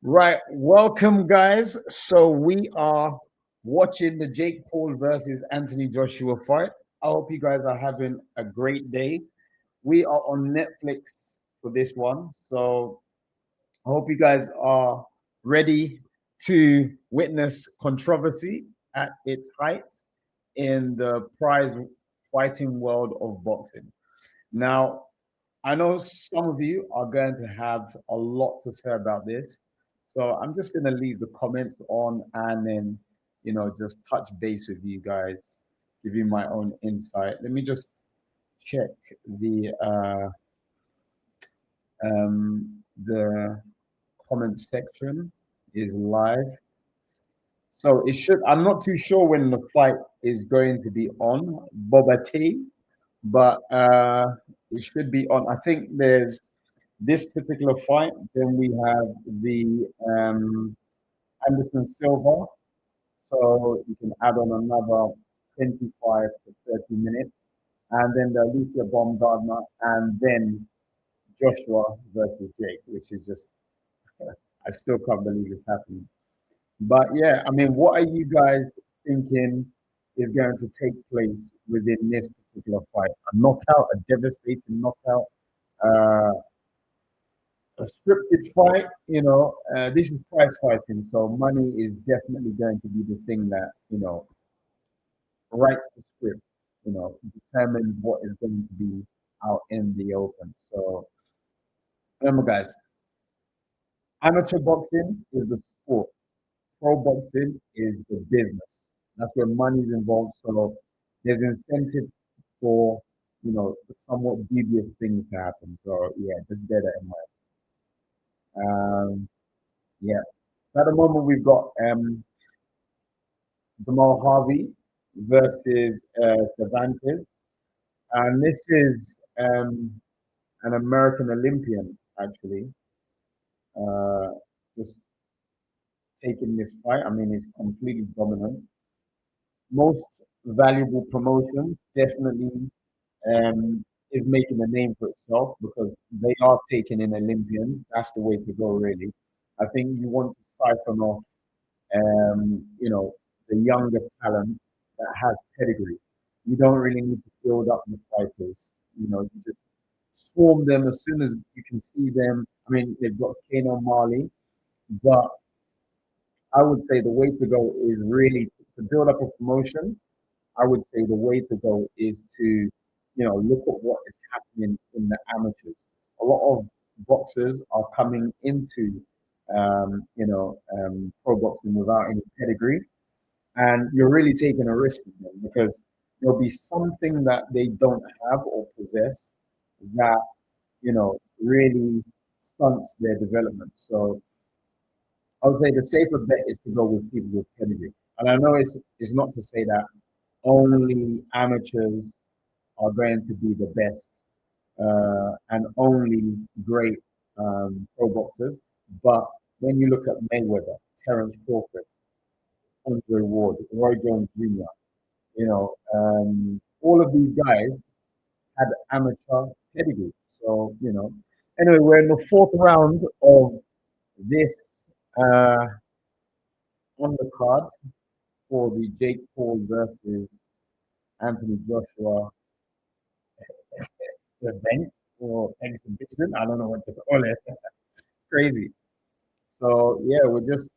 Right, welcome guys. So we are watching the Jake Paul versus Anthony Joshua fight. I hope you guys are having a great day. We are on Netflix for this one. So I hope you guys are ready to witness controversy at its height in the prize fighting world of boxing. Now, I know some of you are going to have a lot to say about this. So I'm just going to leave the comments on and then, just touch base with you guys, give you my own insight. Let me just check the comment section is live. So it should, I'm not too sure when the fight is going to be on, Boba T, but it should be on. I think there's this particular fight. Then we have the Anderson Silva. So you can add on another 25 to 30 minutes. And then the Alicia Baumgardner and then Joshua versus Jake, which is just, I still can't believe it's happening. But yeah, I mean, what are you guys thinking is going to take place within this particular fight? A knockout, a devastating knockout, uh, a scripted fight. This is prize fighting, so money is definitely going to be the thing that writes the script. Determines what is going to be out in the open. So remember, guys, amateur boxing is the sport. Pro boxing is the business. That's where money is involved. So there's incentive for somewhat devious things to happen. So yeah, just bear that in mind. Yeah. So at the moment we've got Jamal Harvey versus Cervantes, and this is an American Olympian actually. Uh, just taking this fight. I mean, he's completely dominant. Most valuable promotions definitely is making a name for itself because they are taking in Olympians. That's the way to go, really. I think you want to siphon off, the younger talent that has pedigree. You don't really need to build up the fighters. You just swarm them as soon as you can see them. I mean, they've got Kane O'Malley, but I would say the way to go is really to build up a promotion. I would say the way to go is to, look at what is happening in the amateurs. A lot of boxers are coming into, pro boxing without any pedigree, and you're really taking a risk with them because there'll be something that they don't have or possess that, really stunts their development. So I would say the safer bet is to go with people with pedigree. And I know it's not to say that only amateurs are going to be the best and only great pro boxers. But when you look at Mayweather, Terence Crawford, Andre Ward, Roy Jones Jr., all of these guys had amateur pedigree. So, anyway, we're in the fourth round of this uh, undercard for the Jake Paul versus Anthony Joshua event or exhibition. I don't know what to call it. Crazy. So yeah, we're just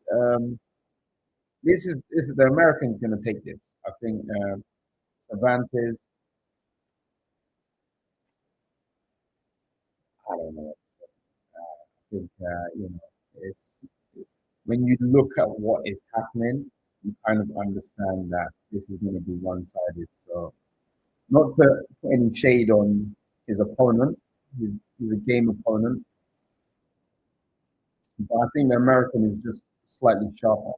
this is the Americans going to take this. I think Cervantes. I don't know. What to say. I think it's when you look at what is happening, you kind of understand that this is going to be one-sided. So not to put any shade on his opponent. He's a game opponent, but I think the American is just slightly sharper.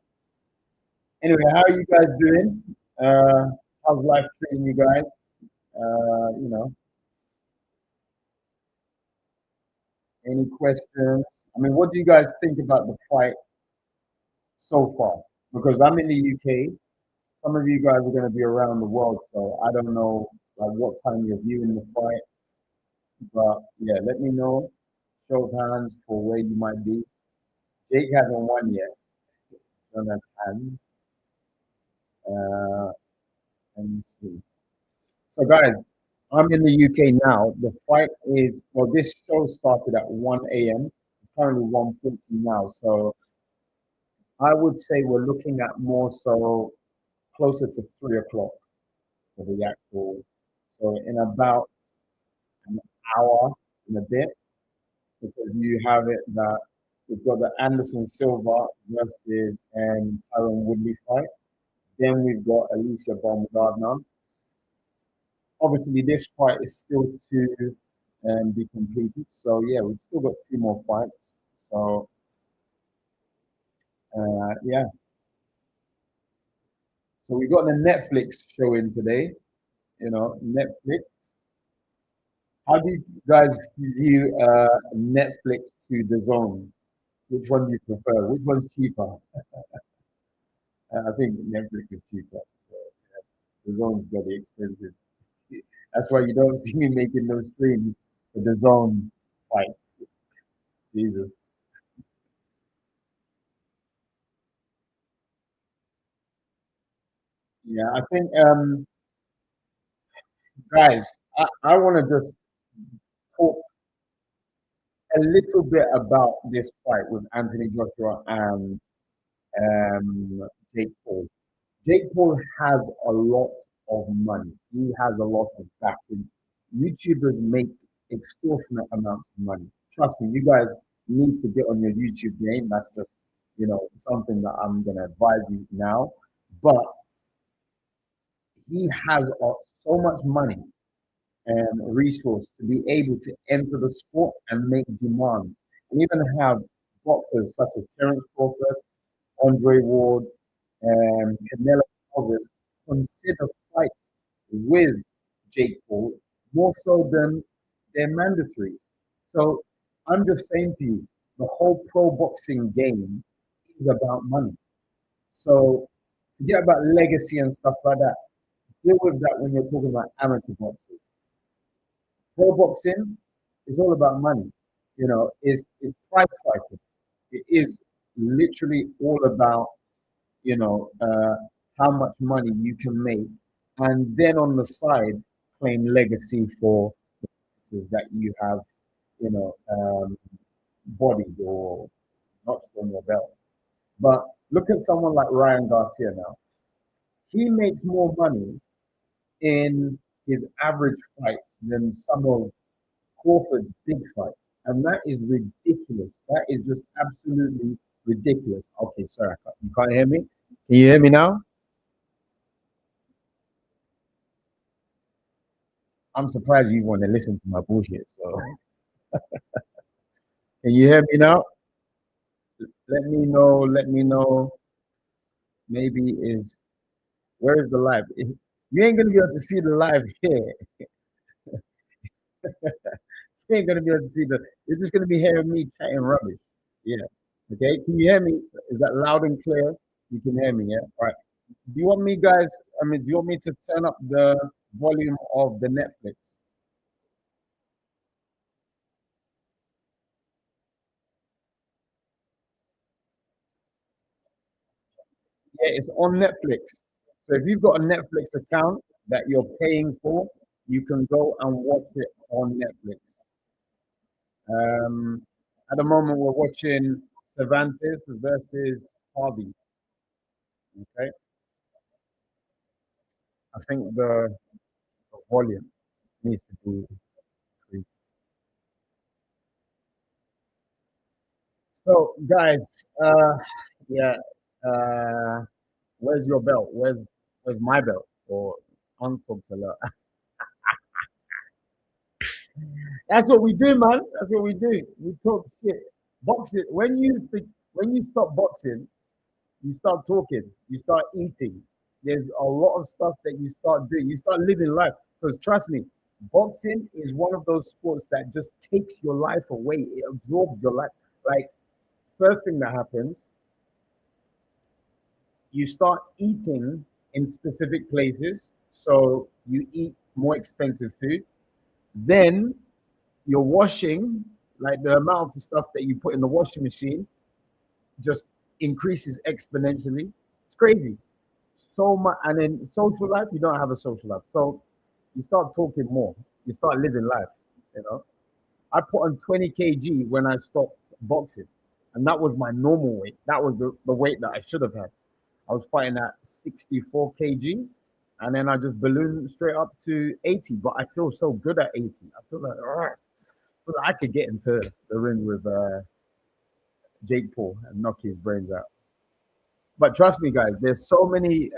Anyway, how are you guys doing? Uh, how's life treating you guys? You know, any questions? I mean, what do you guys think about the fight so far? Because I'm in the UK. Some of you guys are going to be around the world, so I don't know like what time you're viewing the fight. But yeah, let me know. Show of hands for where you might be. Jake hasn't won yet. Jonathan. Uh, let me see. So, guys, I'm in the UK now. The fight is, well, this show started at 1 a.m. It's currently 1:40 now. So, I would say we're looking at more so closer to 3 o'clock for the actual. So, in about an hour and a bit, because you have it that we've got the Anderson Silva versus Tyron Woodley fight. Then we've got Alicia Baumgardner. Obviously, this fight is still to be completed. So yeah, we've still got two more fights. So yeah, so we got the Netflix show in today. You know, Netflix. How do you guys view Netflix to the Zone? Which one do you prefer? Which one's cheaper? I think Netflix is cheaper. So, the Zone's bloody expensive. That's why you don't see me making those streams for the Zone fights. Jesus. Yeah, I think guys, I want to just talk a little bit about this fight with Anthony Joshua and Jake Paul. Jake Paul has a lot of money. He has a lot of backing. YouTubers make extortionate amounts of money. Trust me, you guys need to get on your YouTube game. That's just, something that I'm going to advise you now. But he has so much money and resource to be able to enter the sport and make demand. And even have boxers such as Terence Crawford, Andre Ward, and Canelo Alvarez consider fights with Jake Paul more so than their mandatories. So I'm just saying to you, the whole pro boxing game is about money. So forget about legacy and stuff like that. Deal with that when you're talking about amateur boxers. Pro boxing is all about money. Is price fighting. It is literally all about how much money you can make, and then on the side claim legacy for that you have, you know, um, bodied or notched on your belt. But look at someone like Ryan Garcia now. He makes more money in his average fights than some of Crawford's big fight. And that is ridiculous. That is just absolutely ridiculous. Okay, sorry, you can't hear me? Can you hear me now? I'm surprised you want to listen to my bullshit. So, can you hear me now? Let me know. Let me know. Maybe is where is the live? You ain't gonna be able to see the live here. You ain't gonna be able to see the. You're just gonna be hearing me chatting rubbish. Yeah. Okay. Can you hear me? Is that loud and clear? You can hear me. Yeah. All right. Do you want me, guys? I mean, do you want me to turn up the volume of the Netflix? Yeah, it's on Netflix. So if you've got a Netflix account that you're paying for, you can go and watch it on Netflix. Um, at the moment, we're watching Cervantes versus Harvey. Okay, I think the volume needs to be increased. So, guys, yeah, uh, where's your belt? Where's my belt? Or on talks a lot. That's what we do, man. That's what we do. We talk shit. Boxing. When you stop boxing, you start talking. You start eating. There's a lot of stuff that you start doing. You start living life. Because trust me, boxing is one of those sports that just takes your life away. It absorbs your life. Like first thing that happens, you start eating in specific places. So you eat more expensive food. Then you're washing, like the amount of stuff that you put in the washing machine, just increases exponentially. It's crazy. So much, and in social life, you don't have a social life, so you start talking more. You start living life. You know, I put on 20 kg when I stopped boxing, and that was my normal weight. That was the weight that I should have had. I was fighting at 64 kg, and then I just ballooned straight up to 80. But I feel so good at 80. I feel like, all right, I feel like I could get into the ring with Jake Paul and knock his brains out. But trust me, guys, there's so many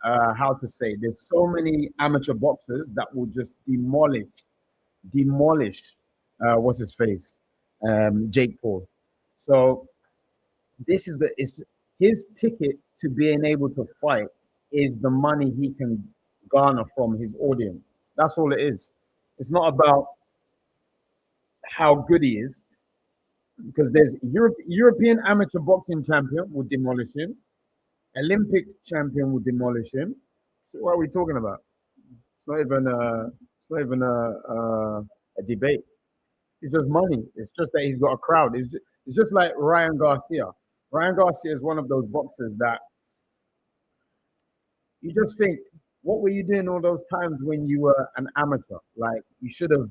how to say, there's so many amateur boxers that will just demolish what's his face, Jake Paul. So this is the it's his ticket to being able to fight is the money he can garner from his audience. That's all it is. It's not about how good he is, because there's European amateur boxing champion would demolish him, Olympic champion would demolish him. So what are we talking about? It's not even a debate. It's just money. It's just that he's got a crowd. It's just like Ryan Garcia. Ryan Garcia is one of those boxers that you just think, what were you doing all those times when you were an amateur? Like, you should have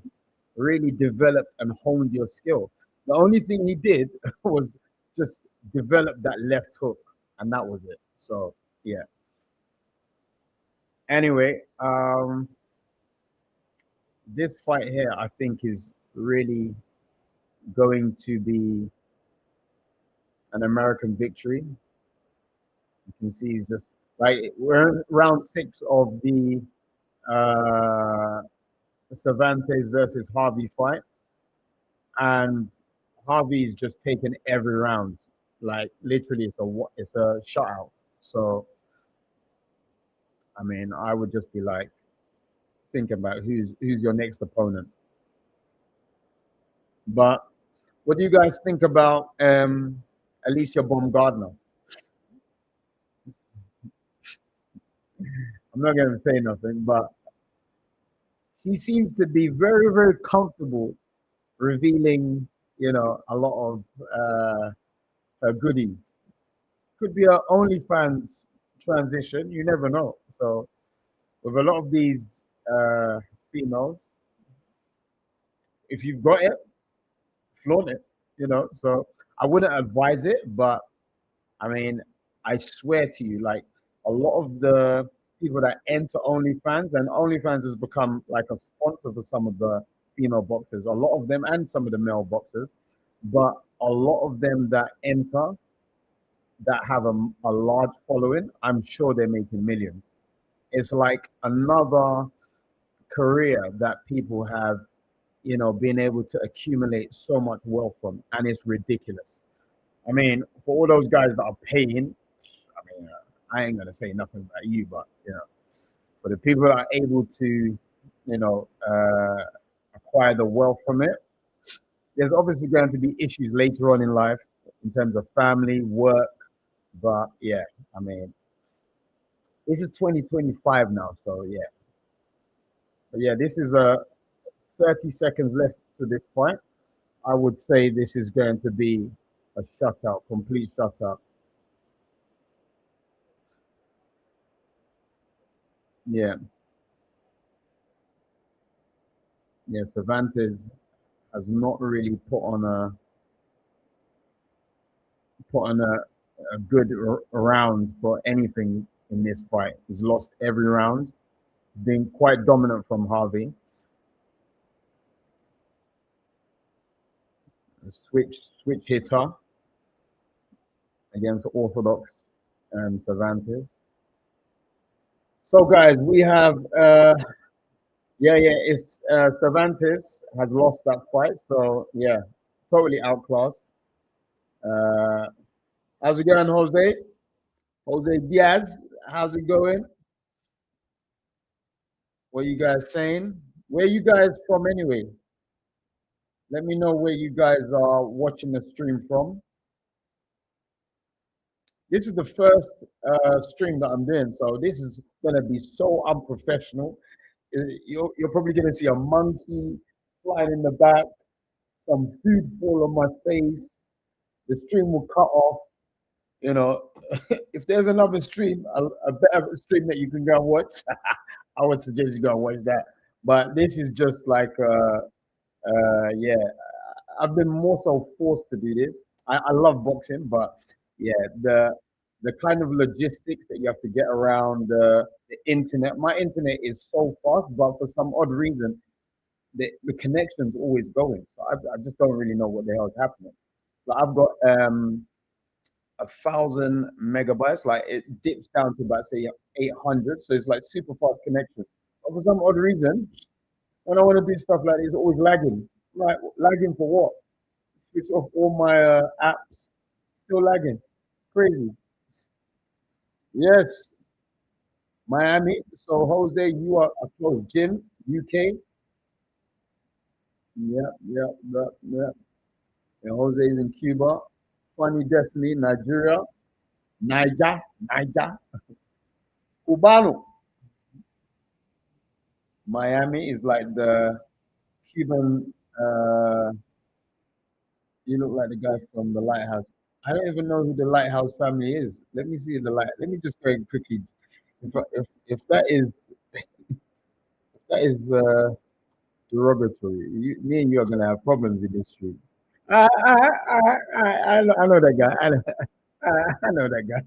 really developed and honed your skill. The only thing he did was just develop that left hook, and that was it. So yeah. Anyway, this fight here, I think, is really going to be an American victory. You can see he's just like, we're in round 6 of the uh, Cervantes versus Harvey fight, and Harvey's just taken every round. Like, literally, it's a shutout. So I mean, I would just be like thinking about who's your next opponent. But what do you guys think about Alicia Baumgardner? I'm not going to say nothing, but she seems to be very, very comfortable revealing, a lot of her goodies. Could be a OnlyFans transition. You never know. So with a lot of these uh, females, if you've got it, flaunt it. So I wouldn't advise it, but I mean, I swear to you, like, a lot of the people that enter OnlyFans, and OnlyFans has become like a sponsor for some of the female boxers, a lot of them, and some of the male boxers, but a lot of them that enter that have a large following, I'm sure they're making millions. It's like another career that people have, been able to accumulate so much wealth from, and it's ridiculous. I mean, for all those guys that are paying, I mean, I ain't gonna say nothing about you, but for the people that are able to, acquire the wealth from it, there's obviously going to be issues later on in life in terms of family, work, but yeah, I mean, this is 2025 now, so yeah. But yeah, this is 30 seconds left to this fight. I would say this is going to be a shutout, complete shutout. Yeah, yeah. Cervantes has not really put on a good round for anything in this fight. He's lost every round. He's been quite dominant from Harvey. A switch hitter against orthodox Cervantes. So guys, we have it's Cervantes has lost that fight. So yeah, totally outclassed. Uh, how's it going, Jose? Jose Diaz, how's it going? What you guys saying? Where you guys from anyway? Let me know where you guys are watching the stream from. This is the first stream that I'm doing, so this is gonna be so unprofessional. You're probably gonna see a monkey flying in the back, some food fall on my face. the stream will cut off. You know, if there's another stream, a better stream that you can go and watch, I would suggest you go and watch that. But this is just like, yeah, I've been more so forced to do this. I love boxing, but yeah, the kind of logistics that you have to get around the internet. My internet is so fast, but for some odd reason, the connection's always going. So I just don't really know what the hell is happening. So I've got 1,000 megabytes. Like it dips down to about say 800. So it's like super fast connection. But for some odd reason, when I want to do stuff like this, it's always lagging. Like lagging for what? Switch off all my apps, still lagging. Crazy. Yes, Miami. So Jose, you are close. Jim, UK. Yeah, yeah, yeah, yeah. And Jose is in Cuba. Funny Destiny, Nigeria. Niger, Cubano. Miami is like the Cuban. You look like the guy from the Lighthouse. I don't even know who the Lighthouse family is. Let me see the light. Let me just go quickly. If that is derogatory, me and you are gonna have problems in this street. I know that guy. I know that guy.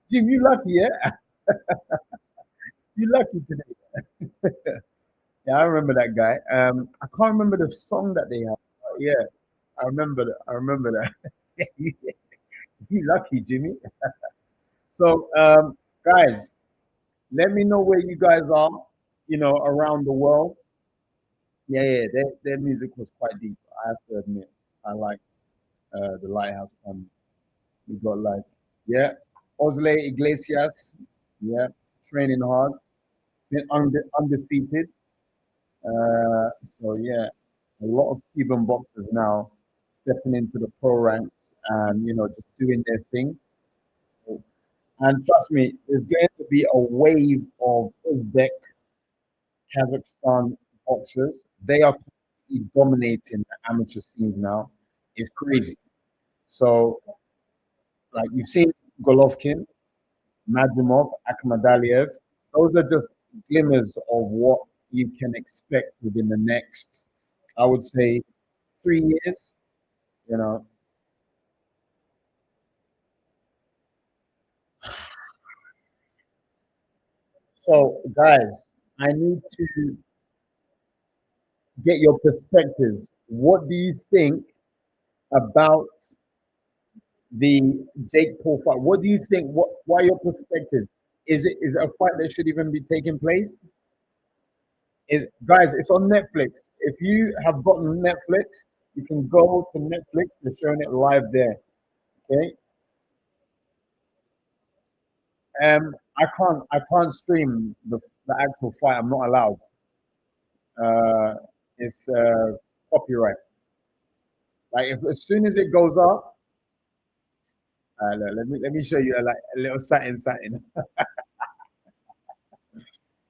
Jim, you lucky, yeah? You lucky today. Yeah, I remember that guy. I can't remember the song that they had. Yeah, I remember that. I remember that. You lucky, Jimmy. So, guys, let me know where you guys are. You know, around the world. Yeah, yeah, their music was quite deep. I have to admit, I liked the Lighthouse family. We got like, yeah, Osley Iglesias, yeah, training hard, been undefeated. Uh, so yeah, a lot of Cuban boxers now stepping into the pro ranks and just doing their thing. And trust me, there's going to be a wave of Uzbek, Kazakhstan boxers. They are completely dominating the amateur scenes now. It's crazy. So, like you've seen Golovkin, Madrimov, Akhmadaliev. Those are just glimmers of what you can expect within the next, I would say, 3 years. You know, so guys, I need to get your perspective. What do you think about the Jake Paul fight? What do you think? Why your perspective? Is it a fight that should even be taking place? Is guys, it's on Netflix. If you have gotten Netflix, you can go to Netflix. They're showing it live there. Okay. I can't stream the actual fight. I'm not allowed. Uh, it's copyright. Like if as soon as it goes up, look, let me show you a little satin.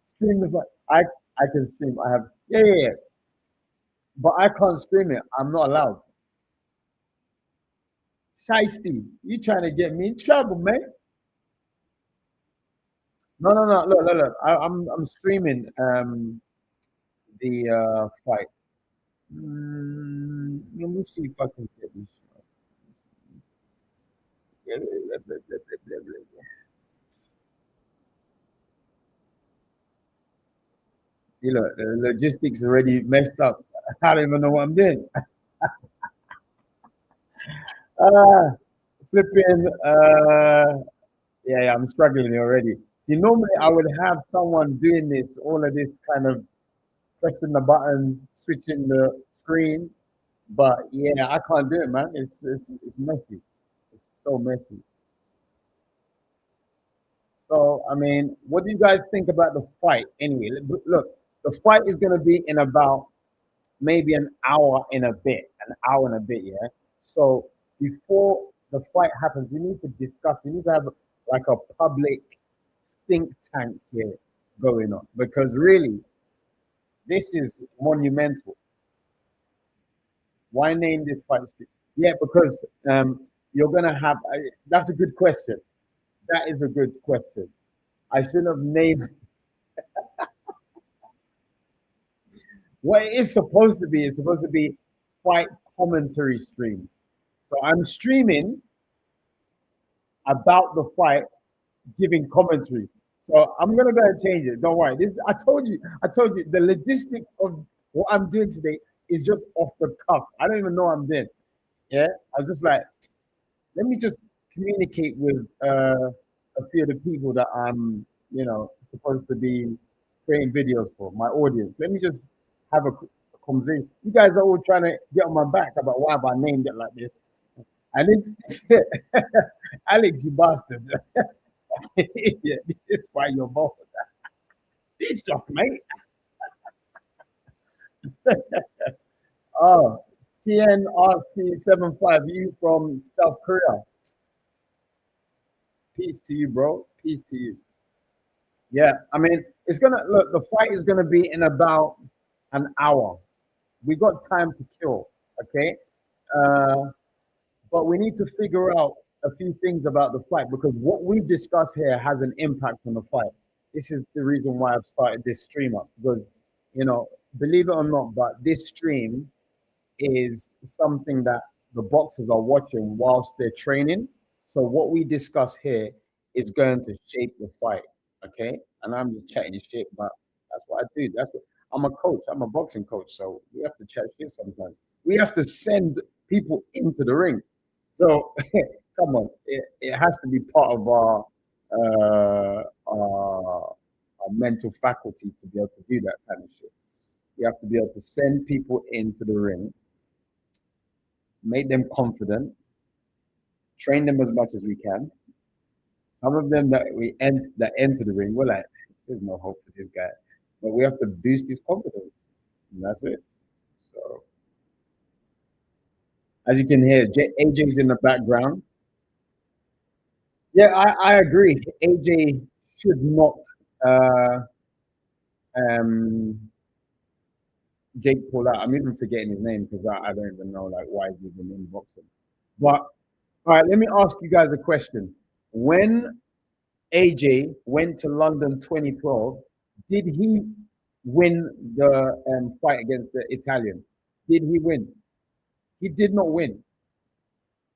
Stream the fight. I can stream. I have yeah. But I can't stream it. I'm not allowed. Shiesty, you trying to get me in trouble, man? No. Look. I'm streaming the fight. Let me see if I can get this. See, look, the logistics already messed up. I don't even know what I'm doing. Uh, flipping. Yeah, I'm struggling already. See, normally I would have someone doing this, all of this kind of pressing the buttons, switching the screen. But yeah, I can't do it, man. It's messy. It's so messy. So I mean, what do you guys think about the fight? Anyway, look, the fight is gonna be in about maybe an hour and a bit, yeah. So before the fight happens, we need to discuss. We need to have like a public think tank here going on because really, this is monumental. Why name this fight? Yeah, because you're gonna have. That's a good question. That is a good question. I should have named what it is supposed to be. It's supposed to be fight commentary stream. So I'm streaming about the fight, giving commentary. So I'm gonna go and change it. Don't worry. This I told you. I told you the logistics of what I'm doing today is just off the cuff. I don't even know what I'm doing. Yeah, I was just like, let me just communicate with a few of the people that I'm, supposed to be creating videos for my audience. Let me just have a conversation. You guys are all trying to get on my back about why have I named it like this. And it's Alex, you bastard. Yeah, this is why you're both. This stuff, mate. Oh, TNRC75, you from South Korea. Peace to you, bro. Peace to you. Yeah, I mean, it's gonna look. The fight is gonna be in about an hour. We got time to kill. Okay, uh, but we need to figure out a few things about the fight because what we discuss here has an impact on the fight. This is the reason why I've started this stream up because, you know, believe it or not, but this stream is something that the boxers are watching whilst they're training. So what we discuss here is going to shape the fight. Okay, and I'm just chatting shit, but that's what I do. That's what I'm a coach. I'm a boxing coach, so we have to chat shit sometimes. We have to send people into the ring. So come on, it has to be part of our mental faculty to be able to do that kind of shit. We have to be able to send people into the ring, make them confident, train them as much as we can. Some of them that enter the ring, we're like, there's no hope for this guy, but we have to boost his confidence, and that's it. So as you can hear, AJ's in the background. Yeah, I agree. AJ should not uh, um, Jake Paul out. I'm even forgetting his name because I don't even know like why he's even in boxing. But all right, let me ask you guys a question. When AJ went to London 2012, did he win the fight against the Italian? Did he win? He did not win.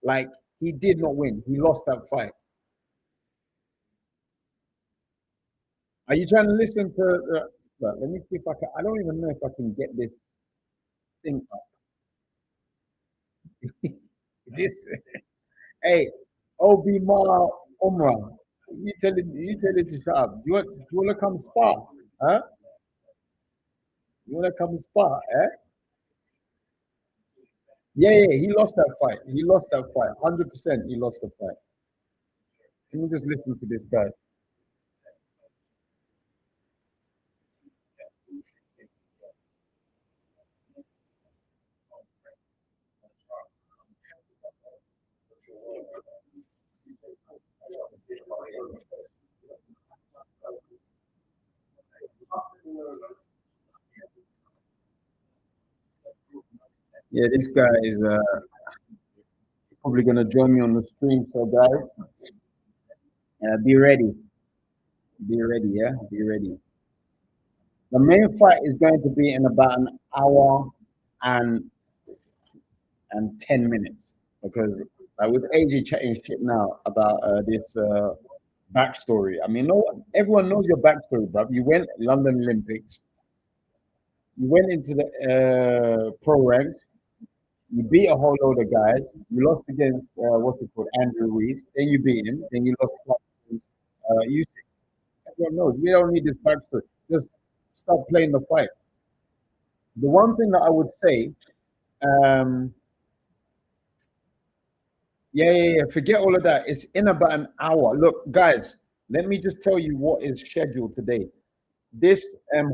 Like he did not win. He lost that fight. Are you trying to listen to? Let me see if I can. I don't even know if I can get this thing up. This, hey, Obi Ma Umrah. You tell it to shut up. Do you want to come spar? Huh? You want to come spar? Eh? Yeah, yeah, he lost that fight. He lost that fight. 100% he lost the fight. Can you just listen to this guy? Yeah, this guy is probably gonna join me on the stream. So guys, be ready. Be ready, yeah? Be ready. The main fight is going to be in about an hour and 10 minutes because with AJ chatting shit now about this backstory. I mean, everyone knows your backstory, bro. You went London Olympics. You went into the pro ranks. You beat a whole load of guys. You lost against what's it called, Andrew Reese. Then you beat him. Then you lost against you. Everyone knows. We don't need this backstory. Just start playing the fight. The one thing that I would say, um, yeah, yeah, yeah. Forget all of that. It's in about an hour. Look, guys, let me just tell you what is scheduled today. This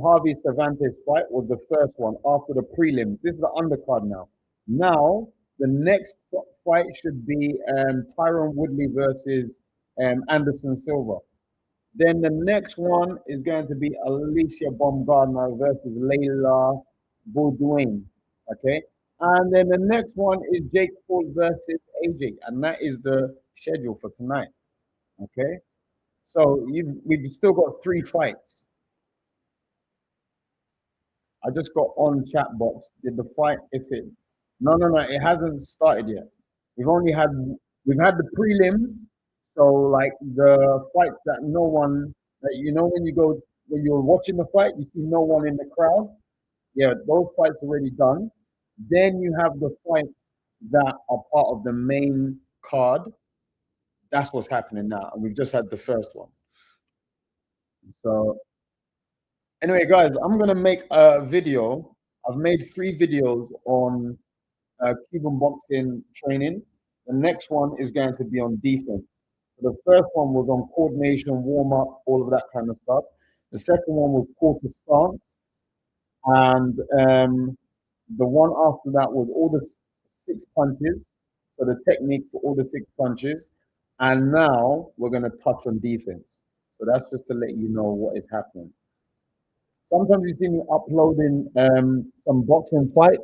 Harvey Cervantes fight was the first one after the prelims. This is the undercard now. Now the next fight should be Tyron Woodley versus Anderson Silva. Then the next one is going to be Alicia Baumgardner versus Layla Boudouin. Okay. And then the next one is Jake Paul versus AJ, and that is the schedule for tonight. Okay, so we've still got three fights. I just got on chat box. Did the fight? If it? No, no, no. It hasn't started yet. We've only had we've had the prelim. So like the fights that no one that when you go when you're watching the fight, you see no one in the crowd. Yeah, those fights already done. Then you have the fights that are part of the main card. That's what's happening now, and we've just had the first one. So anyway, guys, I'm gonna make a video. I've made three videos on Cuban boxing training. The next one is going to be on defense. So the first one was on coordination, warm up, all of that kind of stuff. The second one was quarter stance, and the one after that was all the six punches. So the technique for all the six punches, and now we're going to touch on defense. So that's just to let you know what is happening. Sometimes you see me uploading some boxing fights.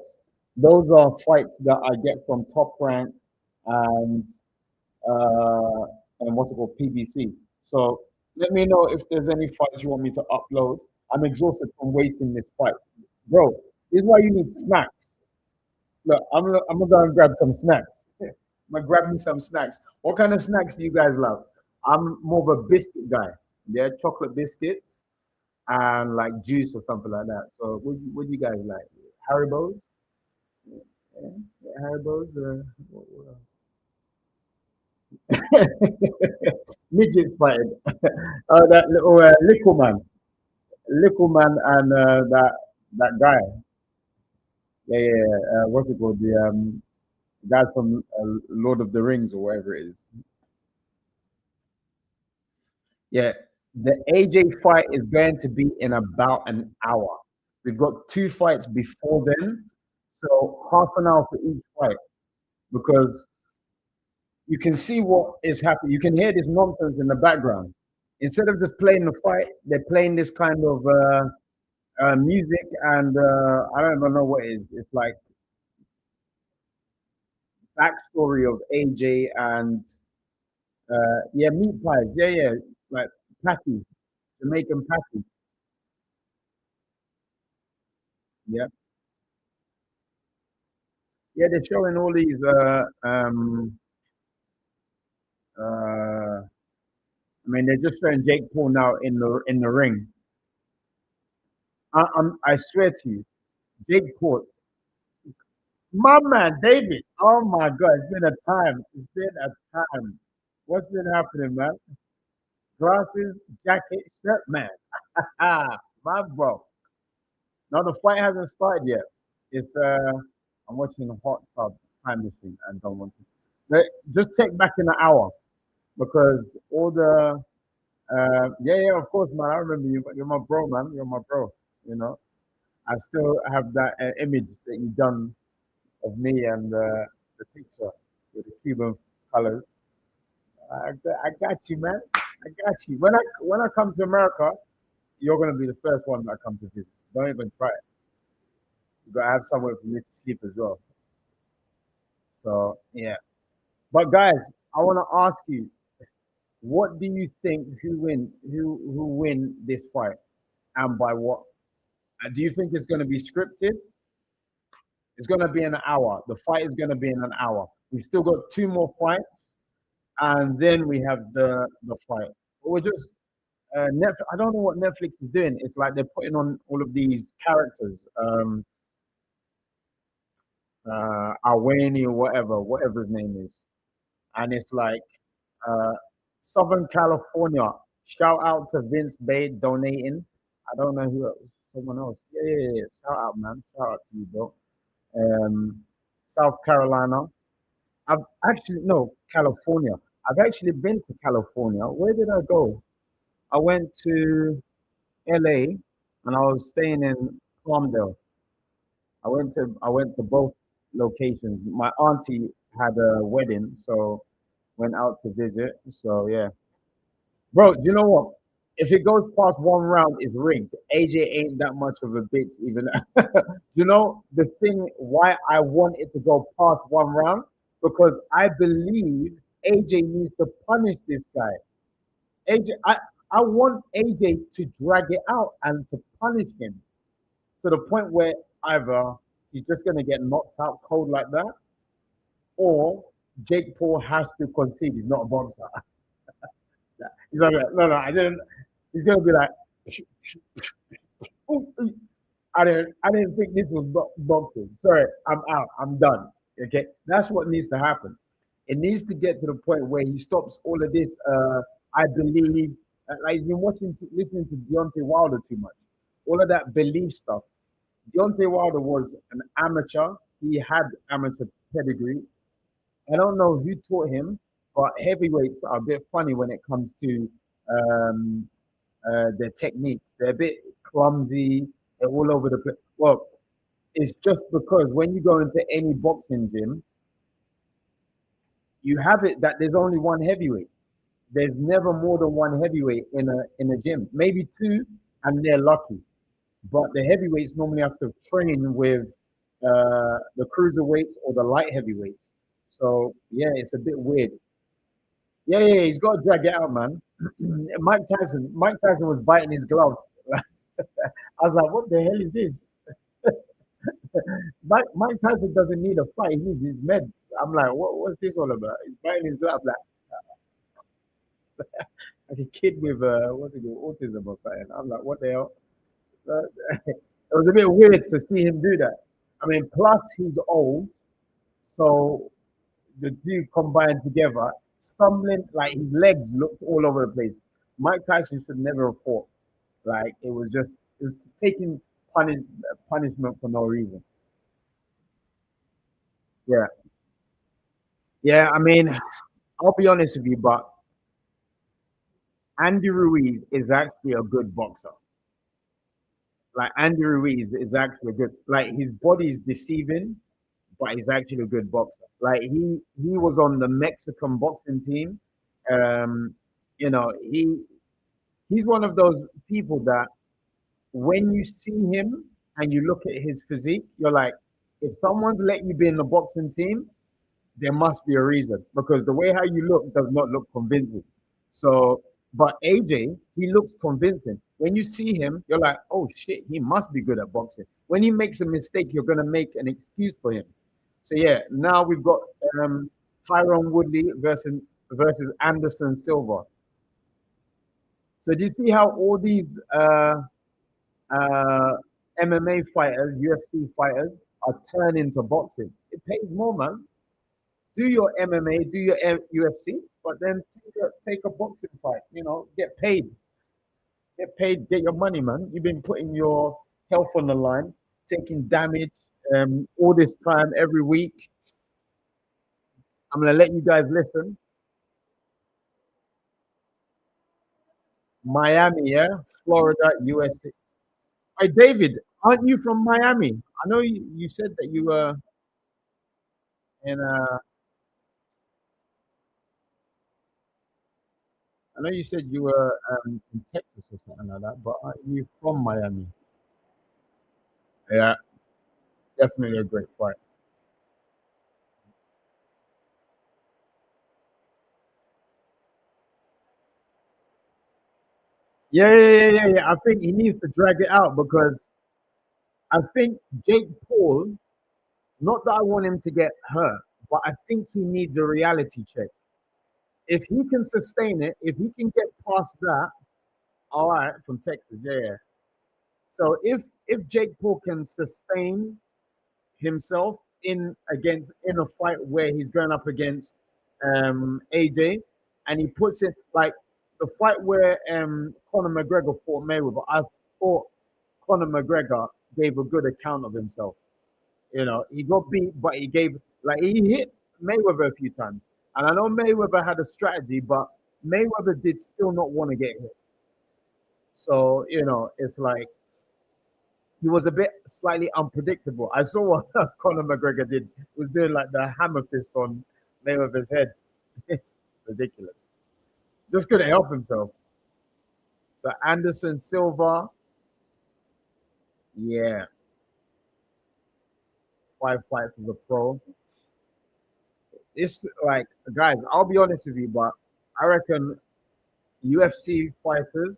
Those are fights that I get from Top Rank and uh, and what's it called, PBC. So let me know if there's any fights you want me to upload. I'm exhausted from waiting this fight, bro. This is why you need snacks. Look, I'm gonna go and grab some snacks. I'm gonna grab me some snacks. What kind of snacks do you guys love? I'm more of a biscuit guy. Yeah, chocolate biscuits and like juice or something like that. So what do you guys like? Haribo's? Yeah, yeah, Haribo's. What else? Midget fighting. Oh, that little little man, and that guy. Yeah, yeah. Yeah. What's it called? The guy from Lord of the Rings or whatever it is. Yeah, the AJ fight is going to be in about an hour. We've got two fights before then, so half an hour for each fight because you can see what is happening. You can hear this nonsense in the background. Instead of just playing the fight, they're playing this kind of music, and I don't even know what it is. It's like backstory of AJ and yeah, meat pies. Yeah, yeah, like patties, Jamaican patties. Yeah, yeah, they're showing all these. I mean, they're just showing Jake Paul now in the ring. I swear to you, Jake Paul, my man David. Oh my God, it's been a time. It's been a time. What's been happening, man? Glasses, jacket, shirt, man. Ah, my bro. Now the fight hasn't started yet. It's I'm watching a hot tub time machine and don't want to. Just check back in an hour because all the yeah, yeah, of course, man. I remember you. You're my bro, man. You're my bro. You know, I still have that image that you done of me and the picture with the Cuban colors. I got you, man. I got you. When I come to America, you're gonna be the first one that comes to visit. Don't even try it. You gotta have somewhere for me to sleep as well. So yeah. But guys, I want to ask you, what do you think who win this fight and by what? Do you think it's going to be scripted? It's going to be an hour. The fight is going to be in an hour. We've still got two more fights, and then we have the fight. But we're just Netflix. I don't know what Netflix is doing. It's like they're putting on all of these characters, Alwani or whatever his name is, and it's like uh, Southern California. Shout out to Vince Bay donating. I don't know who else, someone else. Yeah, yeah, yeah. Shout out, man. Shout out to you, bro. Um, South Carolina. I've actually no California. I've actually been to California. Where did I go? I went to LA and I was staying in Palmdale. I went to both locations. My auntie had a wedding, so went out to visit. So yeah, bro. Do you know what? If it goes past one round, it's rigged. AJ ain't that much of a bitch, even. You know the thing why I want it to go past one round because I believe AJ needs to punish this guy. AJ, I want AJ to drag it out and to punish him to the point where either he's just gonna get knocked out cold like that, or Jake Paul has to concede. He's not a boxer. He's like, no, no, I didn't. He's gonna be like, "Ooh, ooh, I didn't think this was boxing. Sorry, I'm out. I'm done. Okay, that's what needs to happen. It needs to get to the point where he stops all of this. I believe, like he's been listening to Deontay Wilder too much. All of that belief stuff. Deontay Wilder was an amateur. He had amateur pedigree. I don't know who taught him, but heavyweights are a bit funny when it comes to um, their technique. They're a bit clumsy. They're all over the place. Well, it's just because when you go into any boxing gym, you have it that there's only one heavyweight. There's never more than one heavyweight in a gym. Maybe two, and they're lucky. But the heavyweights normally have to train with the cruiserweights or the light heavyweights. So yeah, it's a bit weird. Yeah, yeah, he's got to drag it out, man. Mike Tyson was biting his glove. I was like, what the hell is this? Mike Tyson doesn't need a fight. He needs his meds. I'm like, what's this all about? He's biting his glove like a kid with what's it called, autism or something. I'm like, what the hell? It was a bit weird to see him do that. I mean, plus he's old, so the two combined together, stumbling like his legs looked all over the place. Mike Tyson should never have fought. Like it was taking punish, punishment for no reason. Yeah, yeah. I mean, I'll be honest with you, but Andy Ruiz is actually a good boxer. Like Andy Ruiz is actually a good. Like his body is deceiving, but he's actually a good boxer. Like he was on the Mexican boxing team. Um, you know, he's one of those people that when you see him and you look at his physique, you're like, if someone's let you be in the boxing team, there must be a reason because the way how you look does not look convincing. So, but AJ, he looks convincing. When you see him, you're like, oh shit, he must be good at boxing. When he makes a mistake, you're gonna make an excuse for him. So yeah, now we've got Tyrone Woodley versus Anderson Silva. So do you see how all these uh, MMA fighters, UFC fighters, are turning to boxing? It pays more, man. Do your MMA, do your UFC, but then take a boxing fight. You know, get paid, get your money, man. You've been putting your health on the line, taking damage all this time every week. I'm gonna let you guys listen. Miami, yeah, Florida, USA. Hey, David, aren't you from Miami? I know you said that you were in. I know you said you were in Texas or something like that, but are you from Miami? Yeah, definitely a great fight. Yeah, yeah, yeah, yeah, yeah. I think he needs to drag it out because I think Jake Paul, not that I want him to get hurt, but I think he needs a reality check. If he can sustain it, if he can get past that, all right, from Texas, yeah, yeah. So if Jake Paul can sustain himself in a fight where he's going up against AJ, and he puts it like the fight where Conor McGregor fought Mayweather. I thought Conor McGregor gave a good account of himself. You know, he got beat, but he gave like he hit Mayweather a few times, and I know Mayweather had a strategy, but Mayweather did still not want to get hit. So you know, it's like he was a bit slightly unpredictable. I saw what Conor McGregor did. He was doing like the hammer fist on Mayweather's head. It's ridiculous. Just couldn't help himself. So Anderson Silva, yeah, 5 fights as a pro. It's like, guys, I'll be honest with you, but I reckon UFC fighters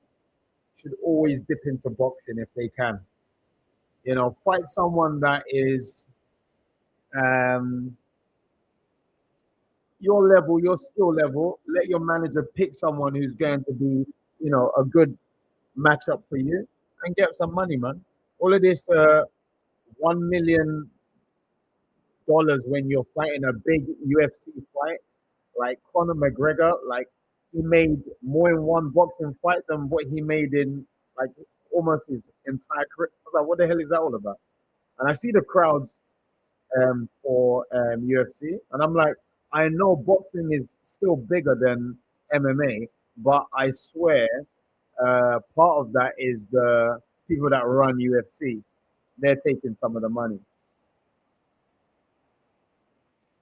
should always dip into boxing if they can. Fight someone that is um, your level, your skill level. Let your manager pick someone who's going to be, a good matchup for you and get some money, man. All of this $1 million when you're fighting a big UFC fight, like Conor McGregor, like he made more in one boxing fight than what he made in like almost his entire career. I was like, what the hell is that all about? And I see the crowds for UFC, and I'm like, I know boxing is still bigger than MMA, but I swear part of that is the people that run UFC. They're taking some of the money.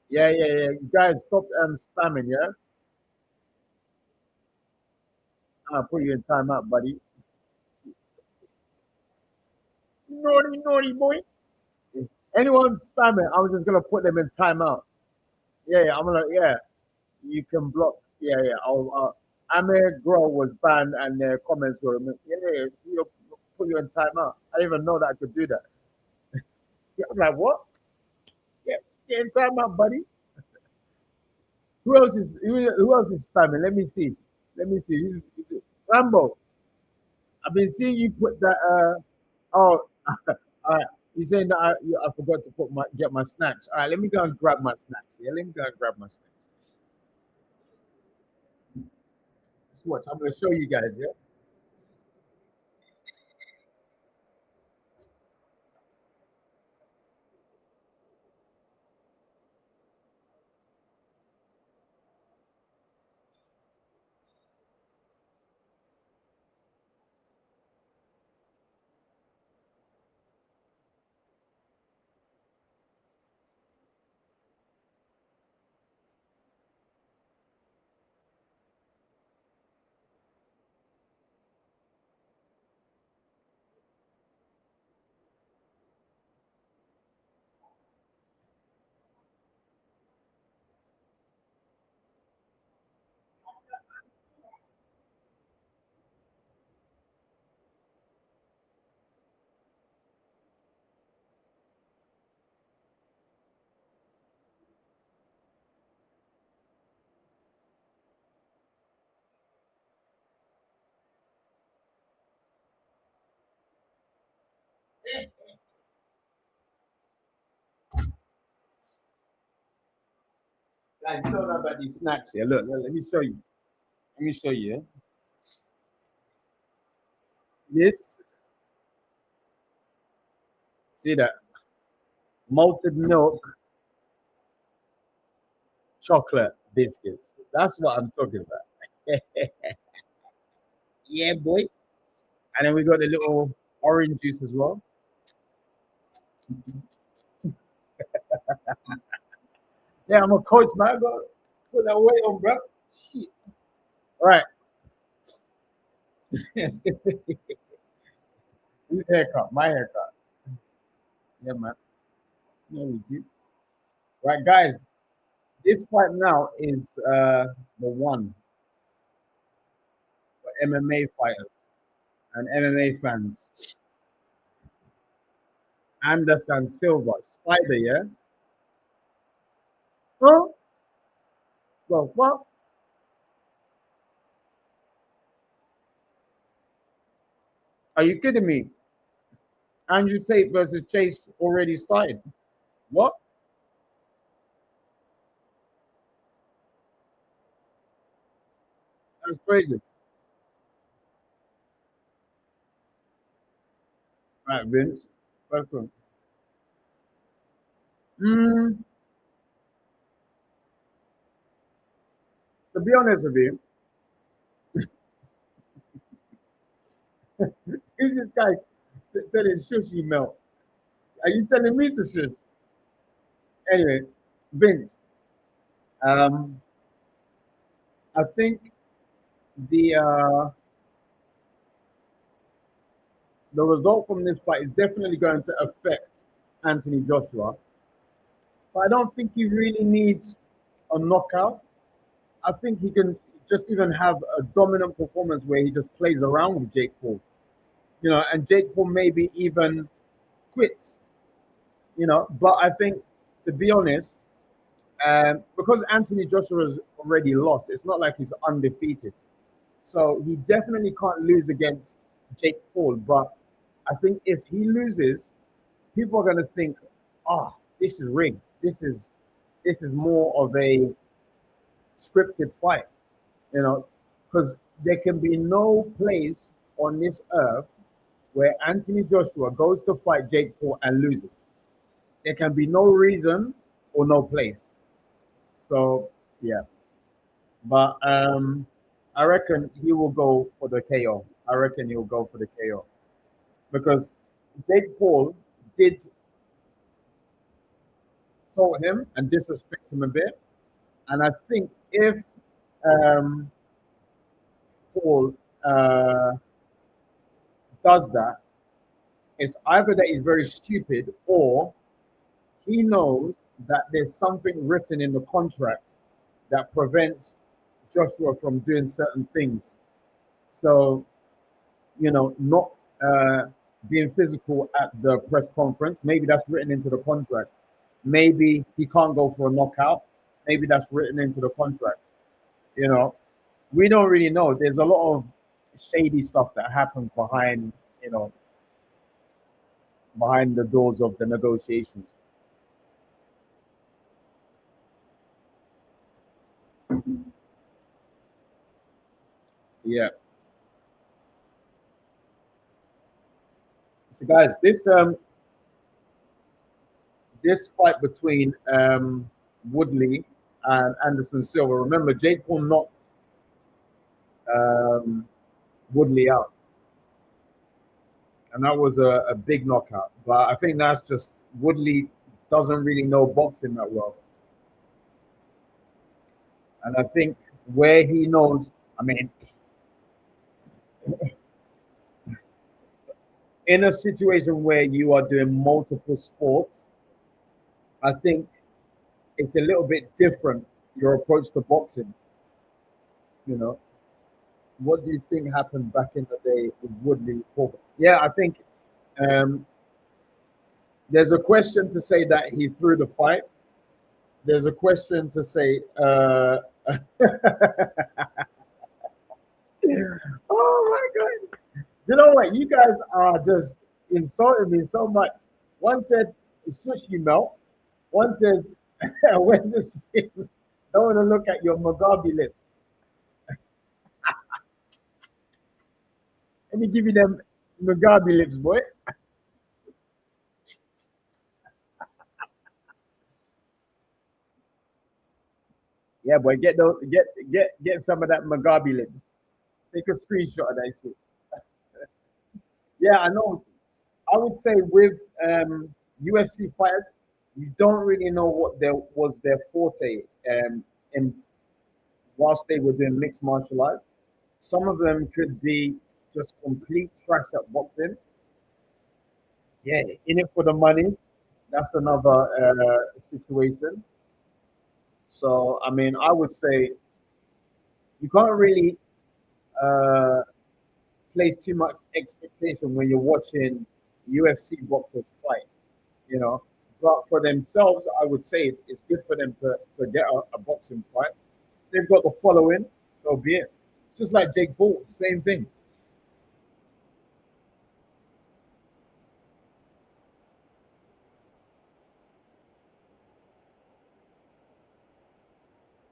Yeah, yeah, yeah. You guys, stop spamming, yeah? I'll put you in timeout, buddy. Naughty, naughty boy. If anyone spamming, I'm just gonna put them in timeout. Yeah, yeah. I'm gonna, yeah. You can block. Yeah, yeah. Amir Grow was banned and their comments were, yeah, yeah. You put you in timeout. I didn't even know that I could do that. Yeah, I was like, what? Yeah, get in timeout, buddy. Who else is spamming? Let me see. Let me see. Rambo. I've been seeing you put that. Oh, all right. You saying that I forgot to get my snacks. All right, let me go and grab my snacks. Yeah, let me go and grab my snacks. Just watch. I'm gonna show you guys. Yeah. Guys, you don't know about these snacks here. Look, let me show you. Let me show you. Yeah? This, see that malted milk chocolate biscuits. That's what I'm talking about. Yeah, boy. And then we got the little orange juice as well. Yeah, I'm a coach, man. I got to put that weight on, bro. Shit. All right. Whose haircut? My haircut. Yeah, man. No, we do. Right, guys. This fight now is the one for MMA fighters and MMA fans. Anderson Silva, Spider, yeah? Huh? Well, what? Are you kidding me? Andrew Tate versus Chase already started. What? That's crazy. Right, Vince. Welcome. Mm, to be honest with you, is this guy telling sushi melt? Are you telling me to shush? Anyway, Vince, um, I think the the result from this fight is definitely going to affect Anthony Joshua. But I don't think he really needs a knockout. I think he can just even have a dominant performance where he just plays around with Jake Paul, and Jake Paul maybe even quits, But I think, to be honest, because Anthony Joshua has already lost, it's not like he's undefeated. So he definitely can't lose against Jake Paul. But I think if he loses, people are going to think, "Oh, this is rigged. This is more of a scripted fight," because there can be no place on this earth where Anthony Joshua goes to fight Jake Paul and loses. There can be no reason or no place. So yeah, but I reckon he will go for the KO. I reckon he'll go for the KO because Jake Paul did insult him and disrespect him a bit, and I think if um, Paul does that, it's either that he's very stupid or he knows that there's something written in the contract that prevents Joshua from doing certain things. So, not being physical at the press conference. Maybe that's written into the contract. Maybe he can't go for a knockout. Maybe that's written into the contract. You know, we don't really know. There's a lot of shady stuff that happens behind the doors of the negotiations. Yeah. So, guys, this fight between Woodley and Anderson Silva. Remember, Jake Paul knocked um, Woodley out, and that was a big knockout. But I think that's just Woodley doesn't really know boxing that well, and I think where he knows, I mean, in a situation where you are doing multiple sports, I think it's a little bit different your approach to boxing. You know, what do you think happened back in the day with Woodley? Yeah, I think um, there's a question to say that he threw the fight. There's a question to say, oh my God. You know what? You guys are just insulting me so much. One said sushi melt. One says, when this don't want to look at your Mugabe lips. Let me give you them Mugabe lips, boy. Yeah, boy, get those, get some of that Mugabe lips. Take a screenshot of that shit. Yeah, I know. I would say with UFC fighters, you don't really know what their forte in whilst they were doing mixed martial arts. Some of them could be just complete trash at boxing. Yeah, in it for the money. That's another situation. So, I mean, I would say you can't really uh, place too much expectation when you're watching UFC boxers fight. You know. But for themselves, I would say it's good for them to get a boxing fight. They've got the following, so be it. It's just like Jake Paul, same thing.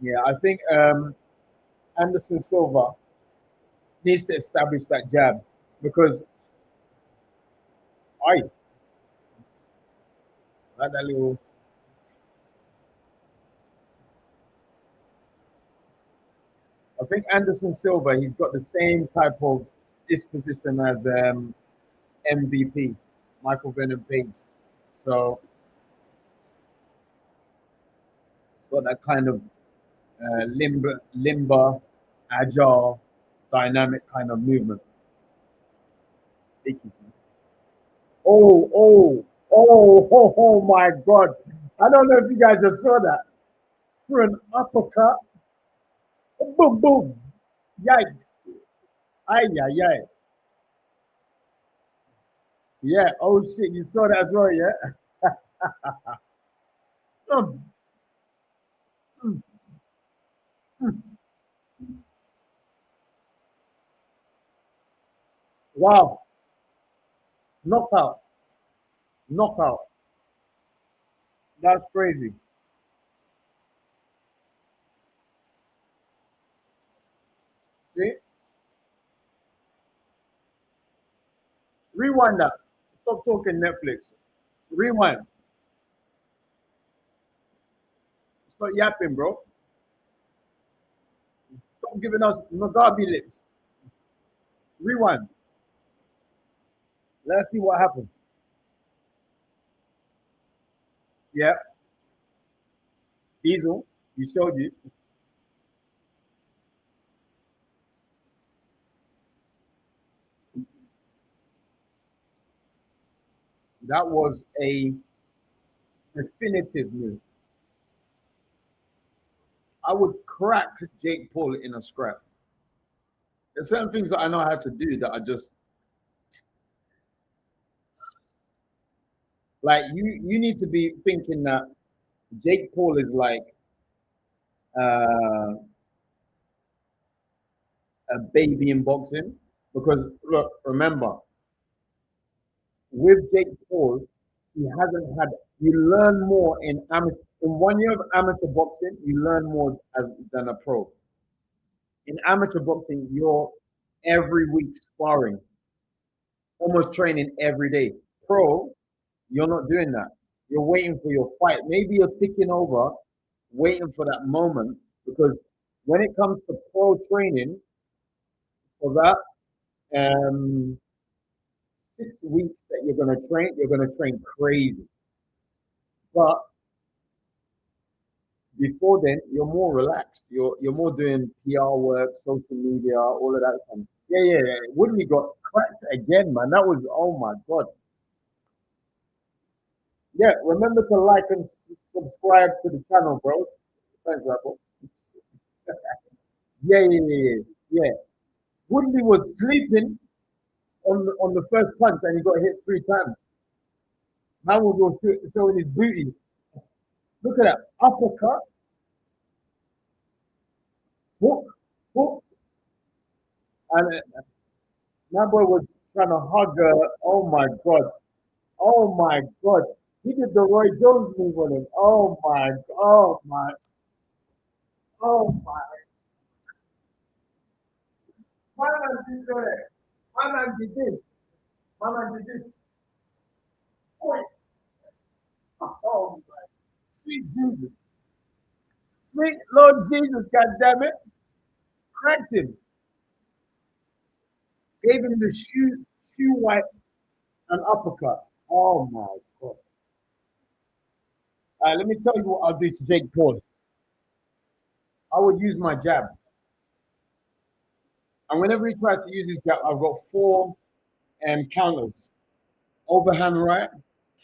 Yeah, I think Anderson Silva needs to establish that jab because I like that little. I think Anderson Silva, he's got the same type of disposition as MVP, Michael Venom Page. So got that kind of limber, agile, dynamic kind of movement. Thank you. Oh my God. I don't know if you guys just saw that. For an uppercut, boom, boom. Yikes. Ay, ay, ay. Yeah, oh shit, you saw that as well, yeah? Mm, mm, mm. Wow, knockout, knockout. That's crazy. See? Rewind that. Stop talking Netflix. Rewind. Stop yapping, bro. Stop giving us Mugabe lips. Rewind. Let's see what happened. Yeah, Diesel, you showed you. That was a definitive move. I would crack Jake Paul in a scrap. There's certain things that I know how to do that are just like you need to be thinking that Jake Paul is like uh, a baby in boxing. Because look, remember, with Jake Paul, he hasn't had. You learn more in amateur. In 1 year of amateur boxing, you learn more as than a pro. In amateur boxing, you're every week sparring, almost training every day. Pro, you're not doing that. You're waiting for your fight. Maybe you're ticking over, waiting for that moment. Because when it comes to pro training, for that 6 weeks that you're gonna train crazy. But before then, you're more relaxed. You're more doing PR work, social media, all of that. Yeah, yeah, yeah. Woodley got cracked again, man. That was oh my god. Yeah, remember to like and subscribe to the channel, bro. Thanks, Apple. Yeah, yeah, yeah, yeah. Yeah. Woodley was sleeping on the first punch and he got hit 3 times. Man was showing his booty. Look at that uppercut, hook, hook, and my boy was trying to hug her. Oh my god. Oh my god. He did the Roy Jones move on him. Oh my. My man did that. My man did this. My man did this. Oh, oh my. Sweet Jesus. Sweet Lord Jesus, God damn it. Cracked him. Gave him the shoe white and uppercut. Oh my god. Let me tell you what I'll do to Jake Paul. I would use my jab. And whenever he tries to use his jab, I've got four counters. Overhand right,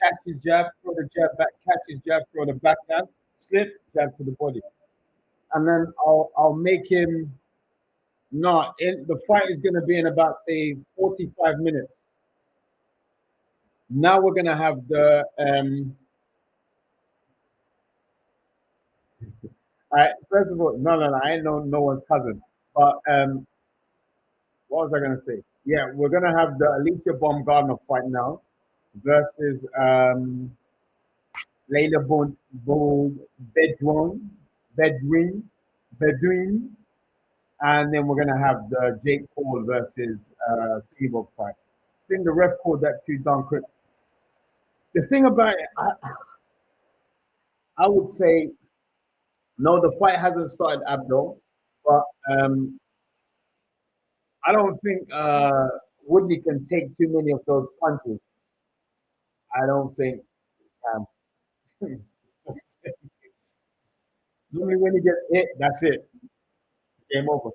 catch his jab, throw the jab back, catch his jab, throw the backhand, slip, jab to the body. And then I'll make him not in the fight is gonna be in about say 45 minutes. Now we're gonna have the all right, first of all, no, I ain't no one's cousin. But what was I gonna say? Yeah, we're gonna have the Alicia Baumgardner fight now versus Layla Bedouin, Bedouin, Bedouin, and then we're gonna have the Jake Paul versus Tebow fight. I think the ref called that too darn quick. The thing about it, I would say no, the fight hasn't started, Abdul, but I don't think Woodley can take too many of those punches. I don't think. Um, Only when he gets hit, that's it. Game over.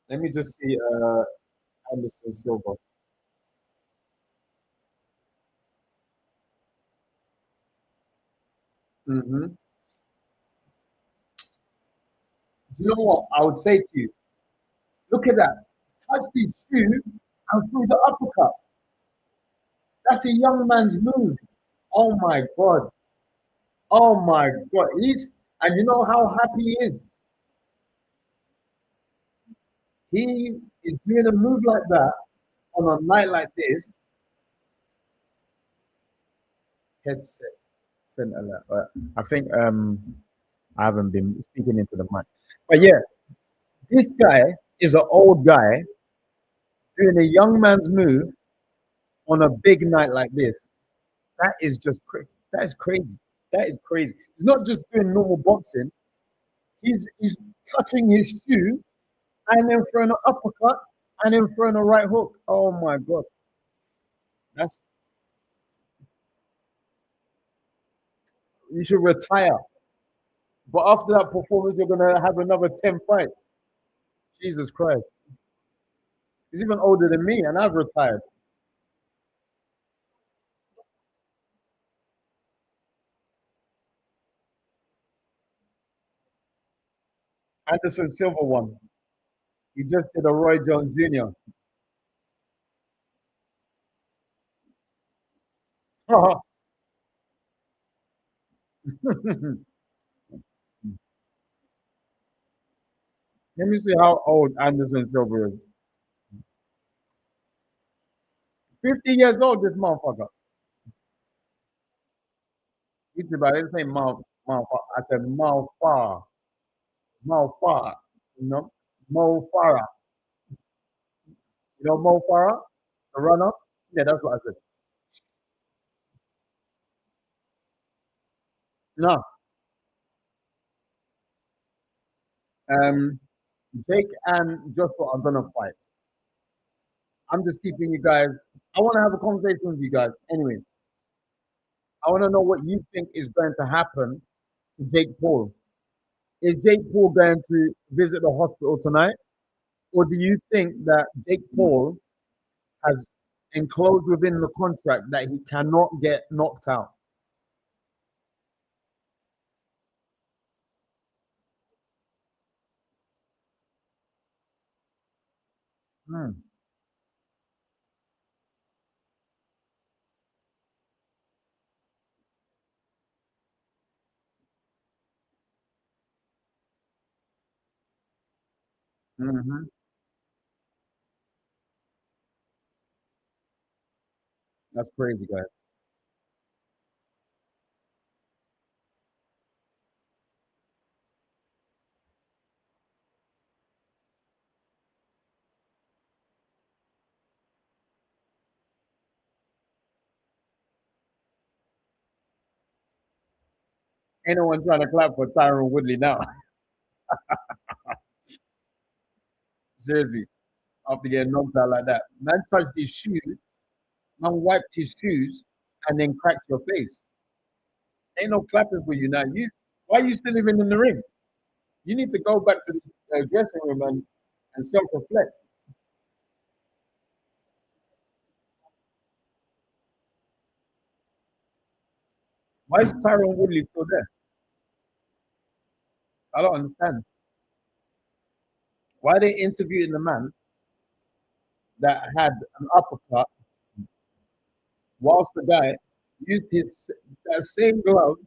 Let me just see Anderson Silva. Hmm. Do you know what I would say to you? Look at that. Touch his shoe and threw the uppercut. That's a young man's move. Oh my God. Oh my God. And you know how happy he is? He is doing a move like that on a night like this. Headset. Sent alert. But I think I haven't been speaking into the mic. But yeah, this guy is an old guy doing a young man's move on a big night like this. That is just crazy. That is crazy. That is crazy. He's not just doing normal boxing. He's touching his shoe and then throwing an uppercut and then throwing a right hook. Oh my God. That's You should retire. But after that performance, you're gonna have another 10 fights. Jesus Christ. He's even older than me and I've retired. Anderson Silva won. He just did a Roy Jones Jr. Let me see how old Anderson Silva is. 50 years old, this motherfucker. I didn't say mouth. I said mouth far. Mouth far. You know? Mo Farah. You know Mo Farah? The runner? Yeah, that's what I said. No. Um, Jake and Joshua are gonna fight. I'm just keeping you guys. I want to have a conversation with you guys. Anyway, I want to know what you think is going to happen to Jake Paul. Is Jake Paul going to visit the hospital tonight? Or do you think that Jake Paul has enclosed within the contract that he cannot get knocked out? Hmm. Hmm. That's crazy, guys. Ain't no one trying to clap for Tyron Woodley now. Seriously, after getting knocked out like that. Man touched his shoes, man wiped his shoes, and then cracked your face. Ain't no clapping for you now. Why are you still even in the ring? You need to go back to the dressing room and self-reflect. Why is Tyron Woodley still there? I don't understand. Why are they interviewing the man that had an uppercut whilst the guy used that same glove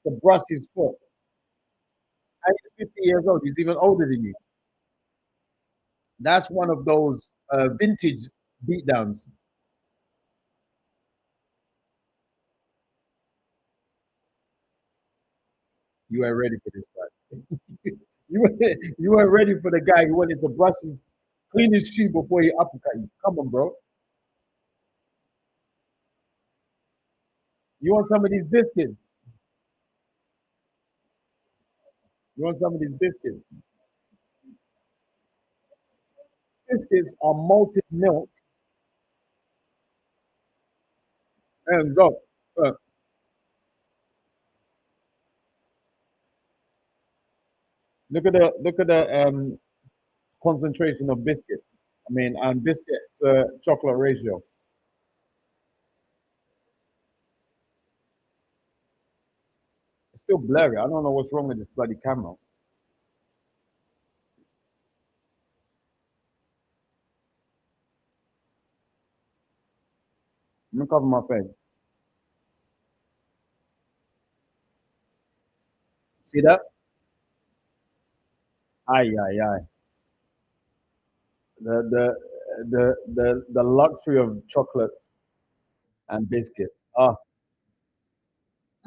to brush his foot? And he's 50 years old. He's even older than you. That's one of those vintage beatdowns. You were ready for this fight. You were ready for the guy who wanted to clean his shoe before he uppercut you. Come on, bro. You want some of these biscuits? You want some of these biscuits? Biscuits are malted milk and go. Uh, look at the concentration of biscuit. I mean, and biscuit to chocolate ratio. It's still blurry. I don't know what's wrong with this bloody camera. Let me cover my face. See that? Aye, aye, aye. The the the luxury of chocolates and biscuit. Ah,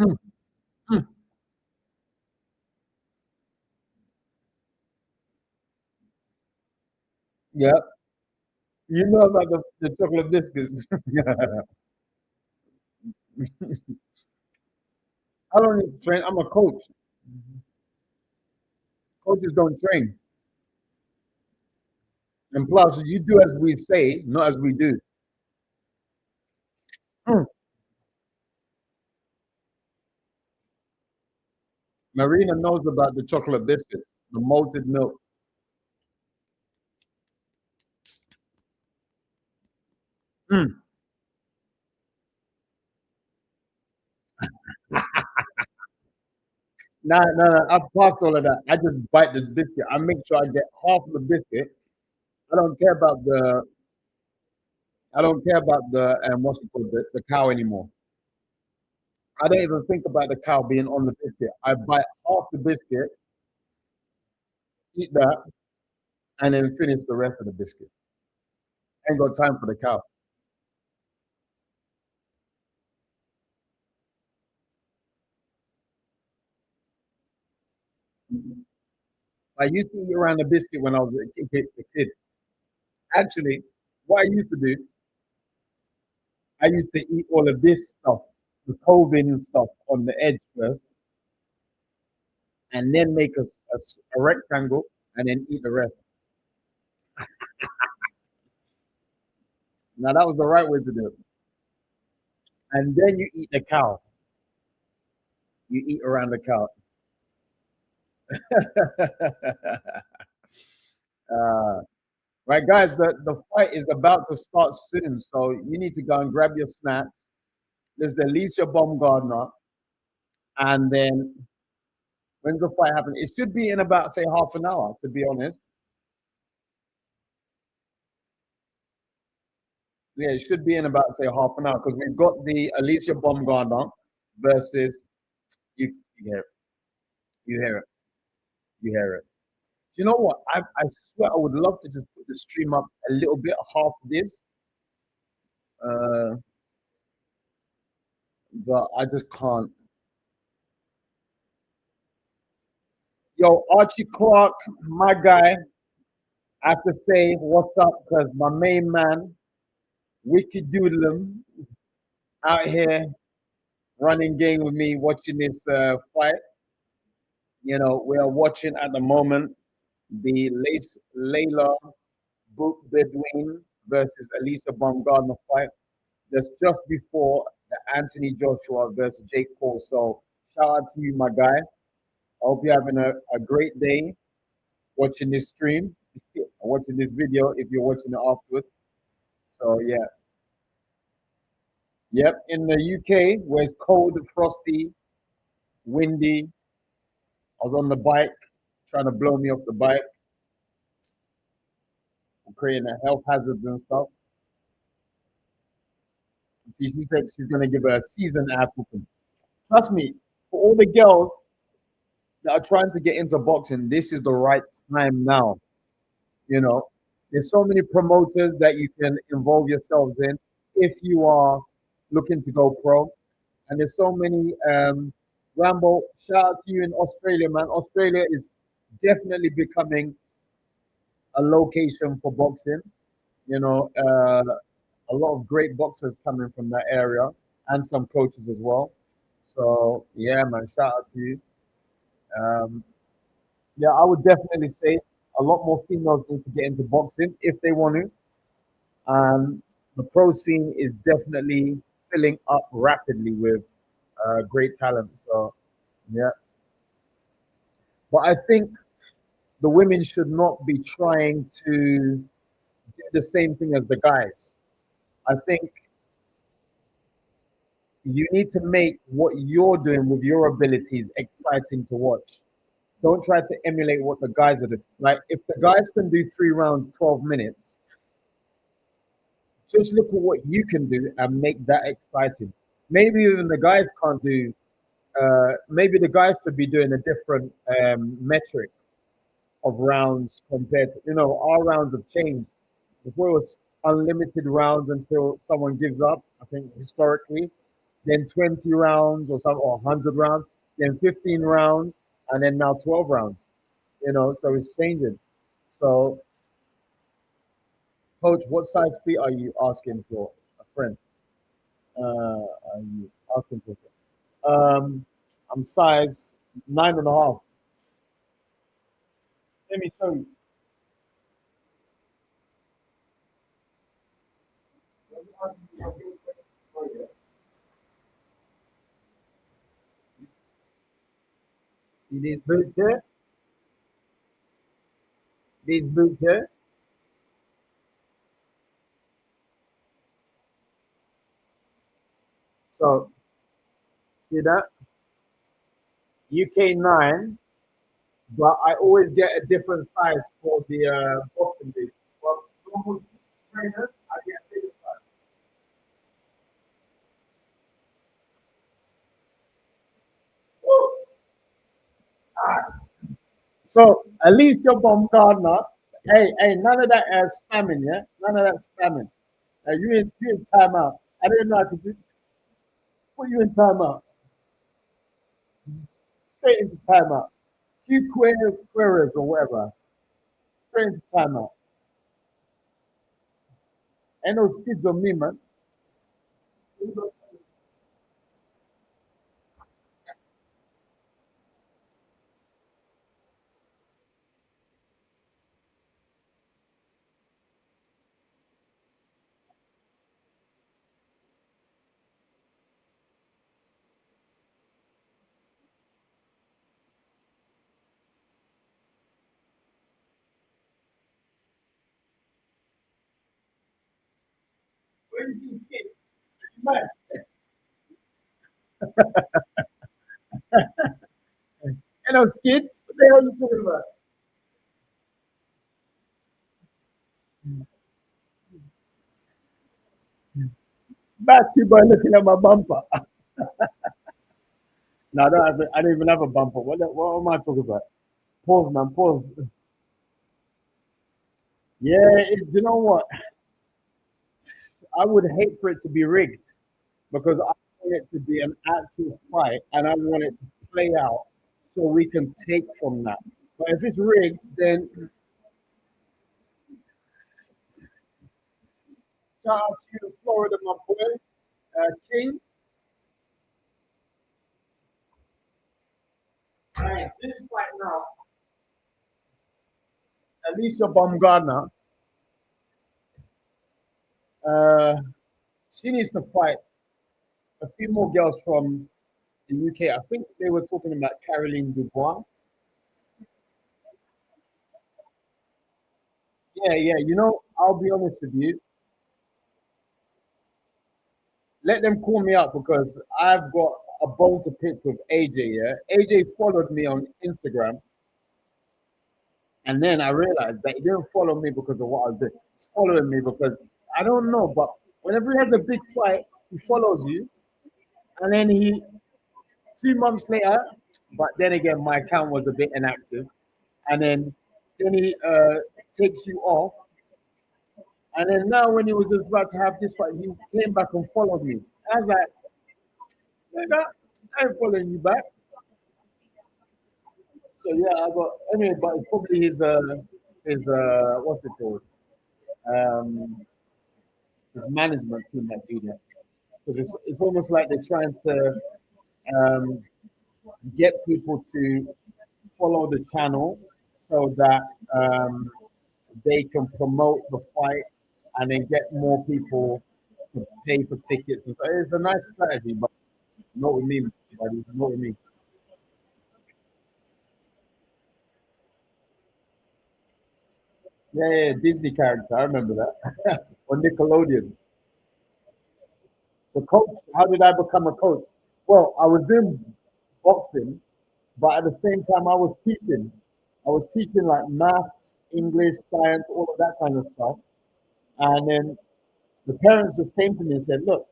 mm, mm. Yeah. You know about the chocolate biscuits. I don't need to train. I'm a coach. Coaches don't train. And plus, you do as we say, not as we do. Mm. Marina knows about the chocolate biscuits, the malted milk. Mm. Nah, nah, nah, I've passed all of that. I just bite the biscuit. I make sure I get half of the biscuit. I don't care about the I don't care about the what's it called, the cow anymore. I don't even think about the cow being on the biscuit. I bite half the biscuit, eat that, and then finish the rest of the biscuit. Ain't got time for the cow. I used to eat around the biscuit when I was a kid. Actually, what I used to do, I used to eat all of this stuff, the coving stuff on the edge first, and then make a rectangle, and then eat the rest. Now that was the right way to do it. And then you eat the cow. You eat around the cow. uh, right, guys, the fight is about to start soon, so you need to go and grab your snack. There's the Alicia Baumgardner, and then when's the fight happen? It should be in about say half an hour, to be honest. Yeah, it should be in about say half an hour because we've got the Alicia Baumgardner versus you hear it, you hear it, you hear it. You know what? I swear I would love to just put the stream up a little bit, half this, uh, but I just can't. Yo, Archie Clark, my guy, I have to say what's up because my main man, Wicked Doodlem, out here running game with me, watching this fight. You know, we are watching at the moment the Layla Bedouin versus Elisa Baumgardner fight. That's just before the Anthony Joshua versus Jake Paul. So shout out to you, my guy. I hope you're having a great day watching this stream, watching this video if you're watching it afterwards. So yeah. Yep, in the UK where it's cold, frosty, windy. I was on the bike trying to blow me off the bike, creating a health hazards and stuff. She said she's gonna give her a season ass whooping. Trust me, for all the girls that are trying to get into boxing, this is the right time now. You know, there's so many promoters that you can involve yourselves in if you are looking to go pro. And there's so many Rambo, shout out to you in Australia, man. Australia is definitely becoming a location for boxing. You know, a lot of great boxers coming from that area and some coaches as well. So yeah, man, shout out to you. Um, yeah, I would definitely say a lot more females need to get into boxing if they want to. The pro scene is definitely filling up rapidly with great talent. So yeah, but I think the women should not be trying to do the same thing as the guys. I think You need to make what you're doing with your abilities exciting to watch. Don't try to emulate what the guys are doing. Like if the guys can do 3 rounds, 12 minutes, just look at what you can do and make that exciting. Maybe even the guys can't do. Maybe the guys should be doing a different metric of rounds compared to, our rounds have changed. Before it was unlimited rounds until someone gives up, I think historically, then 20 rounds or 100 rounds, then 15 rounds, and then now 12 rounds. So it's changing. So, coach, what size feet are you asking for a friend? Are you asking for? I'm size 9.5. Let me show you. See these boots here? These boots here. So see that? UK 9, but I always get a different size for the boxing boots. Well, normal trainers, I get a bigger size. So at least you're bomb Gardner. Hey, none of that spamming, yeah? None of that spamming. You in timeout. I didn't know I could put you in timeout. Straight into timeout. Few queries or whatever. Straight into timeout. Ain't no skids on me, man. Where you see skids? Man, ain't no skids. What the hell you talking about? Back to you by looking at my bumper. No, I don't even have a bumper. What am I talking about? Pause, man, pause. Yeah, you know what? I would hate for it to be rigged because I want it to be an actual fight and I want it to play out so we can take from that. But if it's rigged, then shout out to you, Florida, my boy, King. Nice. This fight now, Alicia Baumgartner, uh, she needs to fight a few more girls from the UK. I think they were talking about Caroline Dubois. Yeah, yeah. I'll be honest with you. Let them call me up because I've got a bone to pick with AJ. Yeah, AJ followed me on Instagram, and then I realized that he didn't follow me because of what I was doing. He's following me because I don't know, but whenever he has a big fight, he follows you, and then 2 months later, but then again, my account was a bit inactive, and then he takes you off, and then now when he was just about to have this fight, he came back and followed me. I was like, nigga, I ain't following you back. So yeah, I got anyway, but it's probably his what's it called? Um, his management team that do that because it's almost like they're trying to um, get people to follow the channel so that they can promote the fight and then get more people to pay for tickets. So it's a nice strategy, but not with me, buddy. Not with me. Yeah, Disney character. I remember that on Nickelodeon. So, coach, how did I become a coach? Well, I was doing boxing, but at the same time, I was teaching. I was teaching like maths, English, science, all of that kind of stuff. And then the parents just came to me and said, "Look,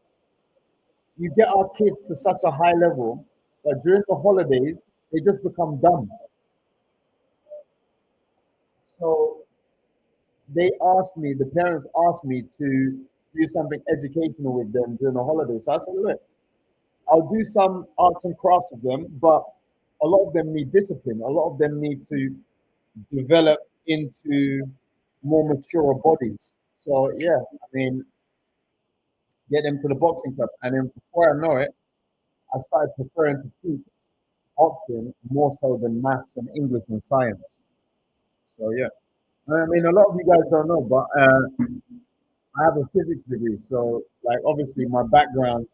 you get our kids to such a high level that during the holidays they just become dumb." So they asked me, the parents asked me to do something educational with them during the holidays. So I said, "Look, I'll do some arts and crafts with them, but a lot of them need discipline. A lot of them need to develop into more mature bodies." So yeah, I mean, get them to the boxing club, and then before I know it, I started preferring to teach boxing more so than maths and English and science. So yeah, I mean, a lot of you guys don't know, but I have a physics degree. So like, obviously, my background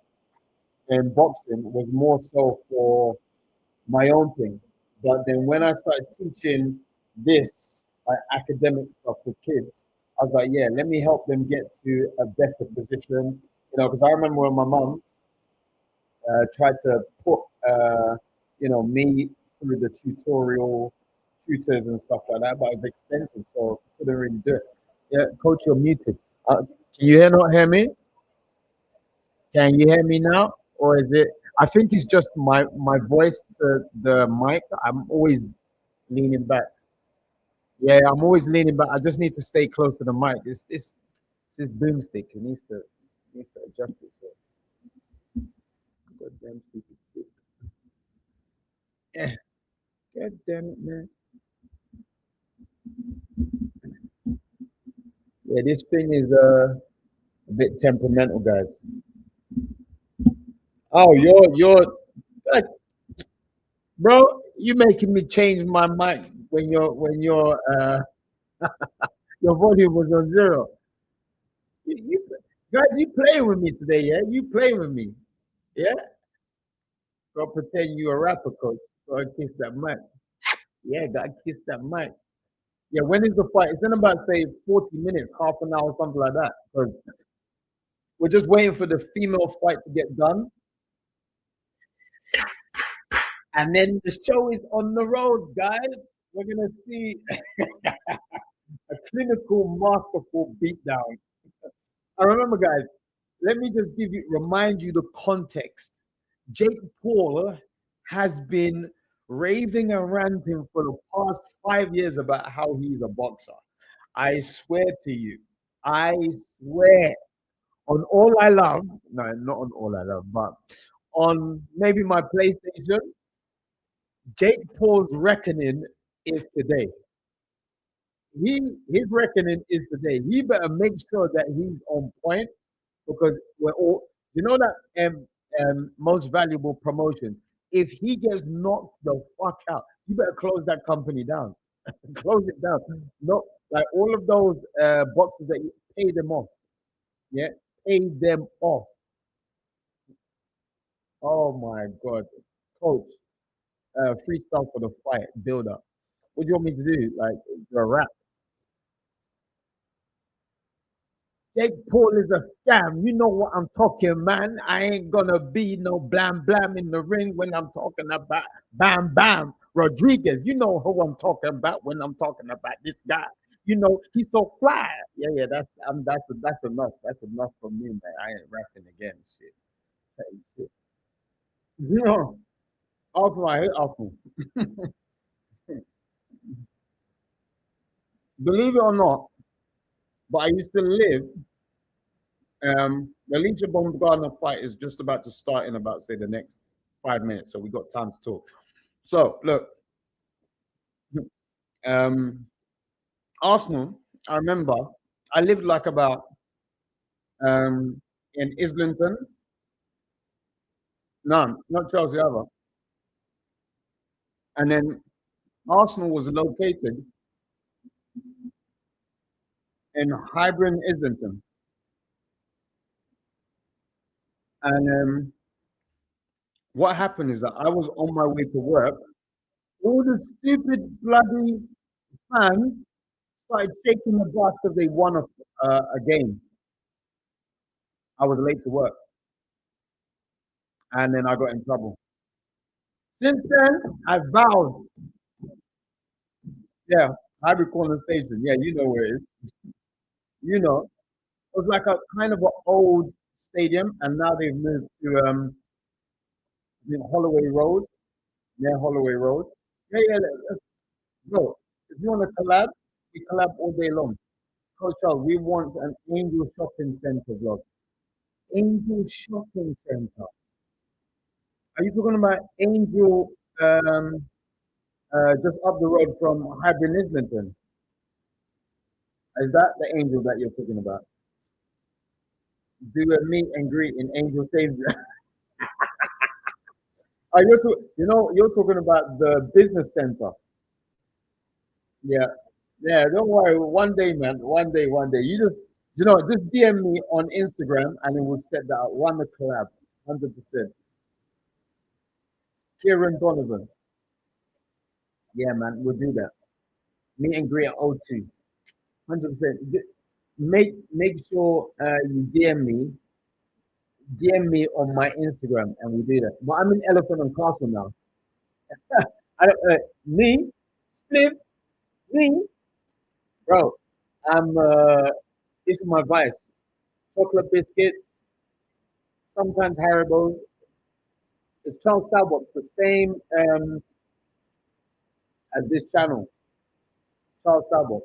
in boxing was more so for my own thing. But then when I started teaching this like academic stuff with kids, I was like, yeah, let me help them get to a better position. Because I remember when my mum tried to put me through the tutors and stuff like that, but it was expensive, so I couldn't really do it. Yeah, coach, you're muted. Can you not hear me? Can you hear me now, or is it? I think it's just my voice to the mic. I'm always leaning back. Yeah, I'm always leaning back. I just need to stay close to the mic. This boomstick. It needs to adjust itself. Goddamn stupid stick. Yeah, God damn it, man. Yeah, this thing is a bit temperamental, guys. Oh, uh, bro. You making me change my mic when your volume was on zero. You guys, you playing with me today, yeah? You playing with me, yeah? Go pretend you a rapper, coach. Go and kiss that mic. Yeah, gotta kiss that mic. Yeah, when is the fight? It's in about say 40 minutes, half an hour, something like that. Because we're just waiting for the female fight to get done, and then the show is on the road, guys. We're gonna see a clinical, masterful beatdown. I remember, guys. Let me just remind you the context. Jake Paul has been raving and ranting for the past 5 years about how he's a boxer. I swear to you, I swear on all I love, no, not on all I love, but on maybe my PlayStation, Jake Paul's reckoning is today. His reckoning is today. He better make sure that he's on point because we're all, that most valuable promotion. If he gets knocked the fuck out, you better close that company down. Close it down. No, like all of those boxes that you pay them off. Yeah, pay them off. Oh my god, coach, freestyle for the fight, build up. What do you want me to do? Like a rap? Jake Paul is a scam. You know what I'm talking, man. I ain't gonna be no blam blam in the ring when I'm talking about Bam Bam Rodriguez. You know who I'm talking about when I'm talking about this guy. He's so fly. Yeah, yeah. That's enough. That's enough for me, man. I ain't rapping again. Shit. Hey, shit. You know, Arsenal, I hate Arsenal. Believe it or not, but I used to live. The Alicia Baumgartner fight is just about to start in about say the next 5 minutes, so we got time to talk. So look, um, Arsenal. I remember I lived like about in Islington. No, not Chelsea either. And then Arsenal was located in Highbury, Islington. And what happened is that I was on my way to work. All the stupid bloody fans started shaking the bus because they won a game. I was late to work. and then I got in trouble. Since then, I vowed, yeah, Hybrid Corner Station. Yeah, you know where it is. You know, it was like a kind of an old stadium, and now they've moved to Holloway Road, near Holloway Road. Yeah, yeah, bro. If you want to collab, we collab all day long. Coach Charles, we want an Angel Shopping Center, vlog. Angel Shopping Center. Are you talking about Angel just up the road from Hybrid Islington? Is that the Angel that you're talking about? Do a meet and greet in Angel Savior. You're talking about the business center. Yeah, yeah. Don't worry. One day, man. One day. Just DM me on Instagram, and it will set that up. Want the collab, 100%. Kieran Donovan. Yeah, man. We'll do that. Meet and greet at O2. 100%. Make sure you DM me on my Instagram, and we do that. But I'm in Elephant and Castle now. I don't, me, Spliff, me, bro. I'm. This is my vice. Chocolate biscuits, sometimes Haribo. It's Charles Starbucks, the same as this channel, Charles Starbucks.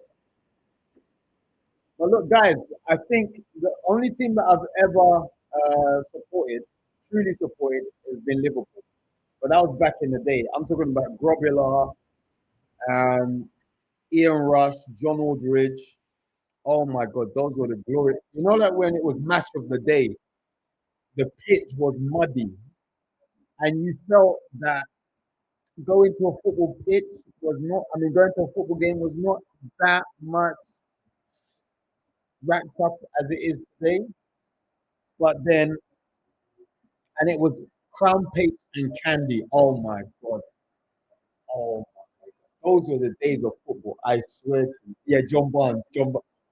But look, guys, I think the only team that I've ever supported, truly supported, has been Liverpool. But that was back in the day. I'm talking about Grobula, um, Ian Rush, John Aldridge. Oh my God, those were the glory. You know that when it was match of the day, the pitch was muddy, and you felt that going to a football pitch was not. I mean, going to a football game was not that much racked up as it is today. But then, and it was crown pates and candy. Oh my God. Oh, those were the days of football. I swear to you. Yeah, John Barnes.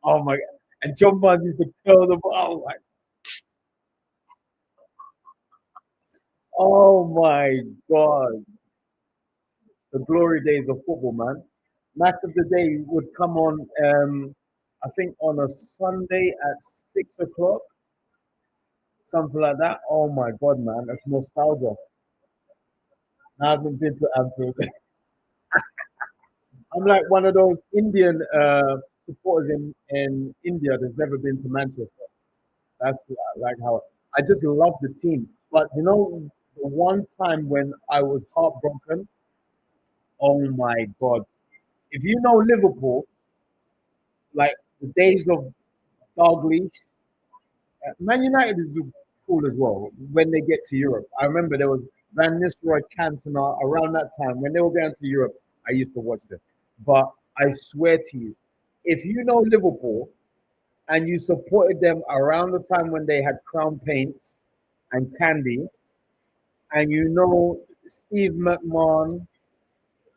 Oh my God. And John Barnes used to curl the ball. Oh my God. The glory days of football, man. Match of the day would come on, I think on a Sunday at 6 o'clock, something like that. Oh my God, man. That's nostalgia. I haven't been to Anfield. I'm like one of those Indian supporters in India that's never been to Manchester. That's like how I just love the team. But the one time when I was heartbroken, oh my God. If you know Liverpool, like the days of Dalglish, Man United is cool as well when they get to Europe. I remember there was Van Nistelrooy, Cantona around that time when they were going to Europe. I used to watch them, but I swear to you, if you know Liverpool and you supported them around the time when they had crown paints and candy, and you know Steve McMahon,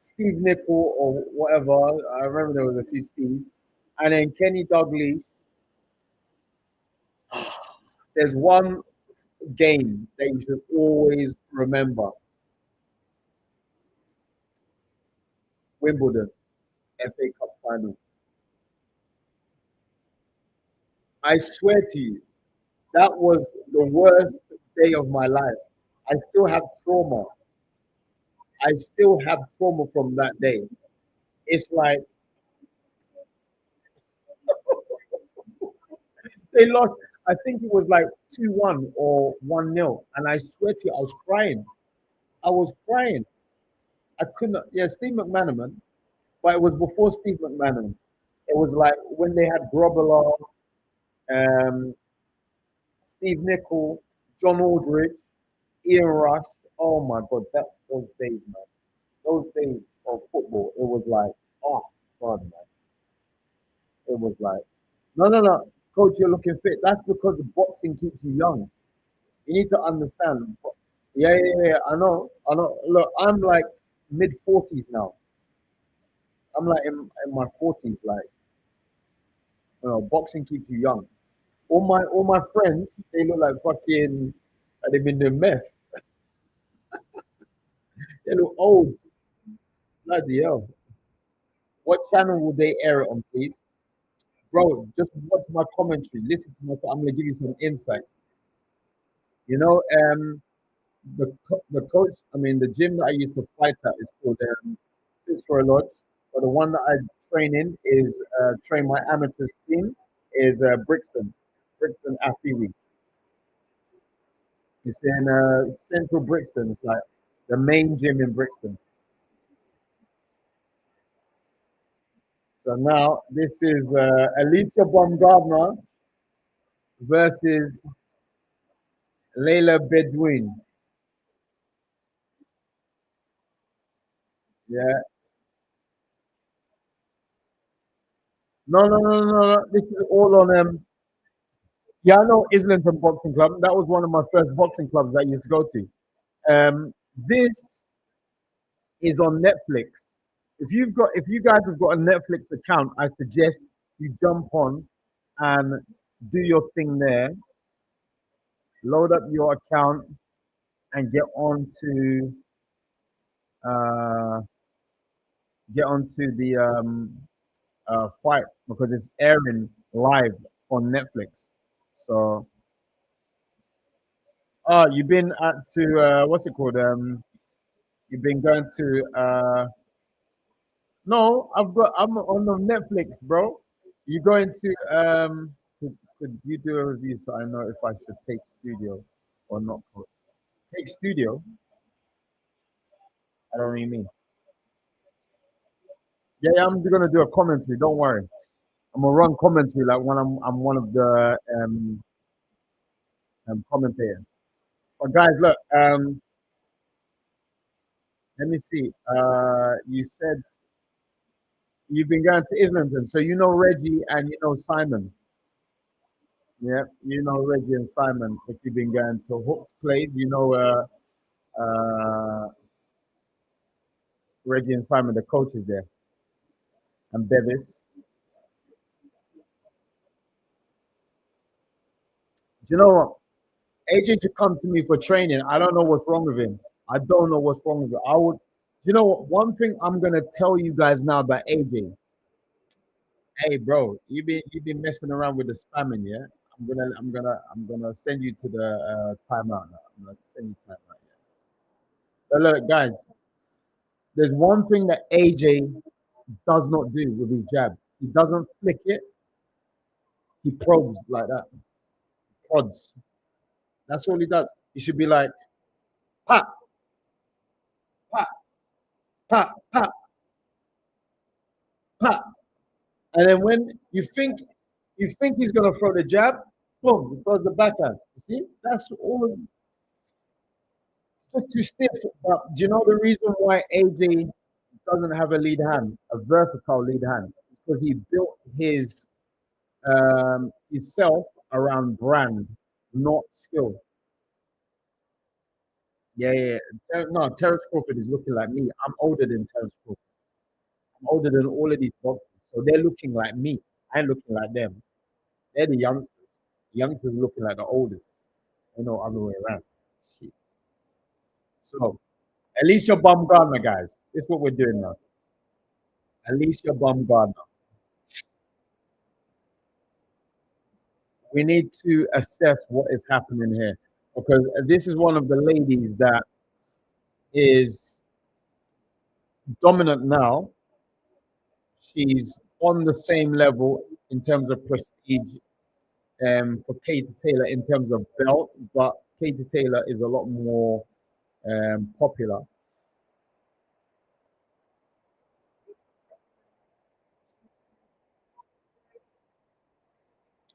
Steve Nicol, or whatever. I remember there was a few Steves, and then Kenny Dalglish. There's one game that you should always remember: Wimbledon FA Cup final. I swear to you, that was the worst day of my life. I still have trauma. I still have trauma from that day. It's like they lost. I think it was like 2-1 or 1-0. And I swear to you, I was crying. I was crying. I couldn't. Yeah, Steve McManaman, but it was before Steve McManaman. It was like when they had Grobler, um, Steve Nicol, John Aldridge, Ian Rush. Oh my God, those days, man. Those days of football, it was like, oh God, man. It was like, no, no, no, coach, you're looking fit. That's because boxing keeps you young. You need to understand. Yeah, yeah, yeah. I know. Look, I'm like mid 40s now. I'm like in my 40s. Like, boxing keeps you young. All my friends, they look like fucking. They've been doing meth. They look old. Bloody hell. What channel will they air it on, please? Bro, just watch my commentary. Listen to my. I'm gonna give you some insight. You know, the coach. I mean, the gym that I used to fight at is called Fitzroy Lodge. But the one that I train in is train my amateurs team is Brixton Afiwi. It's in central Brixton. It's like the main gym in Brixton. So now this is Alicia Baumgardner versus Layla Bedouin. Yeah. No, no, no, no, no. This is all on Yeah, I know Islington Boxing Club. That was one of my first boxing clubs that I used to go to. This is on Netflix. If you guys have got a Netflix account, I suggest you jump on and do your thing there. Load up your account and uh, get onto the fight because it's airing live on Netflix. So, you've been to what's it called? You've been going to no, I'm on the Netflix, bro. You going to could you do a review so I know if I should take studio or not? Take studio? I don't really mean. Yeah, yeah, I'm gonna do a commentary. Don't worry. I'm gonna run commentary like when I'm one of the commentators. But guys, look, let me see. You said you've been going to Islington, so you know Reggie and you know Simon. Yeah, you know Reggie and Simon. If you've been going to Hook's Place, you know Reggie and Simon, the coaches there, and Bevis. Do you know what? AJ should come to me for training. I don't know what's wrong with him. I don't know what's wrong with him. I would. You know what? One thing I'm gonna tell you guys now about AJ. Hey, bro, you been messing around with the spamming, yeah? I'm gonna send you to the timeout now. I'm gonna send you timeout. Yeah. But look, guys, there's one thing that AJ does not do with his jab. He doesn't flick it. He probes like that. Prods. That's all he does. He should be like pop, pop, pop, pop, pop. And then when you think he's gonna throw the jab, boom, he throws the backhand. You see? That's all just too stiff. But do you know the reason why AJ doesn't have a lead hand, a versatile lead hand? Because he built himself around brand, not skill. Yeah, yeah. No, Terrence Crawford is looking like me. I'm older than Terrence Crawford. I'm older than all of these boxers. So they're looking like me. I'm looking like them. They're the youngsters. Youngsters looking like the oldest. You know, other way around. Shit. So at least you're Baumgartner, guys. This is what we're doing now. At least you're Baumgartner. We need to assess what is happening here because this is one of the ladies that is dominant now. She's on the same level in terms of prestige for Katie Taylor in terms of belt, but Katie Taylor is a lot more popular.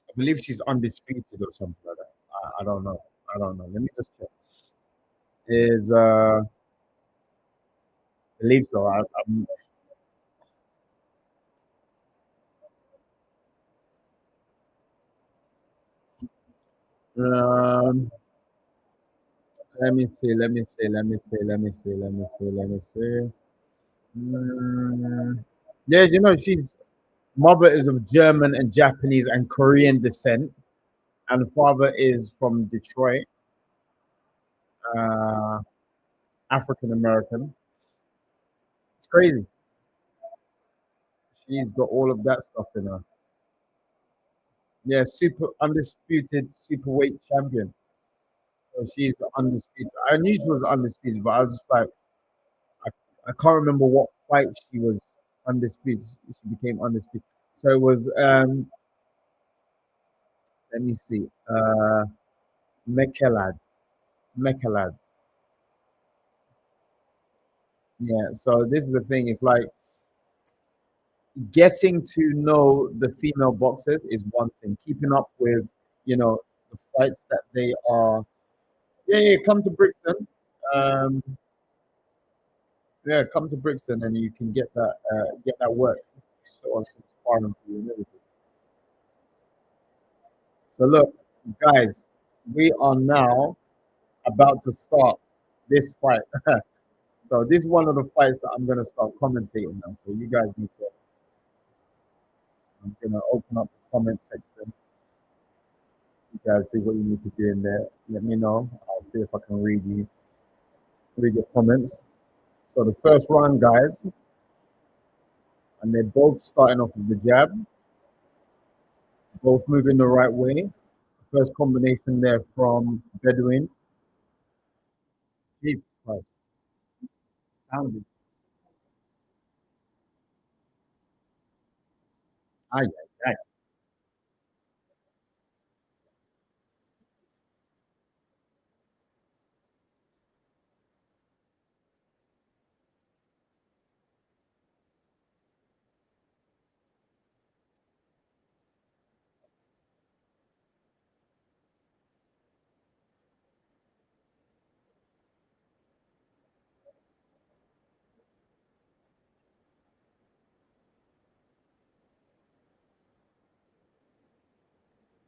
I believe she's undisputed or something like that. I don't know. I don't know. Let me just check. Is I believe so. um, let me see. Let me see. Let me see. Let me see. Let me see. Let me see. Mm, yeah, you know, she's mother is of German and Japanese and Korean descent, and father is from Detroit, uh, African American. crazy. She's got all of that stuff in her. Yeah, super undisputed superweight champion. So she's undisputed. I knew she was undisputed, but I was just like, I, I can't remember what fight she was undisputed. She became undisputed. So it was let me see, Mekelad. Mekelad. Yeah. So this is the thing. It's like getting to know the female boxers is one thing. Keeping up with, the fights that they are. Yeah, yeah. Come to Brixton. Um, yeah, come to Brixton and you can get that work. So on some sparring for you and everything. So look, guys, we are now about to start this fight. So this is one of the fights that I'm gonna start commentating now. So you guys need to. I'm gonna open up the comment section. You guys do what you need to do in there. Let me know. I'll see if I can read your comments. So the first round, guys, and they're both starting off with the jab, both moving the right way. First combination there from Bedouin. Jesus Christ, sounded. Ay, ay, ay.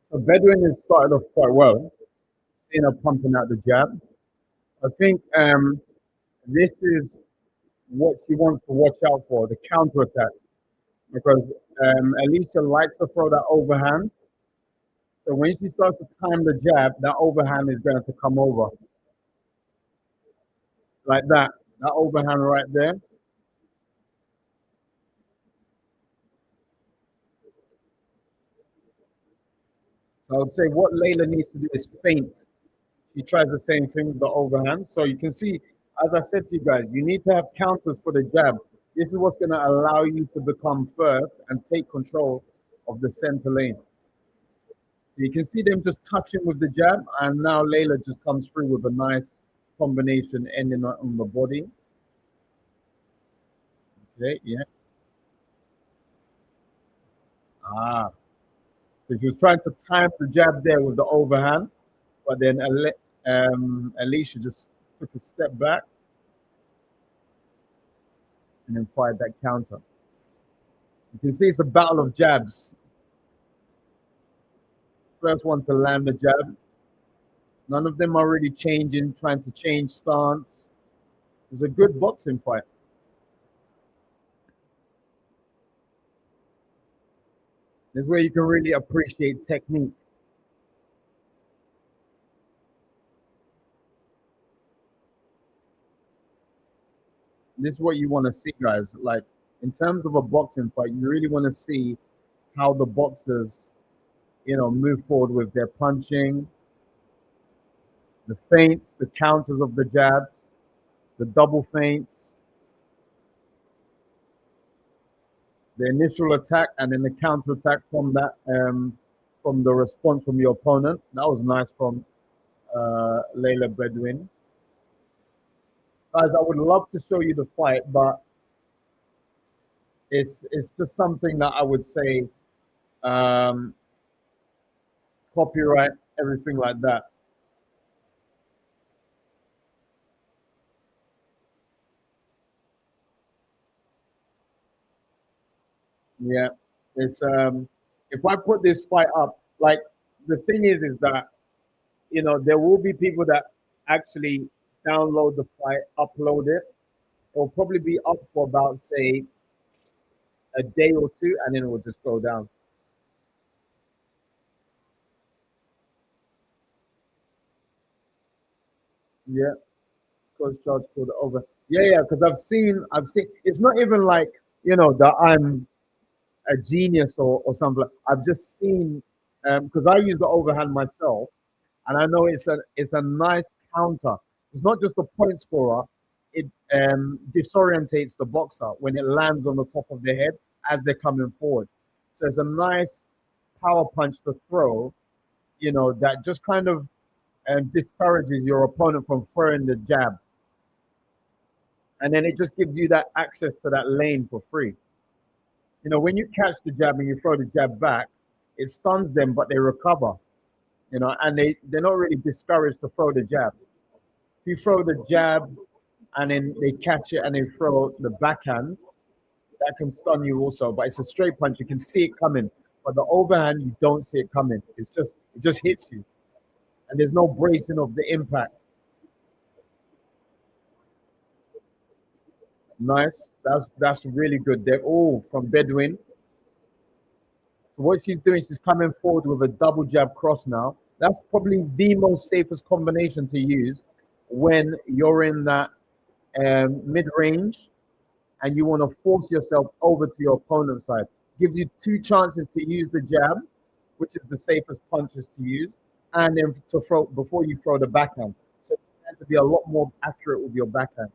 So Bedouin has started off quite well, seeing her pumping out the jab. I think this is what she wants to watch out for, the counter attack, because Alicia likes to throw that overhand. So when she starts to time the jab, that overhand is going to come over like that. That overhand right there. So I would say what Layla needs to do is feint. She tries the same thing with the overhand. So you can see, as I said to you guys, you need to have counters for the jab. This is what's going to allow you to become first and take control of the center lane. So you can see them just touching with the jab, and now Layla just comes through with a nice combination ending on the body. Okay, yeah. Ah, so she was trying to time the jab there with the overhand, but then Alicia just took a step back and then fired that counter. You can see it's a battle of jabs. First one to land the jab. None of them are really changing, trying to change stance. It's a good boxing fight. This is where you can really appreciate technique. This is what you want to see, guys. Like in terms of a boxing fight, you really want to see how the boxers, move forward with their punching, the feints, the counters of the jabs, the double feints, the initial attack, and then the counter attack from that, from the response from your opponent. That was nice from Layla Bedouin. Guys, I would love to show you the fight, but it's just something that I would say, um, copyright, everything like that. Yeah, it's if I put this fight up, like the thing is that there will be people that actually download the fight, upload it. It'll probably be up for about say a day or two, and then it will just go down. Yeah, coach charge for the over. Yeah, because I've seen. It's not even like that I'm a genius or something. I've just seen because I use the overhand myself, and I know it's a nice counter. It's not just a point scorer. It disorientates the boxer when it lands on the top of their head as they're coming forward. So it's a nice power punch to throw. That just kind of discourages your opponent from throwing the jab, and then it just gives you that access to that lane for free. When you catch the jab and you throw the jab back, it stuns them, but they recover. And they're not really discouraged to throw the jab. If you throw the jab and then they catch it and they throw the backhand, that can stun you also. But it's a straight punch; you can see it coming. But the overhand, you don't see it coming. It just hits you, and there's no bracing of the impact. Nice. That's really good. They're all from Bedouin. So what she's doing, she's coming forward with a double jab cross now. That's probably the most safest combination to use when you're in that mid range and you want to force yourself over to your opponent's side. Gives you two chances to use the jab, which is the safest punches to use, and then to throw before you throw the backhand. So you have to be a lot more accurate with your backhand.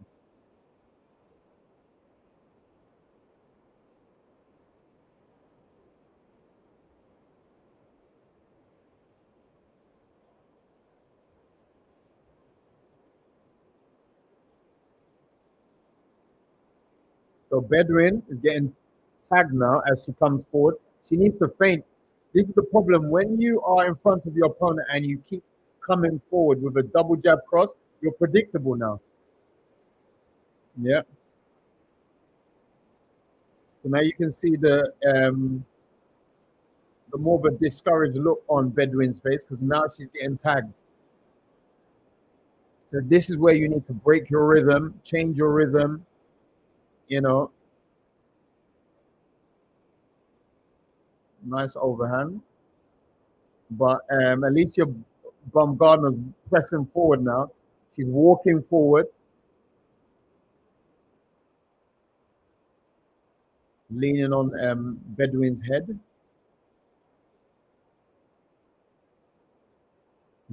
So Bedouin is getting tagged now as she comes forward. She needs to feint. This is the problem. When you are in front of your opponent and you keep coming forward with a double jab cross, you're predictable now. Yeah. So now you can see the more of a discouraged look on Bedouin's face because now she's getting tagged. So this is where you need to break your rhythm, change your rhythm, you know, nice overhand. But at least your Baumgartner's pressing forward now. She's walking forward, leaning on Bedouin's head.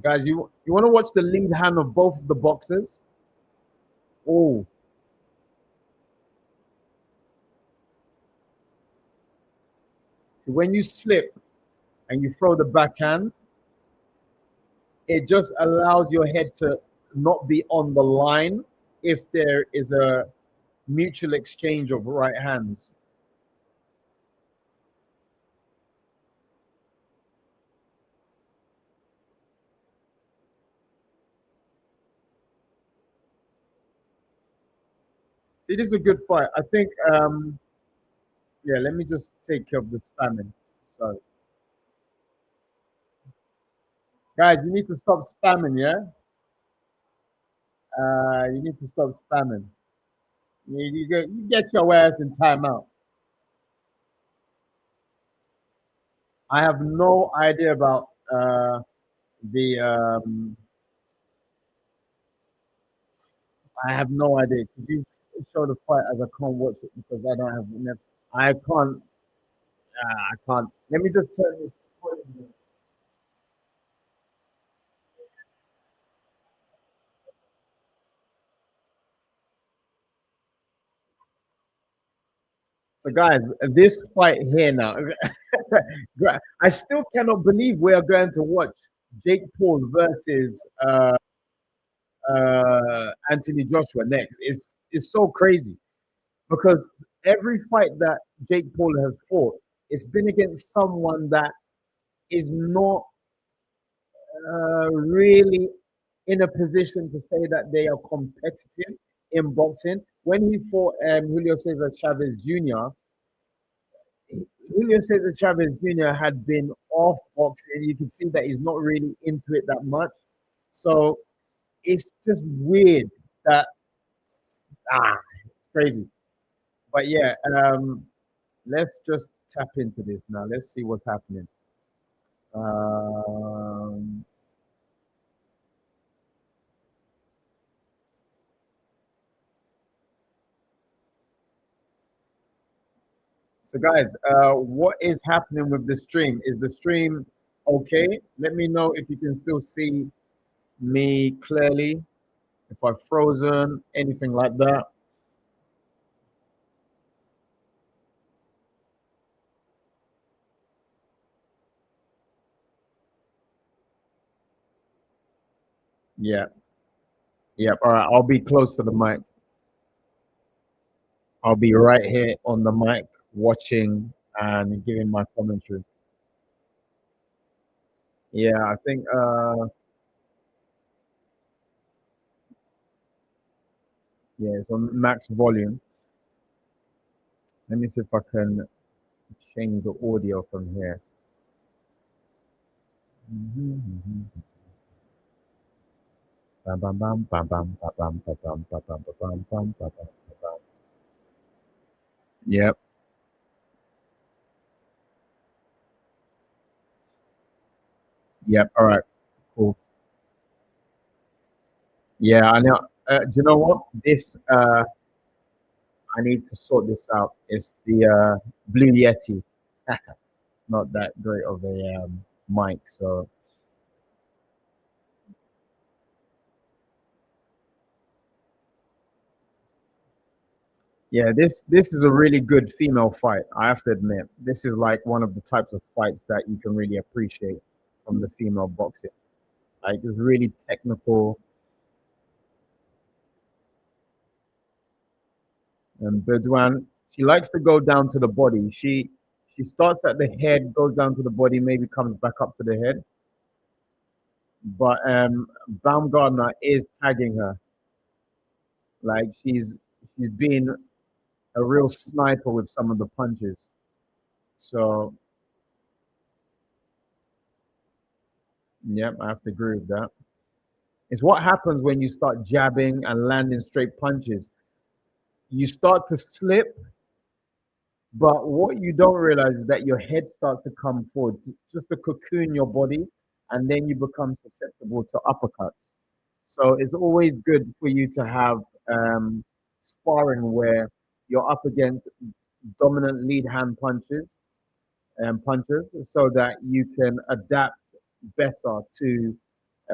Guys, you want to watch the lead hand of both of the boxers? Oh, so when you slip and you throw the backhand, it just allows your head to not be on the line if there is a mutual exchange of right hands. See, this is a good fight. I think, yeah, let me just take care of the spamming. So, guys, you need to stop spamming, yeah? You need to stop spamming. You get your ass in timeout. I have no idea about the. I have no idea. Could you show the fight as I can't watch it because I don't have enough. I can't. I can't. Let me just turn this. So, guys, this fight here now, I still cannot believe we are going to watch Jake Paul versus Anthony Joshua next. It's so crazy because every fight that Jake Paul has fought, it's been against someone that is not really in a position to say that they are competitive in boxing. When he fought Julio Cesar Chavez Jr., Julio Cesar Chavez Jr. had been off boxing. You can see that he's not really into it that much. So it's just weird that it's crazy. But yeah, let's just tap into this now. Let's see what's happening. Um, So, guys, what is happening with the stream? Is the stream okay? Let me know if you can still see me clearly, if I've frozen, anything like that. Yeah, yeah. All right, I'll be close to the mic. I'll be right here on the mic watching and giving my commentary. Yeah, I think yeah, it's on max volume. Let me see if I can change the audio from here. Bam, bam, bam, bam, bam, bam, bam, bam, bam, bam, bam, bam, bam, bam, bam. Yep, yep. All right, cool. Yeah, I know. Do you know what? This I need to sort this out. It's the Blue Yeti. Not that great of a mic, so yeah, this is a really good female fight. I have to admit, this is like one of the types of fights that you can really appreciate from the female boxing. Like it's really technical. And Bedouin, she likes to go down to the body. She starts at the head, goes down to the body, maybe comes back up to the head. But Baumgartner is tagging her. Like she's been a real sniper with some of the punches. So yep, I have to agree with that. It's what happens when you start jabbing and landing straight punches. You start to slip, but what you don't realize is that your head starts to come forward, just to cocoon your body, and then you become susceptible to uppercuts. So it's always good for you to have sparring where you're up against dominant lead hand punchers, so that you can adapt better to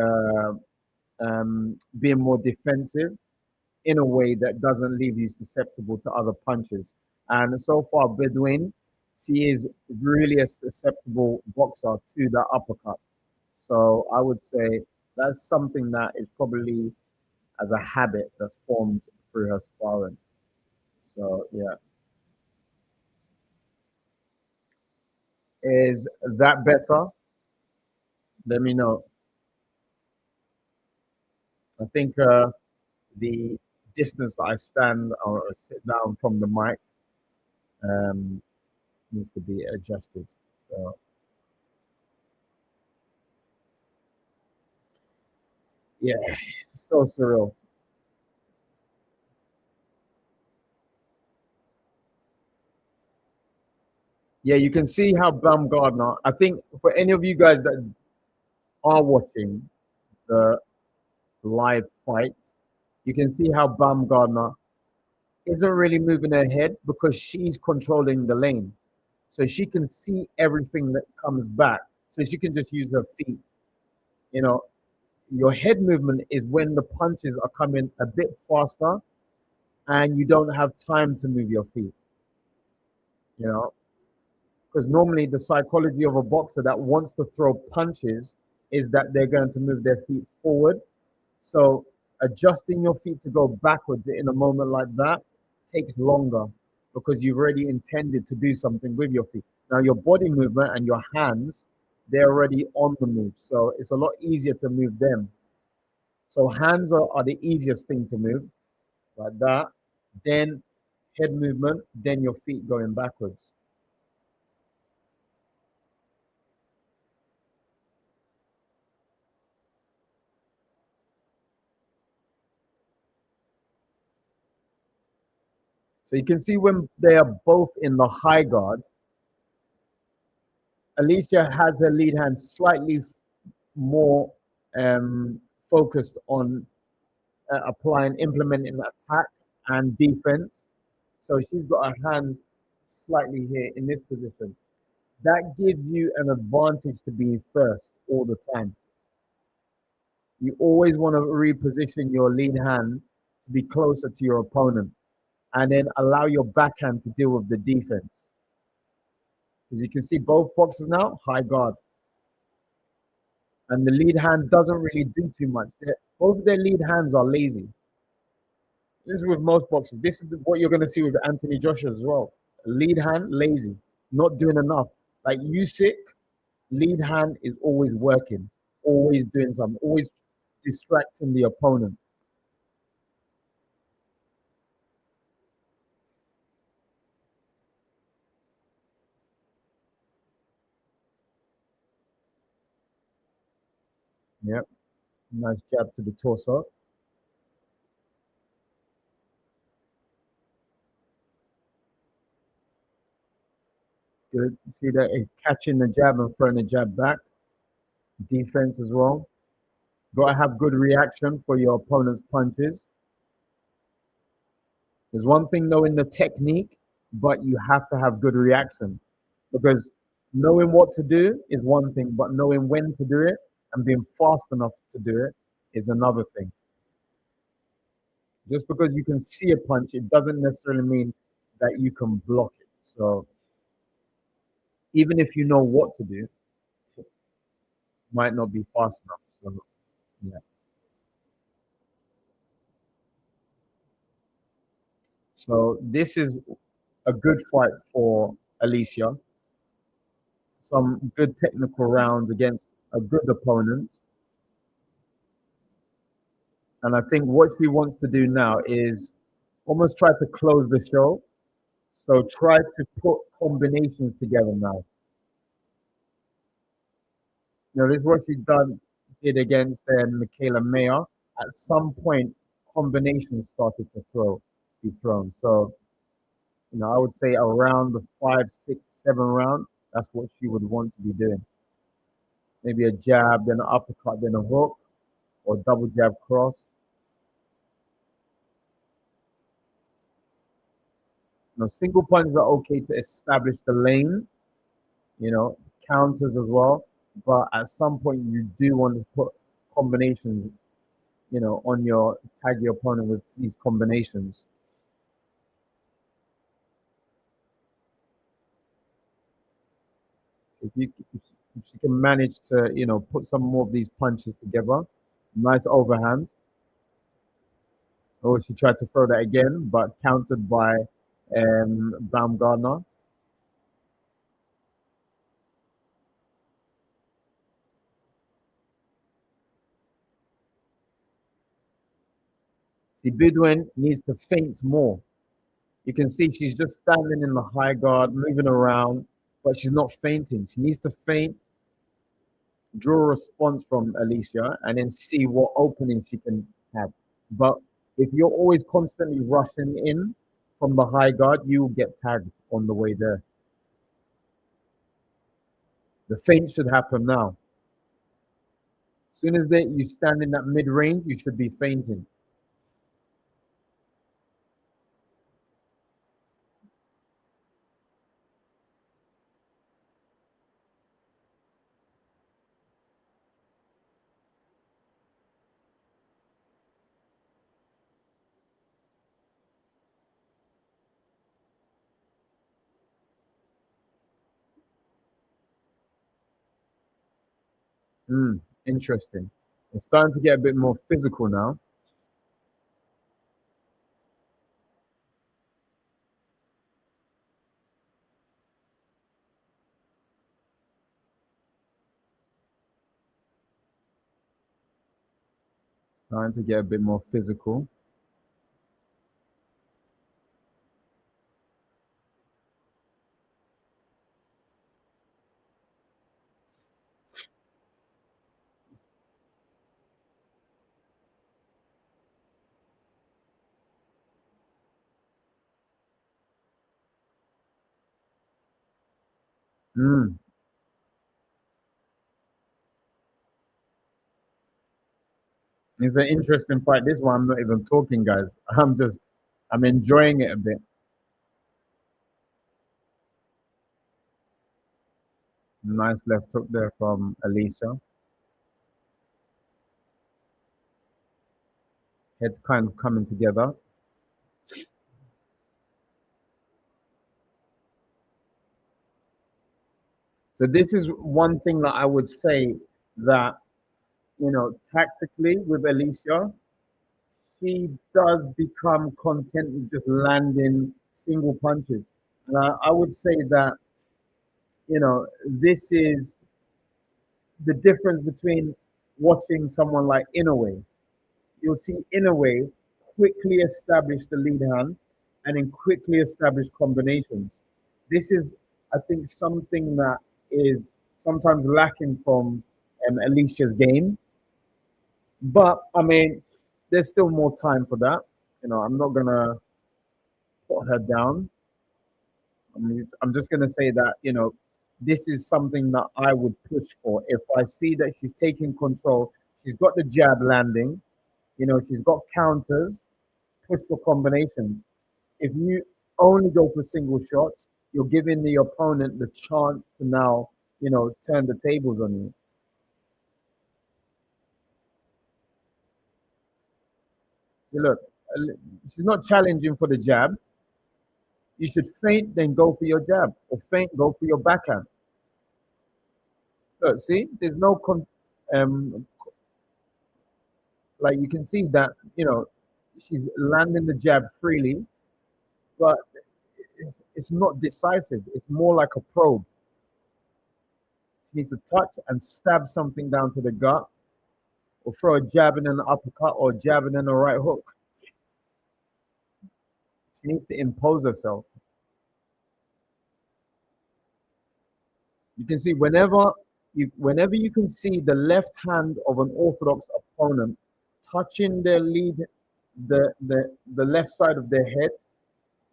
uh, being more defensive in a way that doesn't leave you susceptible to other punches. And so far, Bedouin, she is really a susceptible boxer to the uppercut. So I would say that's something that is probably as a habit that's formed through her sparring. So yeah, is that better? Let me know. I think the distance that I stand or sit down from the mic um, needs to be adjusted. So yeah, so surreal. Yeah, you can see how Baumgartner. I think for any of you guys that are watching the live fight, you can see how Baumgartner isn't really moving her head because she's controlling the lane. So she can see everything that comes back. So she can just use her feet. You know, your head movement is when the punches are coming a bit faster and you don't have time to move your feet. You know, because normally the psychology of a boxer that wants to throw punches is that they're going to move their feet forward. So adjusting your feet to go backwards in a moment like that takes longer because you've already intended to do something with your feet. Now your body movement and your hands, they're already on the move. So it's a lot easier to move them. So hands are the easiest thing to move like that. Then head movement, then your feet going backwards. So you can see when they are both in the high guard, Alicia has her lead hand slightly more focused on implementing attack and defense. So she's got her hands slightly here in this position. That gives you an advantage to being first all the time. You always want to reposition your lead hand to be closer to your opponent and then allow your backhand to deal with the defense. As you can see, both boxers now, high guard. And the lead hand doesn't really do too much. Both their lead hands are lazy. This is with most boxers. This is what you're going to see with Anthony Joshua as well. Lead hand, lazy, not doing enough. Like Usyk, lead hand is always working, always doing something, always distracting the opponent. Yep. Nice jab to the torso. Good. See that catching the jab and throwing the jab back. Defense as well. Got to have good reaction for your opponent's punches. There's one thing knowing the technique, but you have to have good reaction because knowing what to do is one thing, but knowing when to do it and being fast enough to do it is another thing. Just because you can see a punch, it doesn't necessarily mean that you can block it. So even if you know what to do, it might not be fast enough. So yeah. So this is a good fight for Alicia. Some good technical rounds against a good opponent. And I think what she wants to do now is almost try to close the show. So try to put combinations together now. This is what she did against Michaela Mayer. At some point, combinations started to be thrown. So, I would say around the 5, 6, 7 round, that's what she would want to be doing. Maybe a jab, then an uppercut, then a hook, or double jab cross. Single punches are okay to establish the lane, you know, counters as well. But at some point, you do want to put combinations, on your tag your opponent with these combinations. If you can manage to, put some more of these punches together, nice overhand. Oh, she tried to throw that again, but countered by Baumgartner. See, Bidwin needs to feint more. You can see she's just standing in the high guard, moving around, but she's not fainting. She needs to feint, draw a response from Alicia, and then see what opening she can have. But if you're always constantly rushing in from the high guard, you will get tagged on the way there. The feint should happen now. As soon as you stand in that mid range, you should be feinting. Interesting. It's starting to get a bit more physical now. Starting to get a bit more physical. Mm. It's an interesting fight. This one, I'm not even talking, guys. I'm enjoying it a bit. Nice left hook there from Alicia. Heads kind of coming together. So this is one thing that I would say that, tactically with Alicia, she does become content with just landing single punches. And I would say that, this is the difference between watching someone like Inoue. You'll see Inoue quickly establish the lead hand and then quickly establish combinations. This is, I think, something that is sometimes lacking from Alicia's game. But I mean, there's still more time for that. I'm not gonna put her down. I'm just gonna say that this is something that I would push for. If I see that she's taking control, she's got the jab landing. She's got counters, push for combinations. If you only go for single shots, you're giving the opponent the chance to now, turn the tables on you. See, look, she's not challenging for the jab. You should feint, then go for your jab, or feint, go for your backhand. Look, see, there's no um, like you can see that she's landing the jab freely, but it's not decisive. It's more like a probe. She needs to touch and stab something down to the gut, or throw a jab and an uppercut, or jab and then a right hook. She needs to impose herself. You can see whenever you can see the left hand of an orthodox opponent touching their lead, the left side of their head,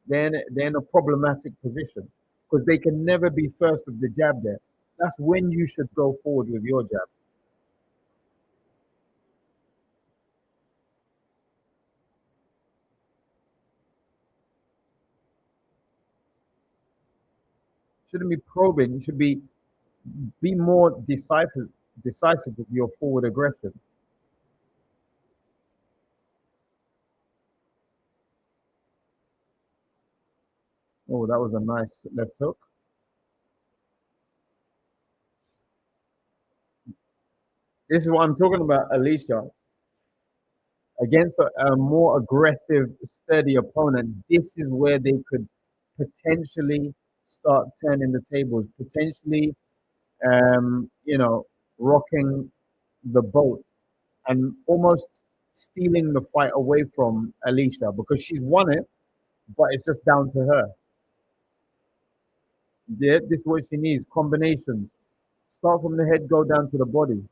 then they're in a problematic position because they can never be first with the jab there. That's when you should go forward with your jab. Shouldn't be probing. You should be more decisive with your forward aggression. Oh, that was a nice left hook. This is what I'm talking about, Alicia. Against a more aggressive, steady opponent, this is where they could potentially start turning the tables, potentially, rocking the boat and almost stealing the fight away from Alicia because she's won it, but it's just down to her. Yeah, this is what she needs combinations. Start from the head, go down to the body.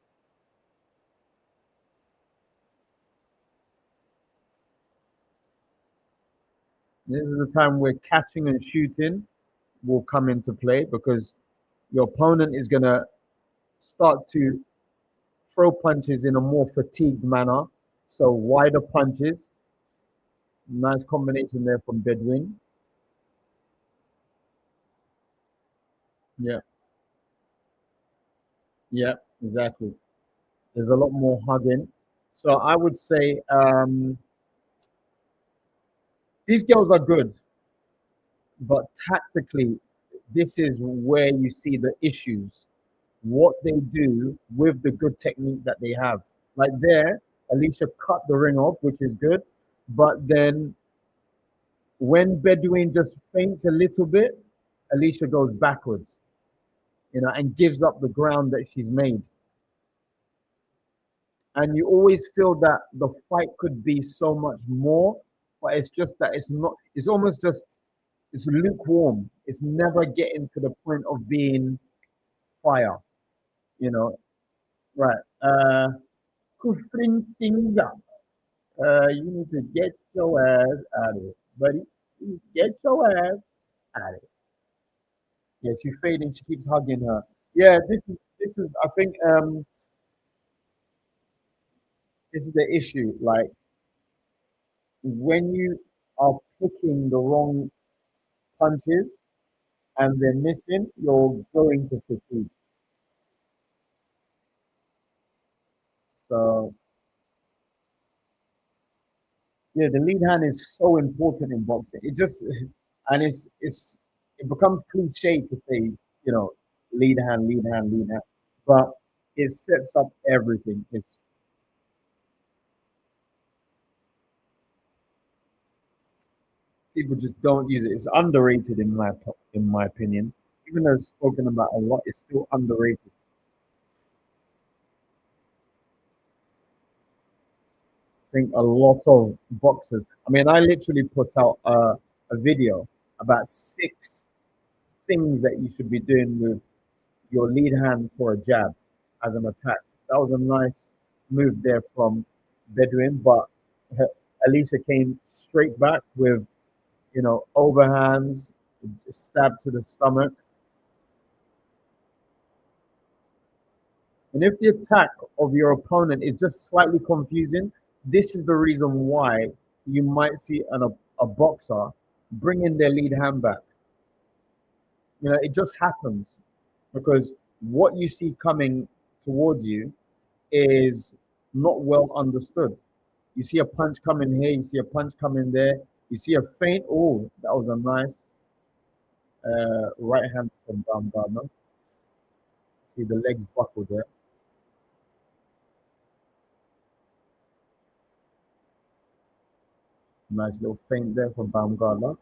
This is the time where catching and shooting will come into play because your opponent is going to start to throw punches in a more fatigued manner. So wider punches. Nice combination there from Bedouin. Yeah, yeah, exactly. There's a lot more hugging. So I would say these girls are good, but tactically, this is where you see the issues. What they do with the good technique that they have. Like there, Alicia cut the ring off, which is good. But then when Bedouin just faints a little bit, Alicia goes backwards, and gives up the ground that she's made. And you always feel that the fight could be so much more, but it's just that it's not. It's almost just it's lukewarm. It's never getting to the point of being fire. You know, right? Kufrin Finger. You need to get your ass out of it, buddy. You need to get your ass out of it. Yeah, she's fading. She keeps hugging her. Yeah, this is. I think this is the issue. Like when you are picking the wrong punches and they're missing, you're going to fatigue. So yeah, the lead hand is so important in boxing. It just and it becomes cliche to say, lead hand, lead hand, lead hand, but it sets up everything. It's people just don't use it. It's underrated in my opinion. Even though it's spoken about a lot, it's still underrated. I think a lot of boxers. I mean, I literally put out a video about 6 things that you should be doing with your lead hand for a jab as an attack. That was a nice move there from Bedouin, but Alicia came straight back with, overhands, stab to the stomach. And if the attack of your opponent is just slightly confusing, this is the reason why you might see a boxer bring in their lead hand back. It just happens because what you see coming towards you is not well understood. You see a punch coming here, you see a punch coming there, you see a feint. Oh, that was a nice right hand from Bam. See the legs buckle there. Nice little feint there from Baumgartner.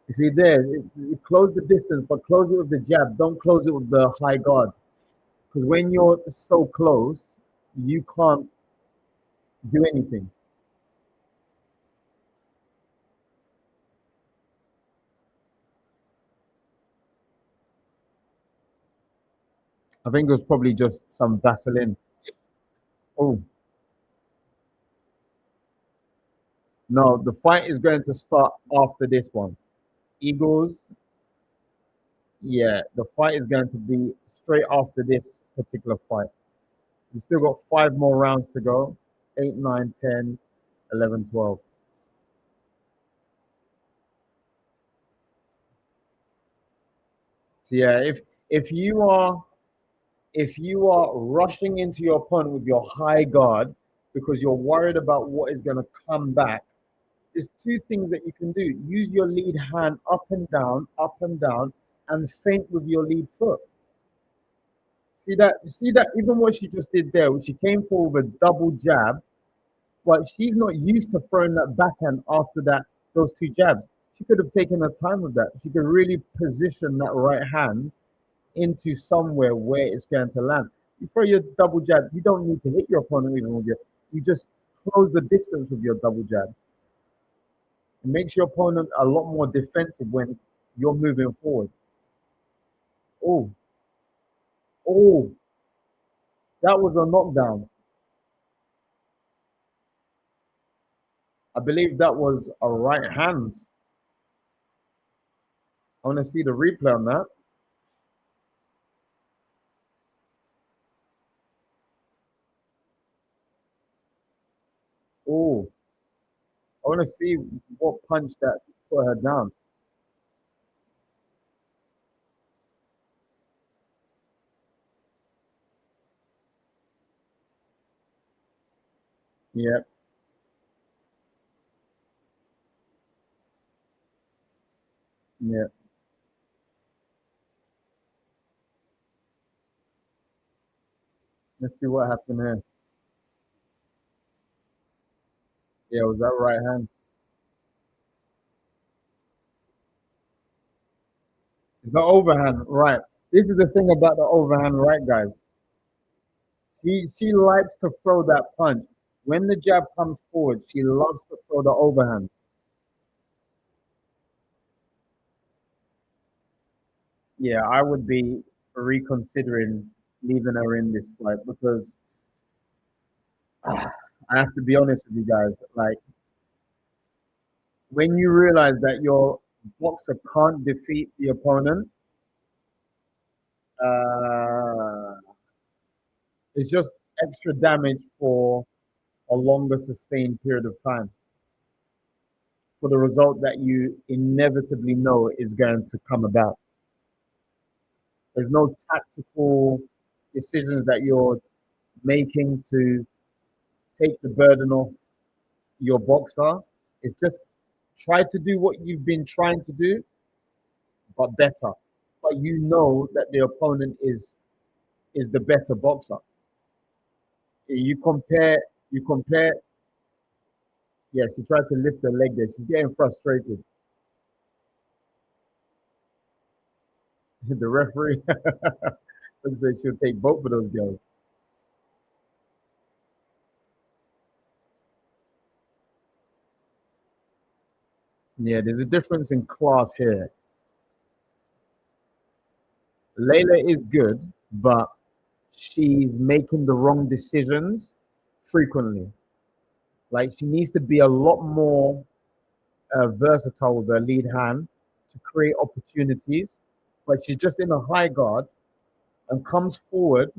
You see there, you close the distance, but close it with the jab. Don't close it with the high guard. Because when you're so close, you can't do anything. I think it was probably just some Vaseline. Oh, no, the fight is going to start after this one. Eagles, yeah, the fight is going to be straight after this particular fight. We've still got 5 more rounds to go. 8, 9, 10, 11, 12. So yeah, if you are if you are rushing into your opponent with your high guard because you're worried about what is going to come back, there's 2 things that you can do. Use your lead hand up and down, and feint with your lead foot. See that even what she just did there, she came forward with a double jab, but she's not used to throwing that backhand after those 2 jabs. She could have taken her time with that. She could really position that right hand into somewhere where it's going to land. You throw your double jab, you don't need to hit your opponent even with you just close the distance with your double jab. It makes your opponent a lot more defensive when you're moving forward. Oh, oh, that was a knockdown. I believe that was a right hand. I want to see the replay on that. Oh, I want to see what punch that put her down. Yeah, yeah. Let's see what happened here. Yeah, was that right hand? It's the overhand, right? This is the thing about the overhand, right, guys? She likes to throw that punch. When the jab comes forward, she loves to throw the overhand. Yeah, I would be reconsidering leaving her in this fight because I have to be honest with you guys. Like when you realize that your boxer can't defeat the opponent, uh, it's just extra damage for a longer sustained period of time for the result that you inevitably know is going to come about. There's no tactical decisions that you're making to take the burden off your boxer. It's just try to do what you've been trying to do, but better. But you know that the opponent is the better boxer. You compare. Yeah, she tried to lift her leg there. She's getting frustrated. The referee looks like she'll take both of those girls. Yeah, there's a difference in class here. Layla is good, but she's making the wrong decisions frequently. Like she needs to be a lot more versatile with her lead hand to create opportunities. But she's just in a high guard and comes forward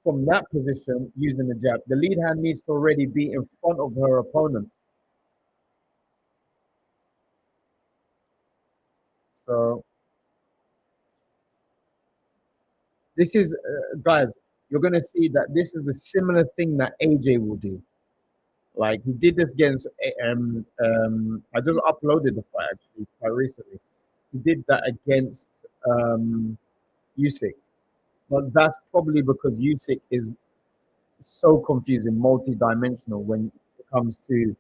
from that position using the jab. The lead hand needs to already be in front of her opponent. So this is, guys, you're going to see that this is the similar thing that AJ will do. Like he did this against, I just uploaded the fight actually quite recently. He did that against Usyk, but that's probably because Usyk is so confusing, multi-dimensional when it comes to,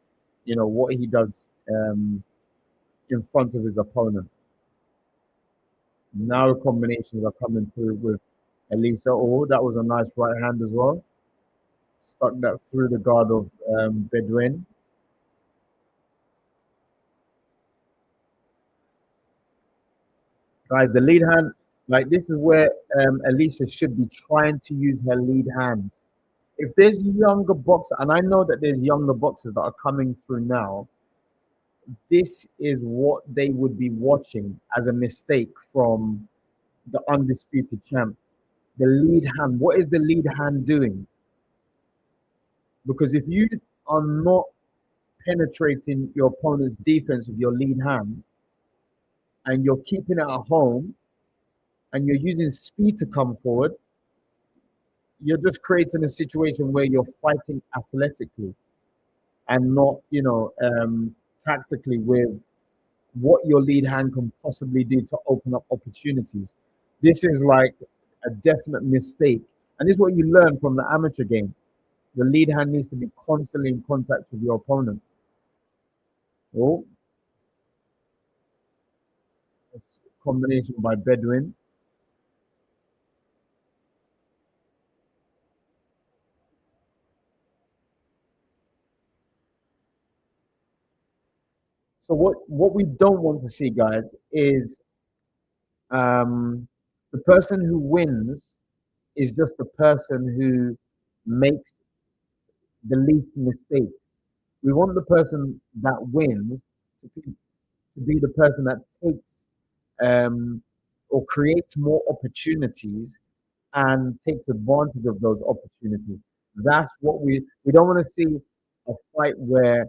what he does in front of his opponent. Now the combinations are coming through with Elisa. Oh, that was a nice right hand as well. Stuck that through the guard of Bedouin. Guys, the lead hand, like this is where Alicia should be trying to use her lead hand. If there's younger boxers, and I know that there's younger boxers that are coming through now, this is what they would be watching as a mistake from the undisputed champ. The lead hand. What is the lead hand doing? Because if you are not penetrating your opponent's defense with your lead hand and you're keeping it at home and you're using speed to come forward, you're just creating a situation where you're fighting athletically and not, tactically with what your lead hand can possibly do to open up opportunities. This is like a definite mistake. And this is what you learn from the amateur game. The lead hand needs to be constantly in contact with your opponent. Oh, combination by Bedouin. So what we don't want to see, guys, is the person who wins is just the person who makes the least mistakes. We want the person that wins to be the person that takes um, or creates more opportunities and takes advantage of those opportunities. That's what we don't want to see a fight where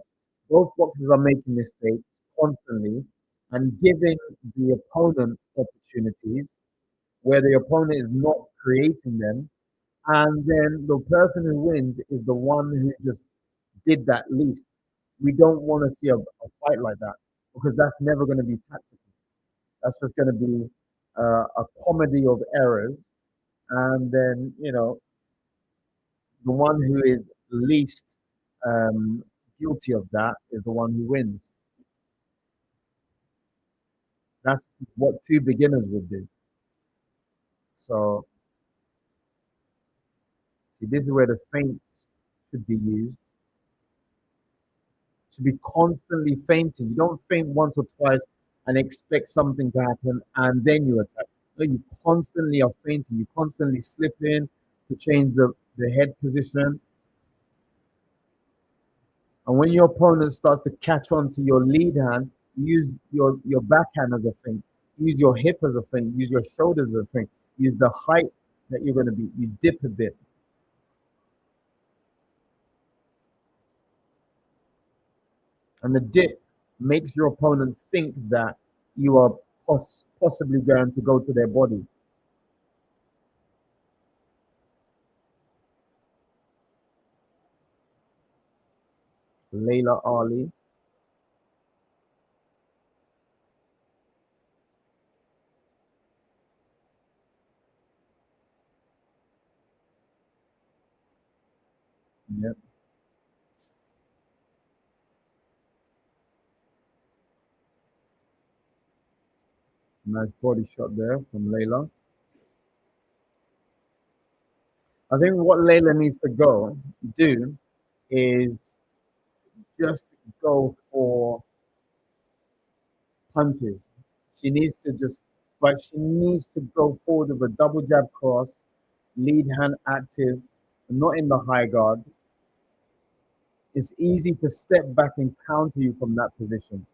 both boxers are making mistakes constantly and giving the opponent opportunities where the opponent is not creating them, and then the person who wins is the one who just did that least. We don't want to see a fight like that because that's never going to be tactical. That's just going to be a comedy of errors, and then the one who is least um, guilty of that is the one who wins. That's what two beginners would do. So, see, this is where the feints should be used. To be constantly feinting. You don't feint once or twice and expect something to happen and then you attack. No, you constantly are feinting. You constantly slip in to change the head position. And when your opponent starts to catch on to your lead hand, use your backhand as a feint. Use your hip as a feint. Use your shoulders as a feint. Use the height that you're going to be. You dip a bit. And the dip makes your opponent think that you are possibly going to go to their body. Layla Ali. Yep. Nice body shot there from Layla. I think what Layla needs to do is just go for punches. She needs to just, but she needs to go forward with a double jab cross, lead hand active, not in the high guard. It's easy to step back and counter you from that position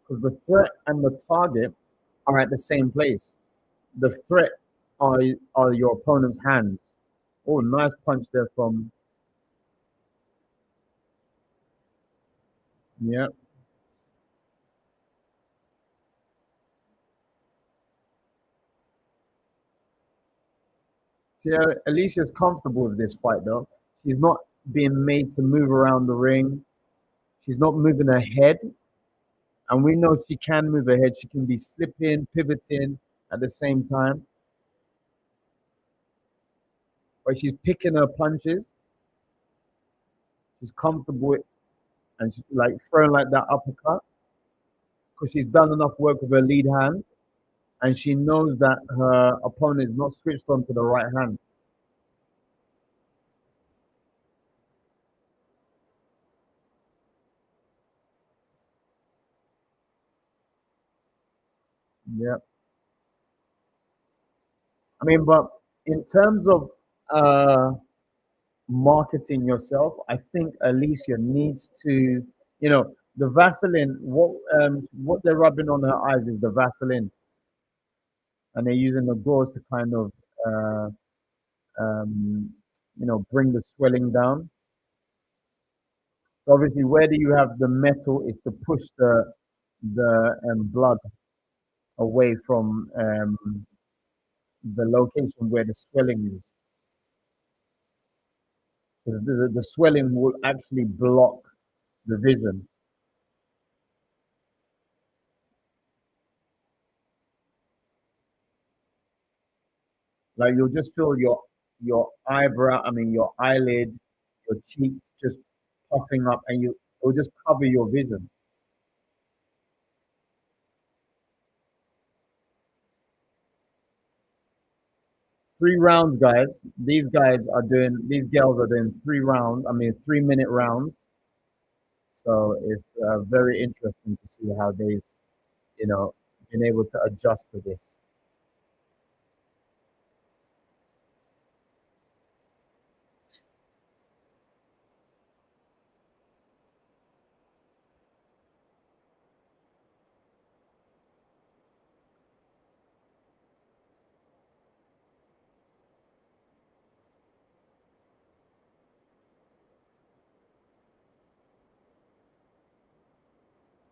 because the threat and the target are at the same place. The threat are are your opponent's hands. Oh, nice punch there from yeah. See, Alicia's comfortable with this fight though. She's not being made to move around the ring. She's not moving her head, and we know she can move her head. She can be slipping, pivoting at the same time, but she's picking her punches. She's comfortable and she's like throwing like that uppercut because she's done enough work with her lead hand, and she knows that her opponent is not switched on to the right hand. Yeah, I mean, but in terms of uh, marketing yourself, I think Alicia needs to, the Vaseline. What they're rubbing on her eyes is the Vaseline, and they're using the gauze to kind of, uh, um, bring the swelling down. So obviously, where do you have the metal is to push the blood away from the location where the swelling is. 'Cause the swelling will actually block the vision. Like you'll just feel your eyebrow, I mean your eyelid, your cheeks just puffing up, and it'll just cover your vision. 3 rounds, guys. These girls are doing 3 rounds. I mean 3 minute rounds. So it's very interesting to see how they've, you know, been able to adjust to this.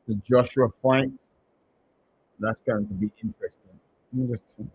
The Joshua fight, that's going to be interesting. Interesting.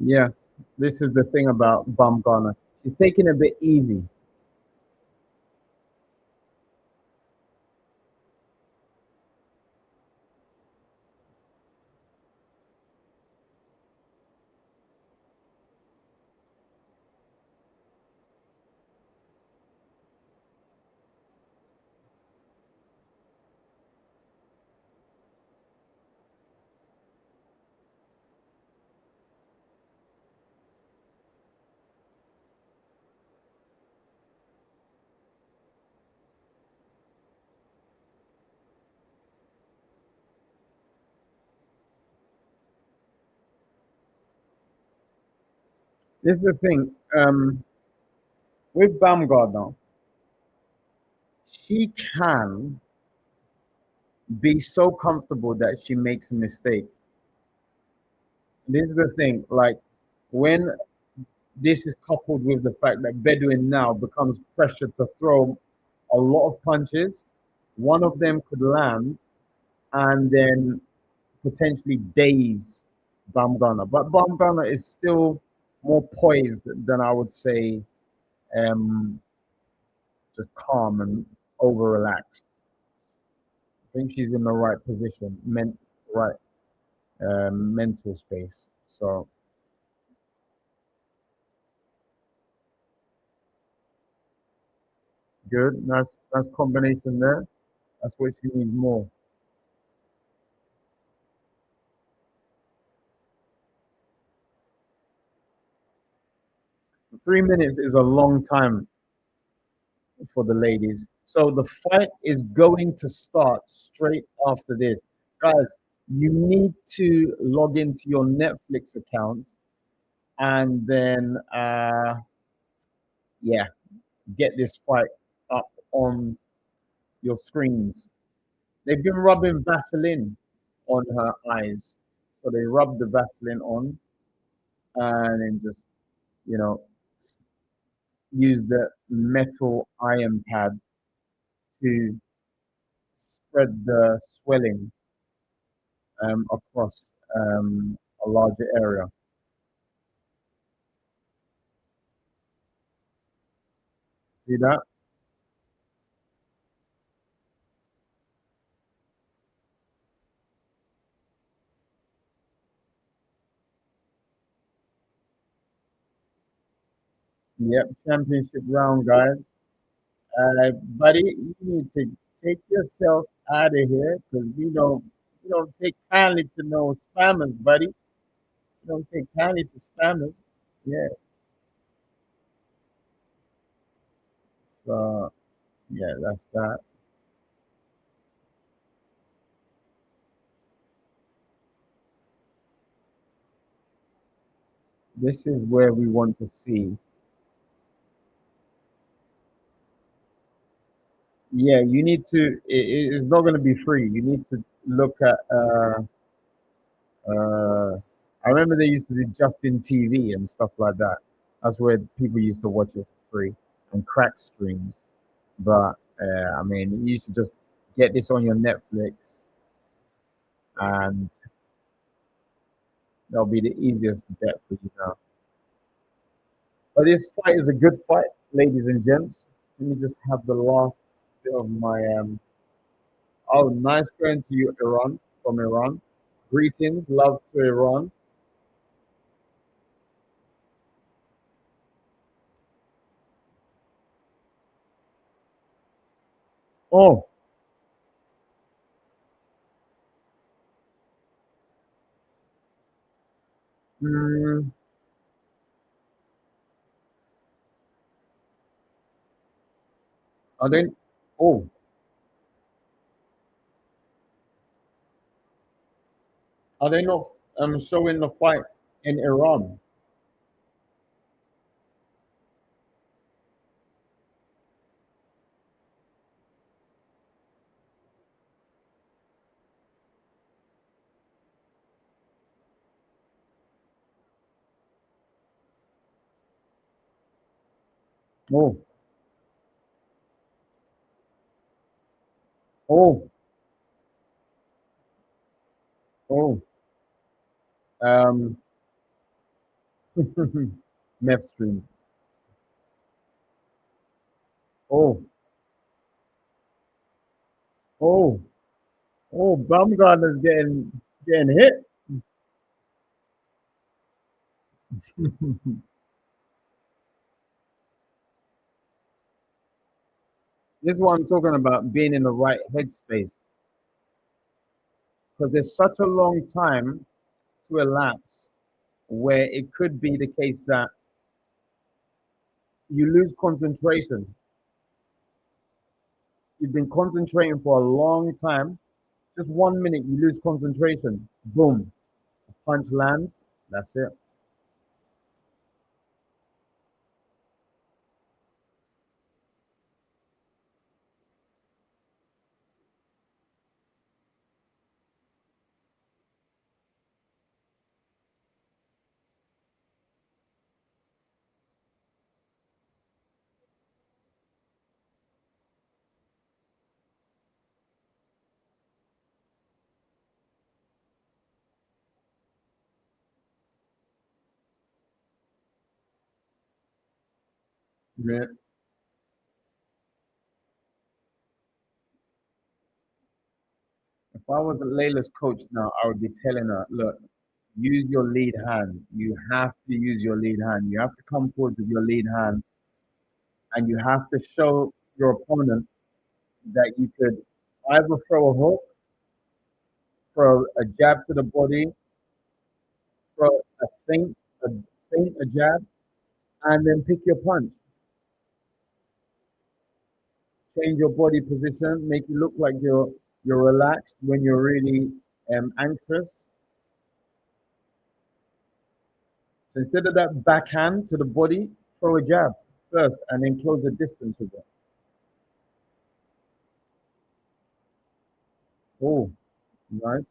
Yeah, this is the thing about Bumgarner. She's taking a bit easy. This is the thing with Baumgartner. she can be so comfortable that she makes a mistake. This is the thing, like when this is coupled with the fact that Bedouin now becomes pressured to throw a lot of punches, one of them could land and then potentially daze Bamgana. But Bamgana is still more poised than I would say, um, just calm and over relaxed. I think she's in the right position, right mental space. So good. Nice combination there. That's what she needs more. 3 minutes is a long time for the ladies. So the fight is going to start straight after this. Guys, you need to log into your Netflix account and then yeah, get this fight up on your screens. They've been rubbing Vaseline on her eyes. So they rub the Vaseline on and then just, you know, use the metal iron pad to spread the swelling across a larger area. See that? 'Yep, championship round, guys. Buddy, you need to take yourself out of here because we don't take kindly to no spammers, buddy. We don't take kindly to spammers. Yeah. So yeah, that's that. This is where we want to see. Yeah, you need to. It's not going to be free. You need to look at. I remember they used to do Justin TV and stuff like that. That's where people used to watch it for free and crack streams. But I mean, you should just get this on your Netflix, and that'll be the easiest bet for you now. But this fight is a good fight, ladies and gents. Let me just have the last bit of my. Oh, nice going to you, Iran, from Iran. Greetings, love to Iran. Oh, mm, are they? Oh, are they not showing the fight in Iran? Oh, oh, oh. Um, Meth stream. Oh, oh, oh. Baumgartner's getting hit. This is what I'm talking about, being in the right headspace. Because there's such a long time to elapse where it could be the case that you lose concentration. You've been concentrating for a long time. Just 1 minute, you lose concentration. Boom, a punch lands. That's it. Yeah. If I was Layla's coach now, I would be telling her, look, use your lead hand. You have to use your lead hand. You have to come forward with your lead hand, and you have to show your opponent that you could either throw a hook, throw a jab to the body, throw a feint, a jab, and then pick your punch. Change your body position, make you look like you're relaxed when you're really anxious. So instead of that backhand to the body, throw a jab first and then close the distance with it. Oh, nice.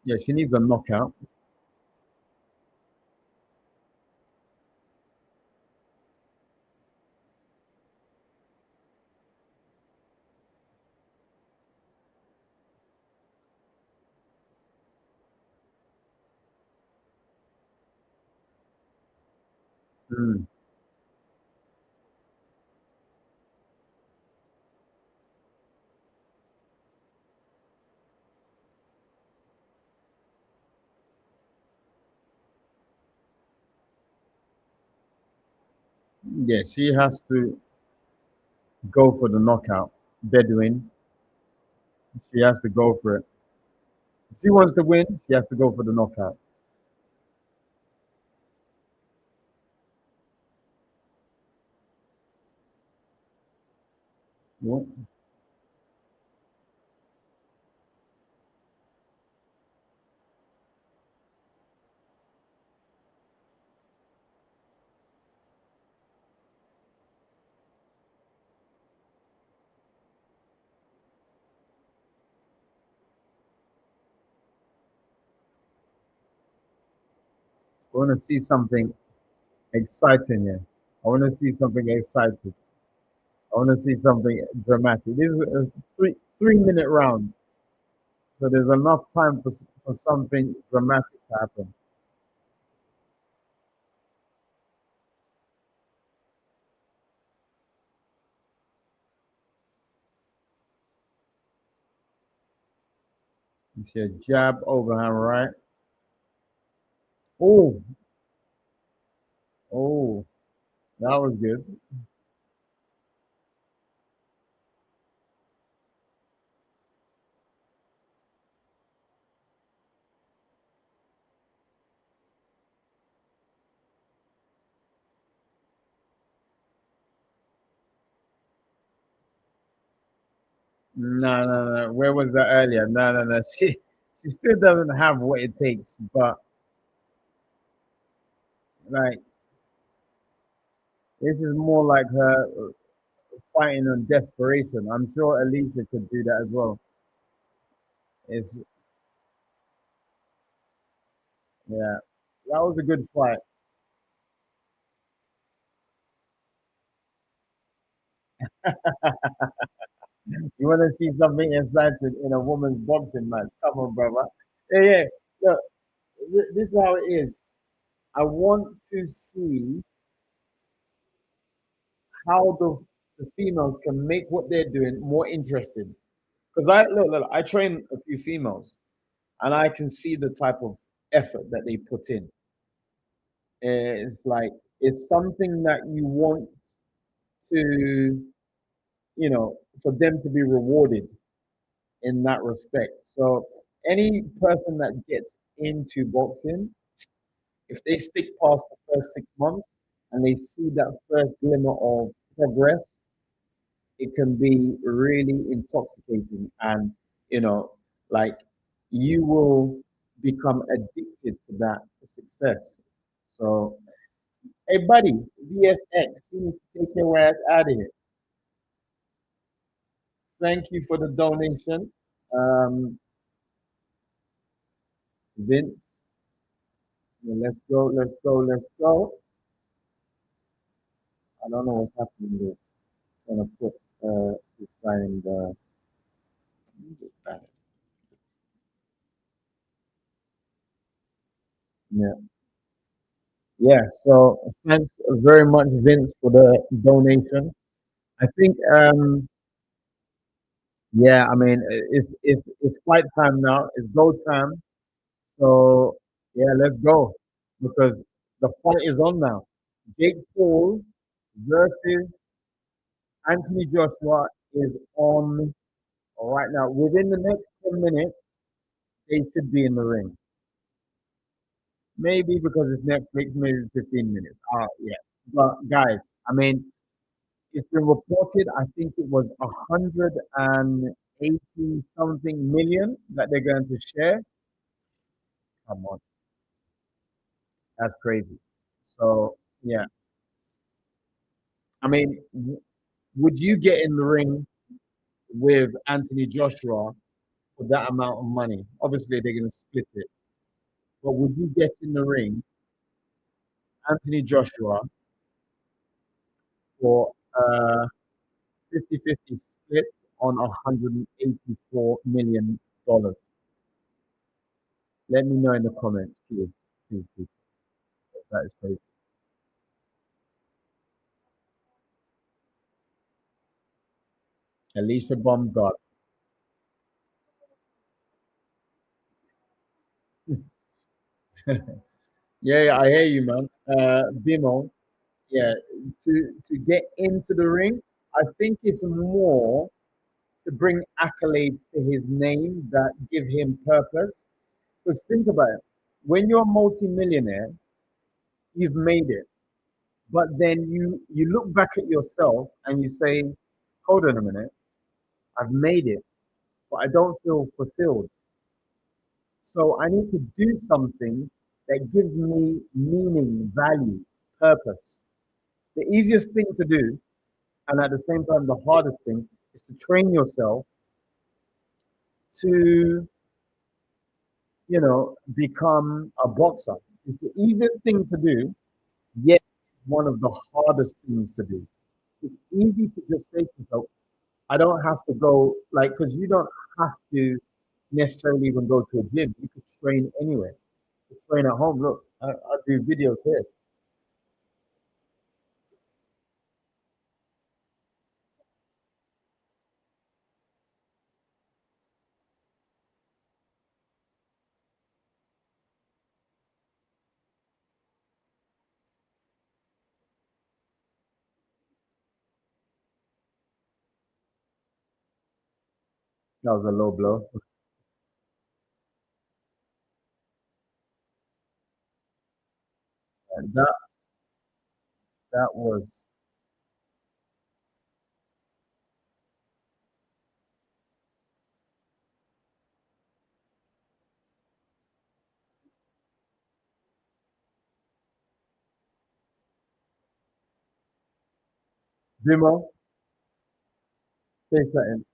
Yeah, she needs a knockout. Mm. Yeah, she has to go for the knockout. Bedouin, she has to go for it. If she wants to win, she has to go for the knockout. Yeah. I want to see something exciting here. I want to see something exciting. I want to see something dramatic. This is a 3 minute round, so there's enough time for something dramatic to happen. You see a jab, overhand right. Oh, oh, that was good. No, no, no. Where was that earlier? No, no, no. She still doesn't have what it takes, but like this is more like her fighting on desperation. I'm sure Alicia could do that as well. It's yeah, that was a good fight. You want to see something exciting in a woman's boxing match? Come on, brother. Yeah, yeah. Look, this is how it is. I want to see how the females can make what they're doing more interesting. Because look, I train a few females, and I can see the type of effort that they put in. It's like it's something that you want to, for them to be rewarded in that respect. So any person that gets into boxing, if they stick past the first 6 months and they see that first glimmer of progress, it can be really intoxicating and you know like you will become addicted to that success. So hey buddy, VSX, you need to take your ass out of here. Thank you for the donation, Vince. Yeah, let's go, let's go, let's go. I don't know what's happening there. I'm gonna put this guy in the Yeah. Yeah. So thanks very much, Vince, for the donation. I think, yeah, I mean, it's fight time now. It's go time. So yeah, let's go because the fight is on now. Jake Paul versus Anthony Joshua is on right now. Within the next 10 minutes, they should be in the ring. Maybe because it's Netflix, maybe 15 minutes. Yeah. But guys, I mean, it's been reported. I think it was 180 something million that they're going to share. Come on, that's crazy. So yeah, I mean, would you get in the ring with Anthony Joshua for that amount of money? Obviously, they're going to split it. But would you get in the ring, Anthony Joshua, for 50-50 split on $184 million? Let me know in the comments, please. Please, please. That is crazy. Alicia Baumgart. Yeah, yeah, I hear you, man. Bimo, yeah, to get into the ring, I think it's more to bring accolades to his name that give him purpose. Because think about it, when you're a multi-millionaire, you've made it, but then you look back at yourself and you say, "Hold on a minute, I've made it, but I don't feel fulfilled. So I need to do something that gives me meaning, value, purpose." The easiest thing to do, and at the same time the hardest thing, is to train yourself to, become a boxer. It's the easiest thing to do, yet one of the hardest things to do. It's easy to just say to yourself, I don't have to go, like, because you don't have to necessarily even go to a gym. You could train anywhere. You could train at home. Look, I do videos here. That was a low blow. And that was Bimo, say something.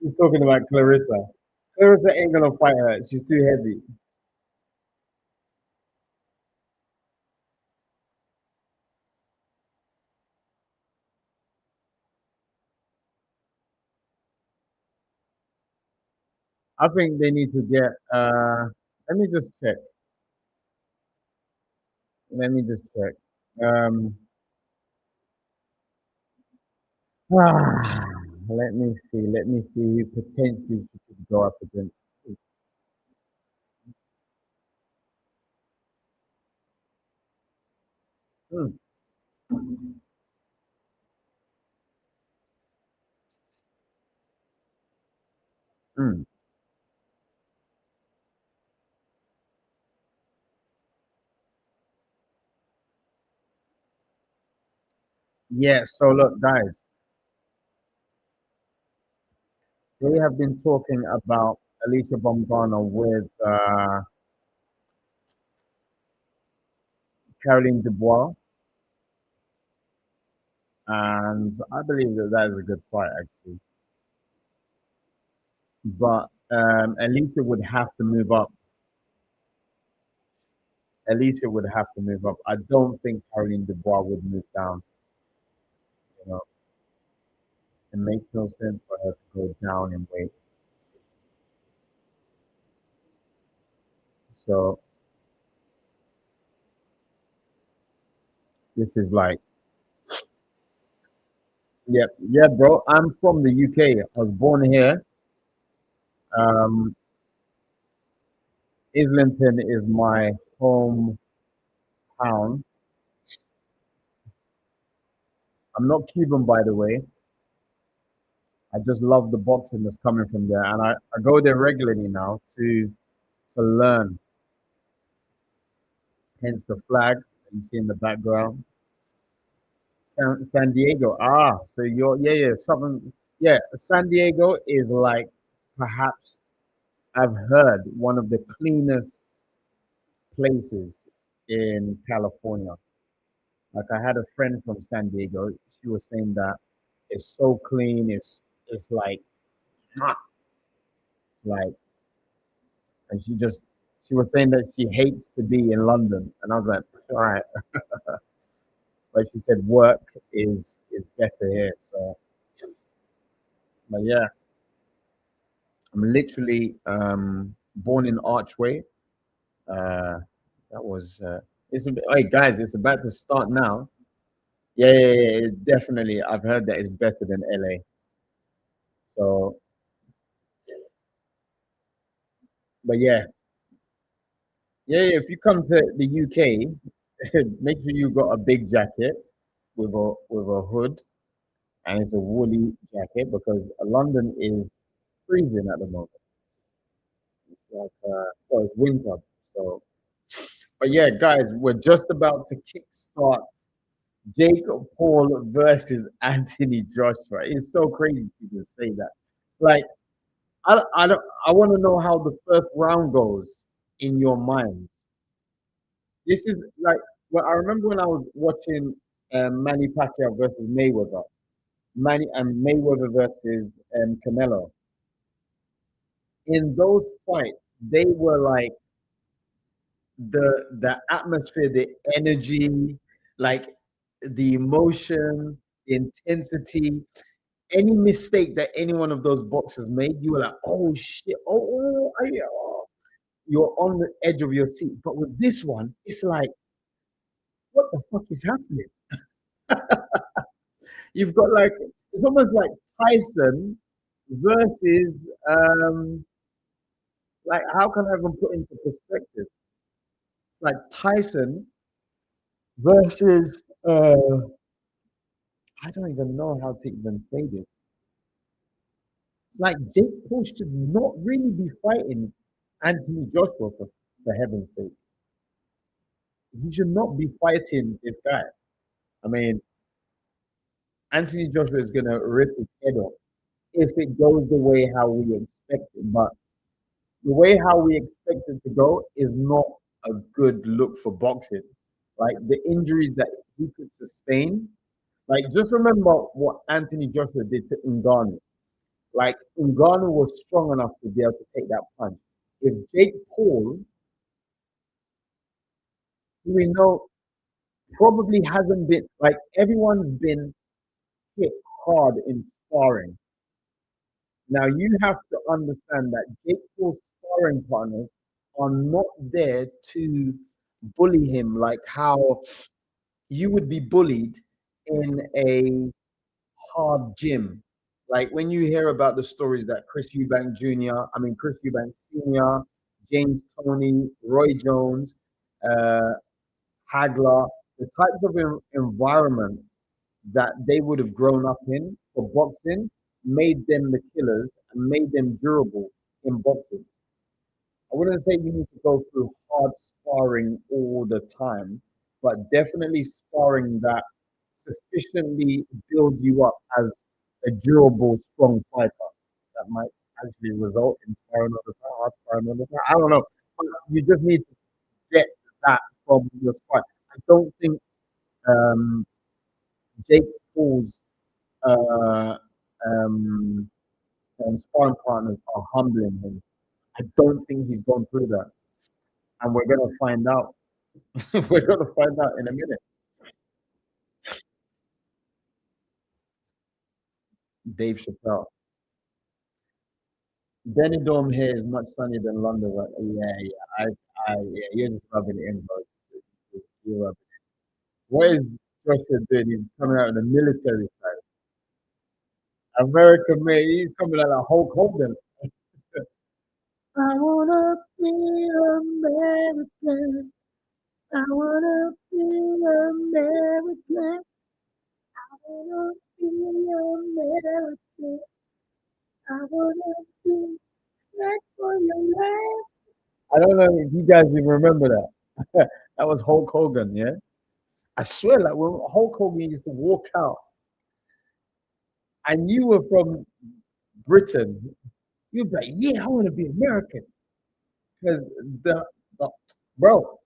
She's talking about Clarissa. Clarissa ain't gonna fight her. She's too heavy. I think they need to get. Let me just check. Let me just check. Um, let me see. Let me see who potentially she could go up against. Hmm, hmm. Yeah. So look, guys, they have been talking about Alicia Bombana with Caroline Dubois, and I believe that that is a good fight actually. But Alicia would have to move up. Alicia would have to move up. I don't think Caroline Dubois would move down. You know, it makes no sense for her to go down in weight. So this is like, yeah, yeah, bro. I'm from the UK. I was born here. Um, Islington is my hometown. I'm not Cuban, by the way. I just love the boxing that's coming from there, and I go there regularly now to learn. Hence the flag that you see in the background. San Diego. Ah, so you're yeah yeah southern yeah. San Diego is like perhaps I've heard one of the cleanest places in California. Like I had a friend from San Diego. She was saying that it's so clean. It's like ah, it's like, and she was saying that she hates to be in London, and I was like, all right, but she said work is better here. So, but yeah, I'm literally born in Archway. That was hey guys, it's about to start now. Yeah, yeah, yeah, yeah, definitely. I've heard that it's better than LA. So, but yeah, yeah, yeah, if you come to the UK, make sure you got a big jacket with a hood, and it's a woolly jacket because London is freezing at the moment. It's like well, it's winter. So, but yeah, guys, we're just about to kickstart Jacob Paul versus Anthony Joshua. It's so crazy to say that. Like, I don't, I want to know how the first round goes in your mind. This is like, well, I remember when I was watching Manny Pacquiao versus Mayweather, Manny and Mayweather versus Canelo. In those fights, they were like the atmosphere, the energy, like the emotion, the intensity. Any mistake that any one of those boxers made, you were like, oh shit, oh, you're on the edge of your seat. But with this one, it's like, what the fuck is happening? You've got like, it's almost like Tyson versus, like, how can I even put into perspective? It's like Tyson versus, I don't even know how to even say this. It's like Jake Paul should not really be fighting Anthony Joshua for heaven's sake. He should not be fighting this guy. I mean, Anthony Joshua is going to rip his head off if it goes the way how we expect it. But the way how we expect it to go is not a good look for boxing. Like the injuries that he could sustain. Like just remember what Anthony Joshua did to Ngannou. Like Ngannou was strong enough to be able to take that punch. If Jake Paul, who we know probably hasn't been like everyone's been hit hard in sparring. Now you have to understand that Jake Paul's sparring partners are not there to bully him like how you would be bullied in a hard gym. Like when you hear about the stories that Chris Eubank Jr., I mean Chris Eubank Sr., James Toney, Roy Jones, uh, Hagler, the types of environment that they would have grown up in for boxing made them the killers and made them durable in boxing. I wouldn't say you need to go through hard sparring all the time, but definitely sparring that sufficiently build you up as a durable, strong fighter that might actually result in sparring all the time, hard sparring all the time. I don't know. But you just need to get that from your fight. I don't think um, Jake Paul's uh, um, sparring partners are humbling him. I don't think he's gone through that, and we're gonna find out. We're gonna find out in a minute. Dave Chappelle. Benidorm here is much sunnier than London. But yeah, yeah, yeah, you're just rubbing it in, bro. You're rubbing. What is Joshua doing? He's coming out of the military side. American mate, he's coming out like Hulk Hogan. I wanna be American. I wanna be American. I wanna be American. I wanna be set for your life. I don't know if you guys even remember that. That was Hulk Hogan, yeah? I swear, like when Hulk Hogan used to walk out and you were from Britain, you'd be like, yeah, I want to be American. Because the bro,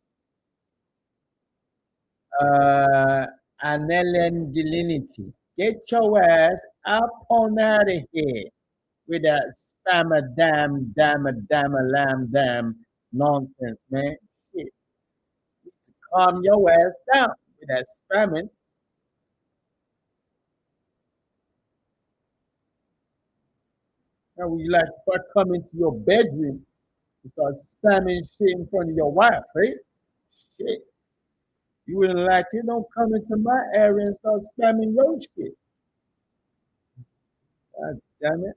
uh, Anelen Dilinity, get your ass up on out of here with that spammer damn lamb damn nonsense, man. Shit, calm your ass down with that spamming. Now, would you like if I come into your bedroom and start spamming shit in front of your wife, right? Shit. You wouldn't like it. Don't come into my area and start spamming your shit. God damn it.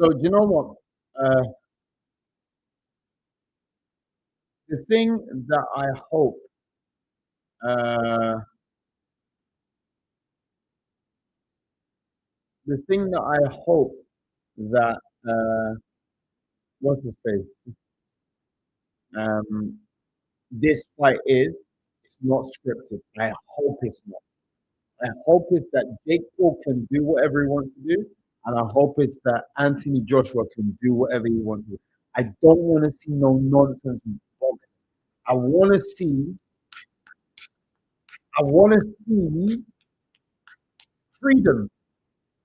So, do you know what? Uh, the thing that I hope, uh, the thing that I hope that, what's his face? Um, this fight is, it's not scripted. I hope it's not. I hope it's that Jake Paul can do whatever he wants to do, and I hope it's that Anthony Joshua can do whatever he wants to do. I don't want to see no nonsense boxing. I want to see, I want to see freedom,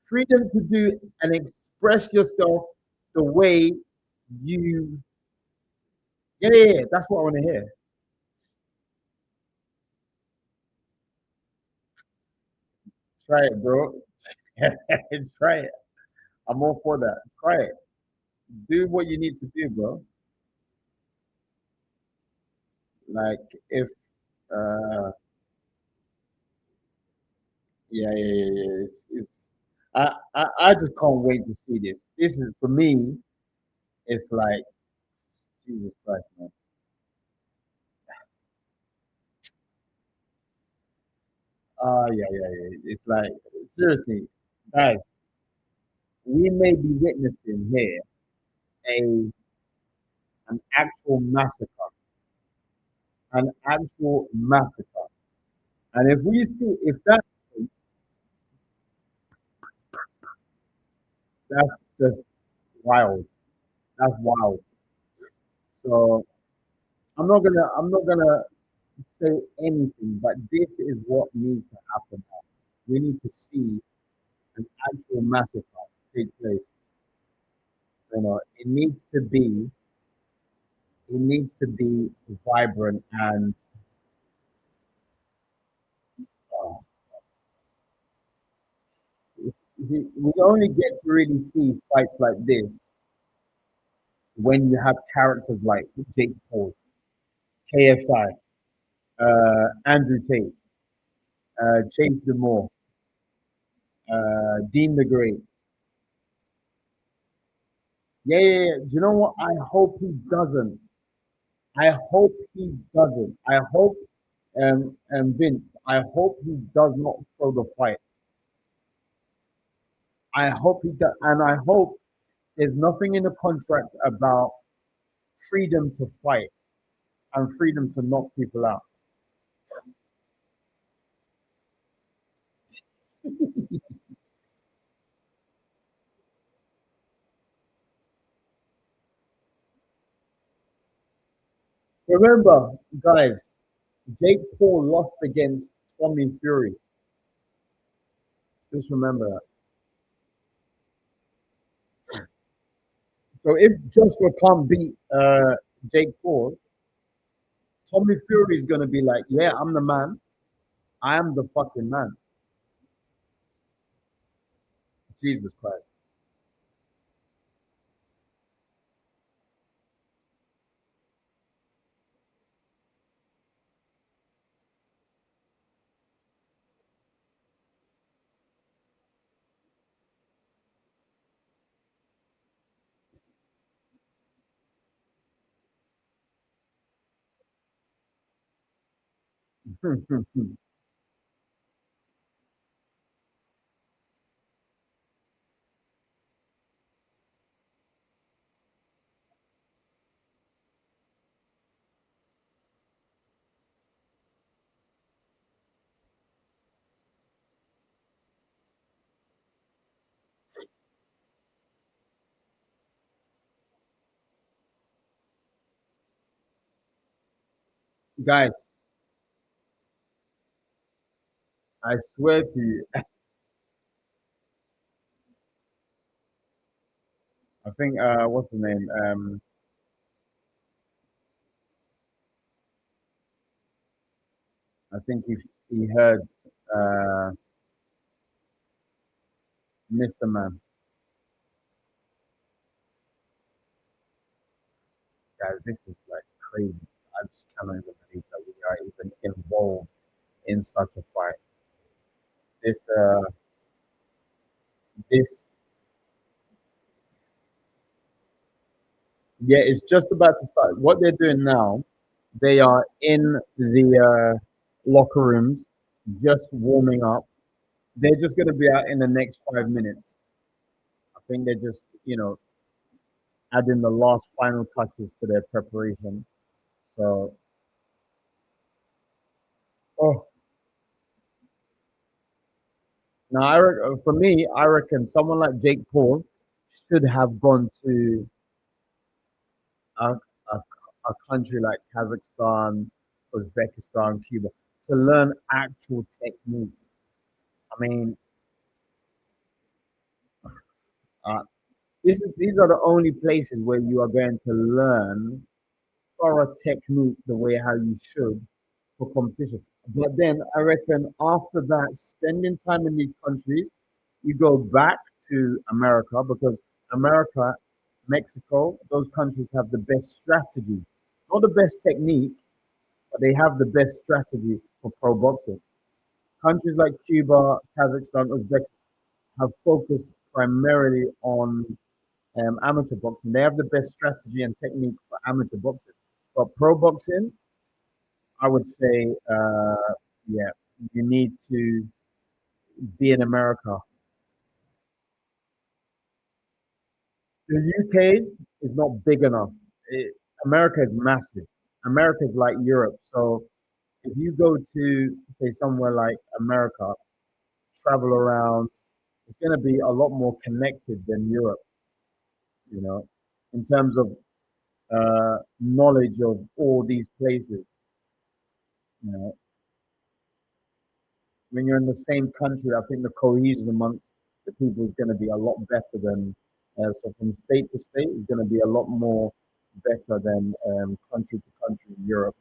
freedom to do and express yourself the way you. Yeah, yeah, yeah, that's what I want to hear. Try it, bro. Try it. I'm all for that. Try it. Do what you need to do, bro. Like if yeah, yeah, yeah, yeah. I just can't wait to see this. This is for me. It's like Jesus Christ, man. Yeah, yeah, yeah. It's like seriously, guys. We may be witnessing here a an actual massacre, an actual massacre. And if we see if that's just wild. That's wild. So I'm not gonna say anything, but this is what needs to happen. We need to see an actual massacre take place. You know, it needs to be vibrant and uh, we only get to really see fights like this when you have characters like Jake Paul, KSI, Andrew Tate, Chase Demore, Dean the Great. Yeah, yeah, yeah. Do you know what? I hope he doesn't. I hope he doesn't. I hope, Vince, I hope he does not throw the fight. I hope he does, and I hope There's nothing in the contract about freedom to fight and freedom to knock people out. Remember, guys, Jake Paul lost against Tommy Fury. Just remember that. So if Joshua can't beat Jake Paul, Tommy Fury is gonna be like, "Yeah, I'm the man. I am the fucking man." Jesus Christ, guys, I swear to you, I think what's the name? I think he heard uh, Mr. Man. Guys, this is like crazy. I just cannot even believe that we are even involved in such a fight. This, this, yeah, it's just about to start. What they're doing now, they are in the locker rooms, just warming up. They're just going to be out in the next 5 minutes. I think they're just, adding the last final touches to their preparation. So, oh, now for me, I reckon someone like Jake Paul should have gone to a, a, a country like Kazakhstan, Uzbekistan, Cuba to learn actual technique. I mean, uh, these are the only places where you are going to learn thorough technique the way how you should for competition. But then I reckon after that, spending time in these countries, you go back to America because America, Mexico, those countries have the best strategy. Not the best technique, but they have the best strategy for pro boxing. Countries like Cuba, Kazakhstan, Uzbekistan have focused primarily on amateur boxing. They have the best strategy and technique for amateur boxing. But pro boxing, I would say, yeah, you need to be in America. The UK is not big enough. America is massive. America is like Europe. So if you go to, say, somewhere like America, travel around, it's going to be a lot more connected than Europe, you know, in terms of knowledge of all these places. You know, when you're in the same country, I think the cohesion amongst the people is going to be a lot better than. So from state to state, is going to be a lot more better than country to country in Europe.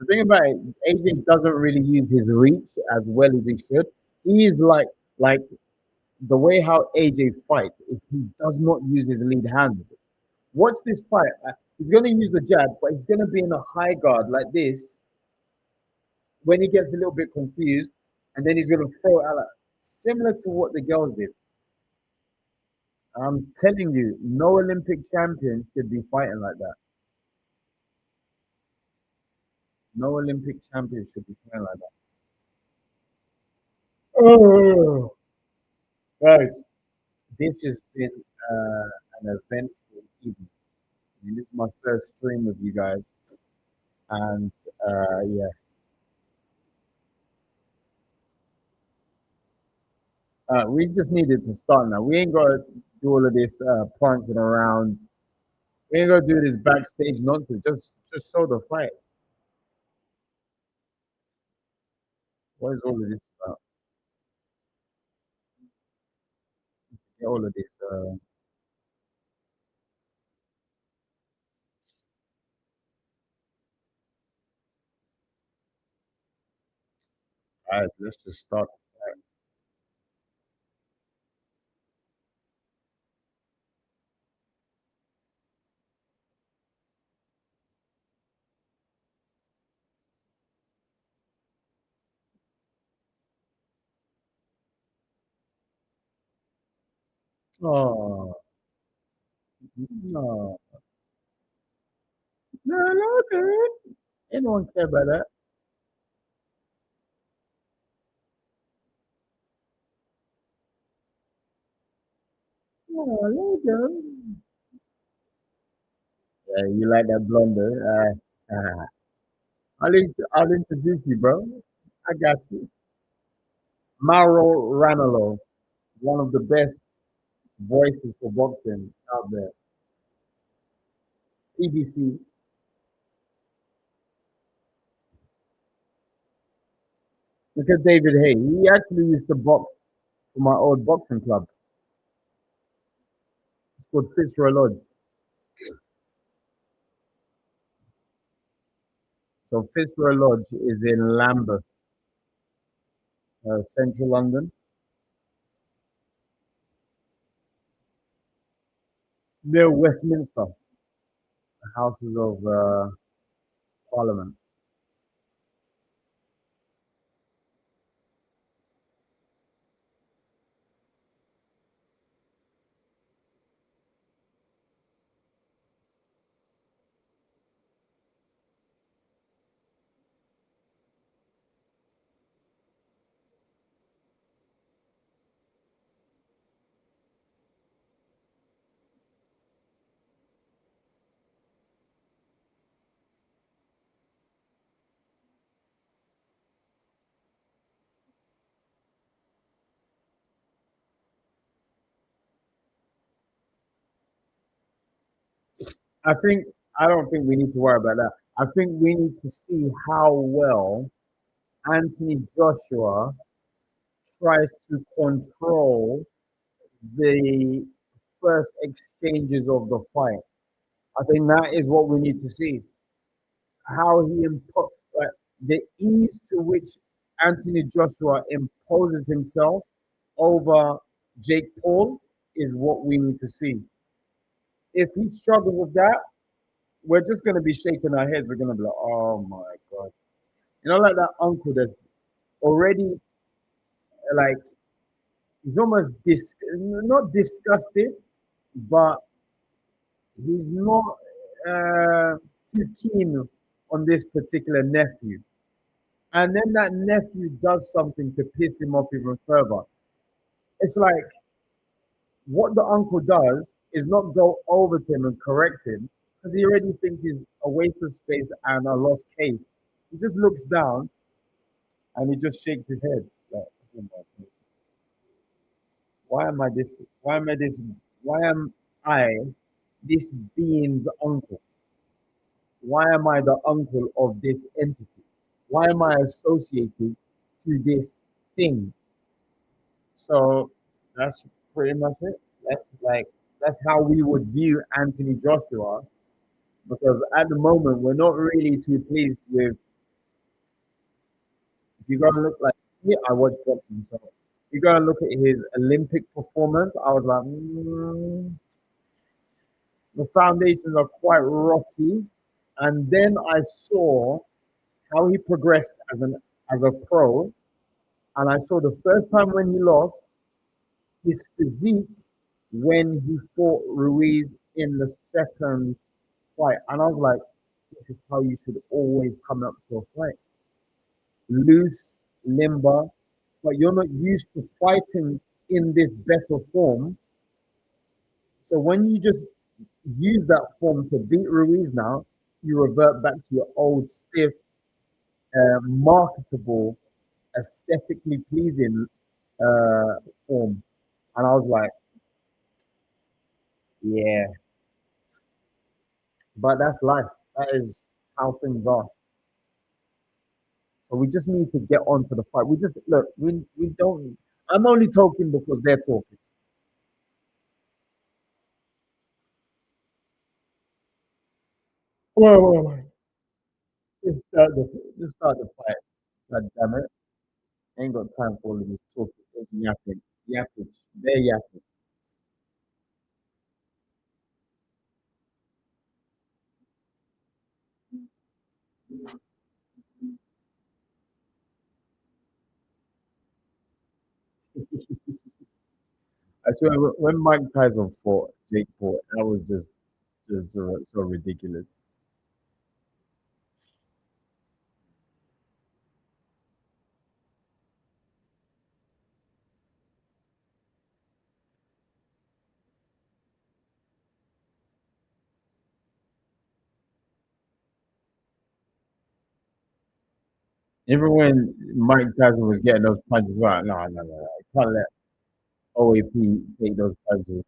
The thing about it, AJ doesn't really use his reach as well as he should. He is like the way how AJ fights is he does not use his lead hand. Watch this fight. He's going to use the jab, but he's going to be in a high guard like this when he gets a little bit confused, and then he's going to throw it out similar to what the girls did. I'm telling you, no Olympic champion should be fighting like that. No Olympic champion should be fighting like that. Oh, guys, this has been an eventful evening. I mean, this is my first stream with you guys, and yeah, we just needed to start now. We ain't got to do all of this prancing around. We ain't got to do this backstage nonsense. Just show the fight. What is all of this about? Get all of this. Guys, let's just start. Oh, no, no, good. Anyone care about that? No, good. Yeah, you like that blunder? I'll introduce you, bro. I got you. Mauro Ranallo, one of the best voices for boxing out there. PBC. Look at David Hay. He actually used to box for my old boxing club. It's called Fitzroy Lodge. So Fitzroy Lodge is in Lambeth, central London, near Westminster, the Houses of Parliament. I think I don't think we need to worry about that. I think we need to see how well Anthony Joshua tries to control the first exchanges of the fight. I think that is what we need to see. How he the ease to which Anthony Joshua imposes himself over Jake Paul is what we need to see. If he struggles with that, we're just going to be shaking our heads. We're going to be like, oh my God. You know, like that uncle that's already like, he's almost not disgusted, but he's not uh, too keen on this particular nephew. And then that nephew does something to piss him off even further. It's like what the uncle does is not go over to him and correct him because he already thinks he's a waste of space and a lost case. He just looks down and he just shakes his head. Like, oh my God, why am I this? Why am I this? Why am I this being's uncle? Why am I the uncle of this entity? Why am I associated to this thing? So that's pretty much it. That's how we would view Anthony Joshua because at the moment we're not really too pleased with. If you're gonna look like me, I watch boxing, so if you're gonna look at his Olympic performance, I was like, the foundations are quite rocky. And then I saw how he progressed as a pro, and I saw the first time when he lost his physique when he fought Ruiz in the second fight, and I was like, this is how you should always come up to a fight: loose, limber, but you're not used to fighting in this better form. So when you just use that form to beat Ruiz now, you revert back to your old stiff, marketable, aesthetically pleasing uh, form. And I was like, yeah, but that's life. That is how things are. So we just need to get on to the fight. We just look. We don't. I'm only talking because they're talking. Whoa. Just start the fight. God damn it! Ain't got time for all of this talking. It's yapping, yapping. They're yapping. I swear, when Mike Tyson fought Jake Paul, that was just so ridiculous. Even when Mike Tyson was getting those punches, like, no, no, no, I can't let OAP take those punches.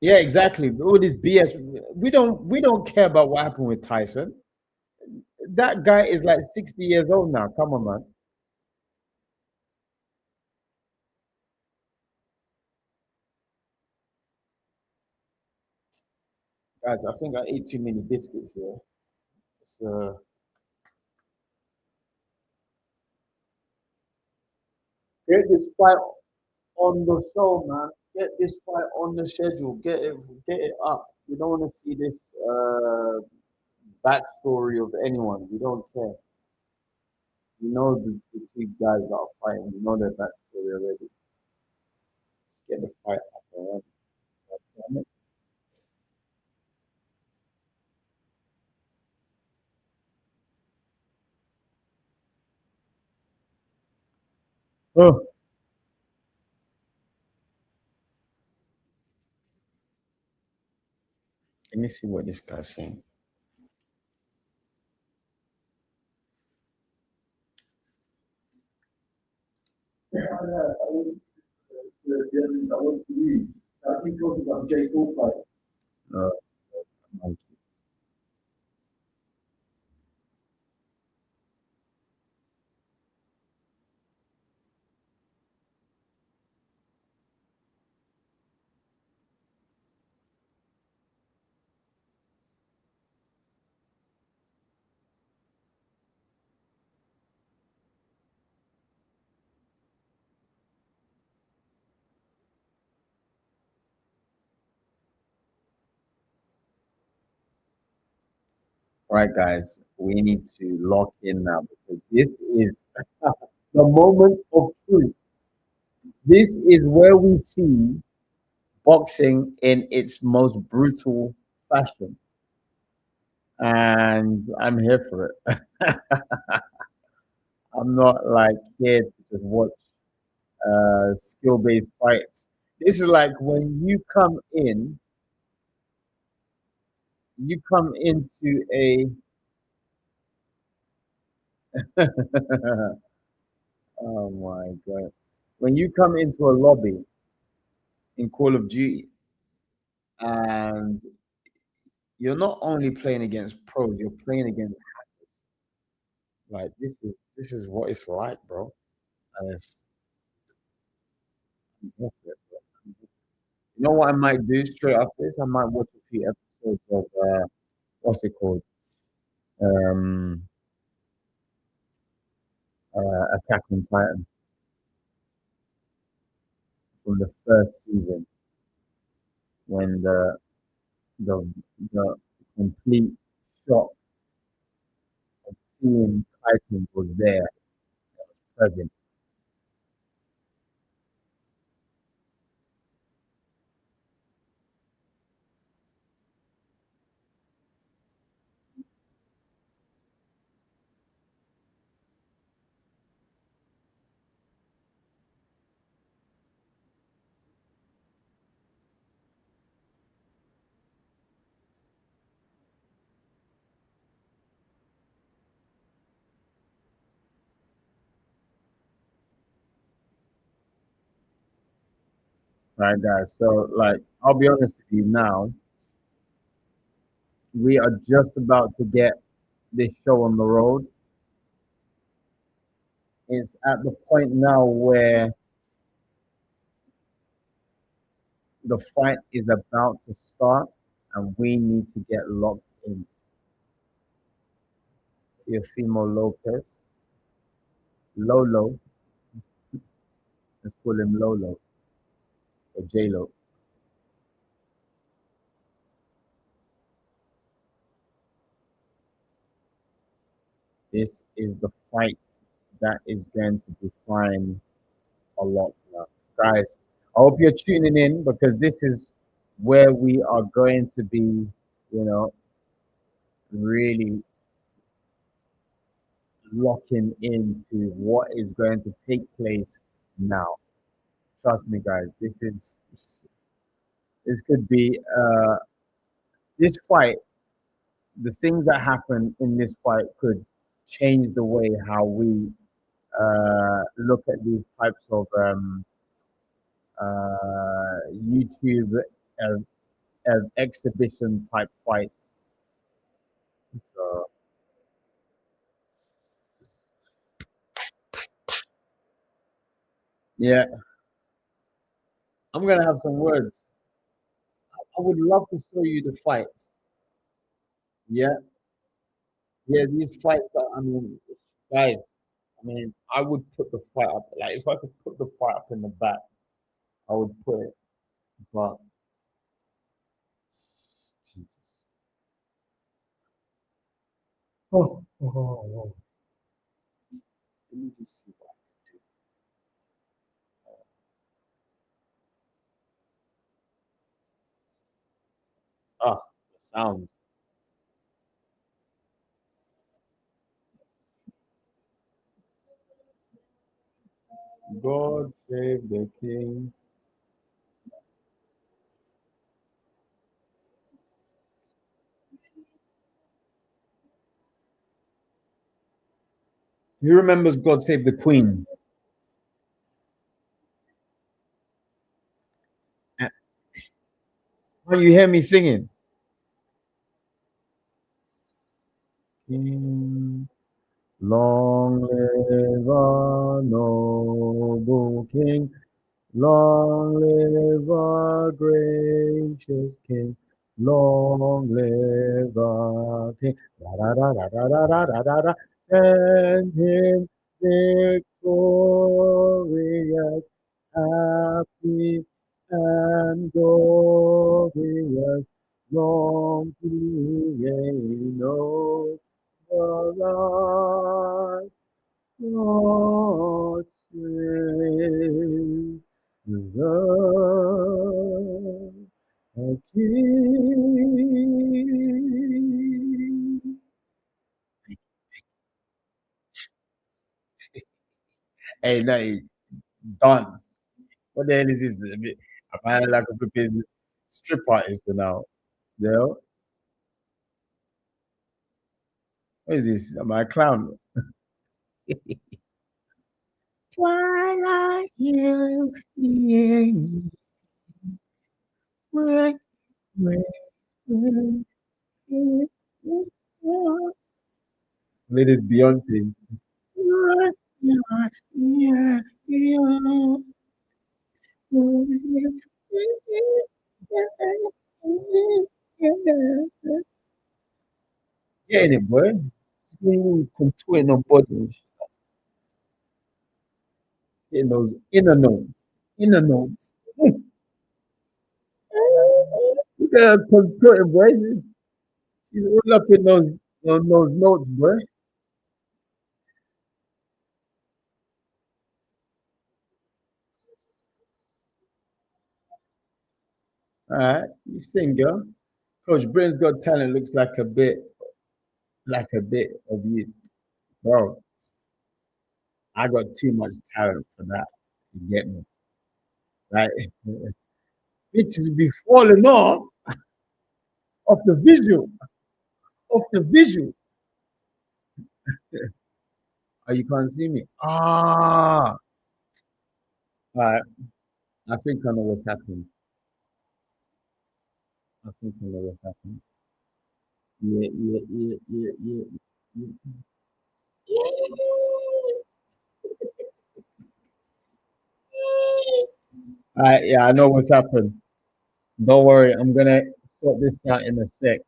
Yeah, exactly. All this BS. We don't care about what happened with Tyson. That guy is like 60 years old now. Come on, man. Guys, I think I ate too many biscuits here. So get this fight on the show, man. Get this fight on the schedule. Get it up. We don't want to see this backstory of anyone. We don't care. We know the two guys that are fighting. We know their backstory already. Just get the fight up and running. Damn it. Oh, let me see what this guy's saying. Yeah, I want to leave. I think talking about Jay Paul fight. Right, guys, we need to lock in now because this is the moment of truth. This is where we see boxing in its most brutal fashion, and I'm here for it. I'm not like here to just watch skill-based fights. This is like when you come into a oh my god, when you come into a lobby in Call of Duty and you're not only playing against pros, you're playing against like this is what it's like, bro. And it's worth it, bro. You know what I might do straight after this? I might watch a few episodes of what's it called? um, Attack on Titan from the first season when the the complete shock of seeing Titan was there present. Right, guys. So, like, I'll be honest with you now. We are just about to get this show on the road. It's at the point now where the fight is about to start, and we need to get locked in. Teofimo Lopez, Lolo, let's call him Lolo or J Lo. This is the fight that is going to define a lot now. Guys, I hope you're tuning in because this is where we are going to be, really locking into what is going to take place now. Trust me, guys, this could be this fight. The things that happen in this fight could change the way how we look at these types of YouTube uh, exhibition type fights. So yeah, I'm gonna have some words. I would love to show you the fights. Yeah, yeah, these fights. I mean, guys. I mean, I would put the fight up. Like, if I could put the fight up in the back, I would put it. But Jesus. Oh. Let me just see what the sound. God save the king. Who remembers God save the queen? Can't you hear me singing? King, long live our noble king. Long live our gracious King. Long live our King. Da, da, da, da, da, da, da, da, da, da. Send him victorious, happy and glorious, long to reign over us. God save the King. Hey, no, dance. What the hell is this? Am I like a flipping strip artist now? You know? What is this? Am I a clown? Twilight, you, yeah, right, right, right, right. It is Beyonce. Yeah, yeah. Getting it, boy. Swinging, contorting on body. Getting those inner notes. Inner notes. Look at her contorting, boy. She's all up in those notes, boy. All right, you sing, girl. Coach Britain's Got Talent looks like a bit of you, bro. I got too much talent for that. You get me, right? Bitches be falling off the visual, off the visual. Oh, you can't see me. All right. I think I know what's happening. I think I know what's happening. Yeah, yeah, yeah, yeah, yeah, yeah. All right, yeah, I know what's happened. Don't worry, I'm gonna sort this out in a sec.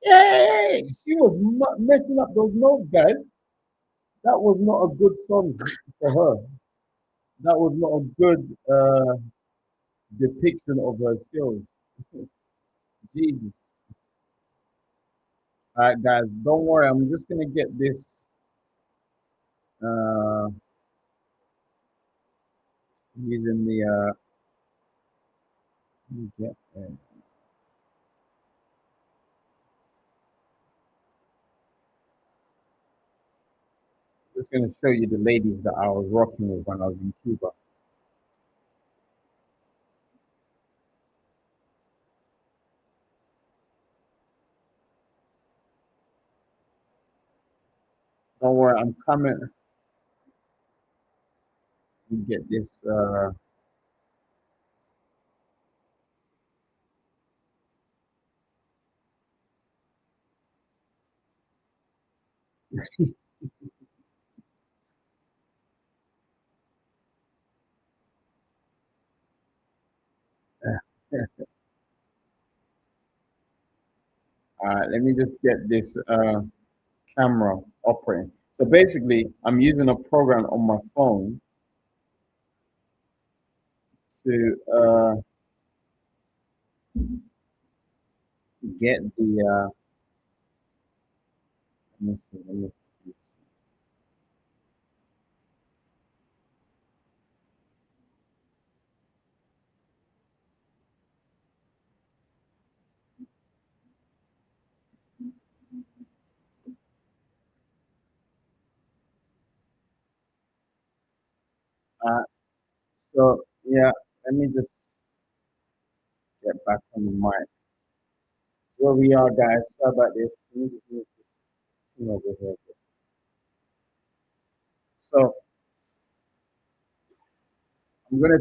Yay! She was messing up those notes, guys. That was not a good song for her. That was not a good depiction of her skills. Jesus. All right, guys, don't worry. I'm just gonna get this. Uh, using the. Let me get, just gonna show you the ladies that I was rocking with when I was in Cuba. Don't worry, I'm coming. You get this. All right, let me just get this camera operating. So basically, I'm using a program on my phone to get the. Let me see. Let me see. Uh, so yeah, let me just get back on the mic. Where we are, guys. Sorry about this. Let me just move this thing over here. So I'm gonna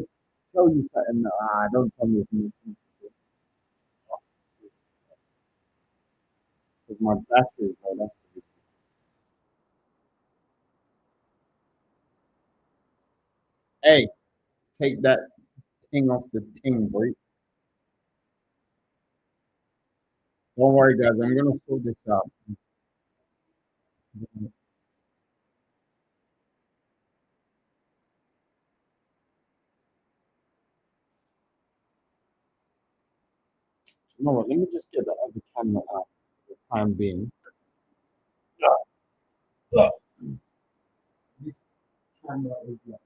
tell you something. Don't tell me it's because my battery is low. That's the Hey, take that thing off the thing, boy. Don't worry, guys. I'm gonna sort this out. You know what? Let me just get the other camera out for the time being. Look, look. This camera is like.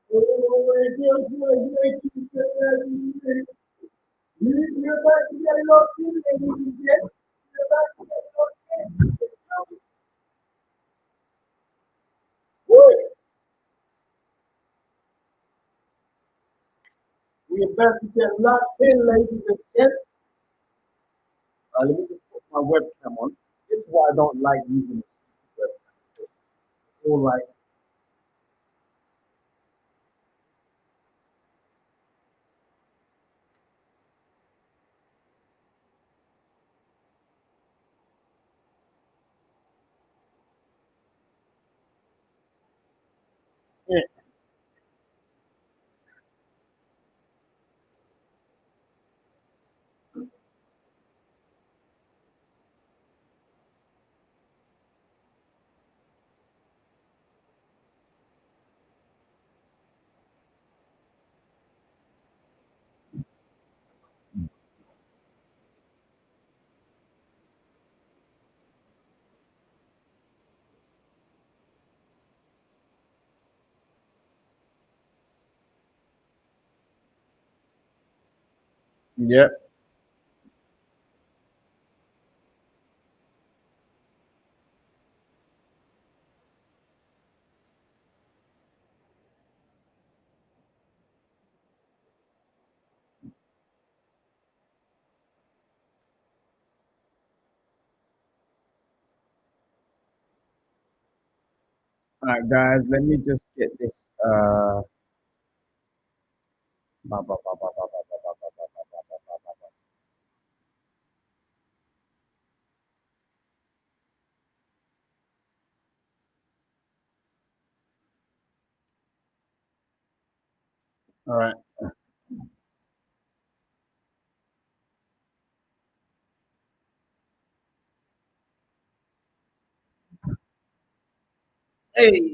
Oh, it feels like making sense. You're about to get lost in, ladies and gentlemen. You're about to get lost in. Woo! We're about to get locked in, ladies and gents. Let me just put my webcam on. This is why I don't like using this webcam. It's all like, yeah. Yeah. All right, guys, let me just get this. Ba, ba, ba, ba, ba, ba, ba, ba, ba, ba, ba, ba, ba, ba, ba. All right. Hey.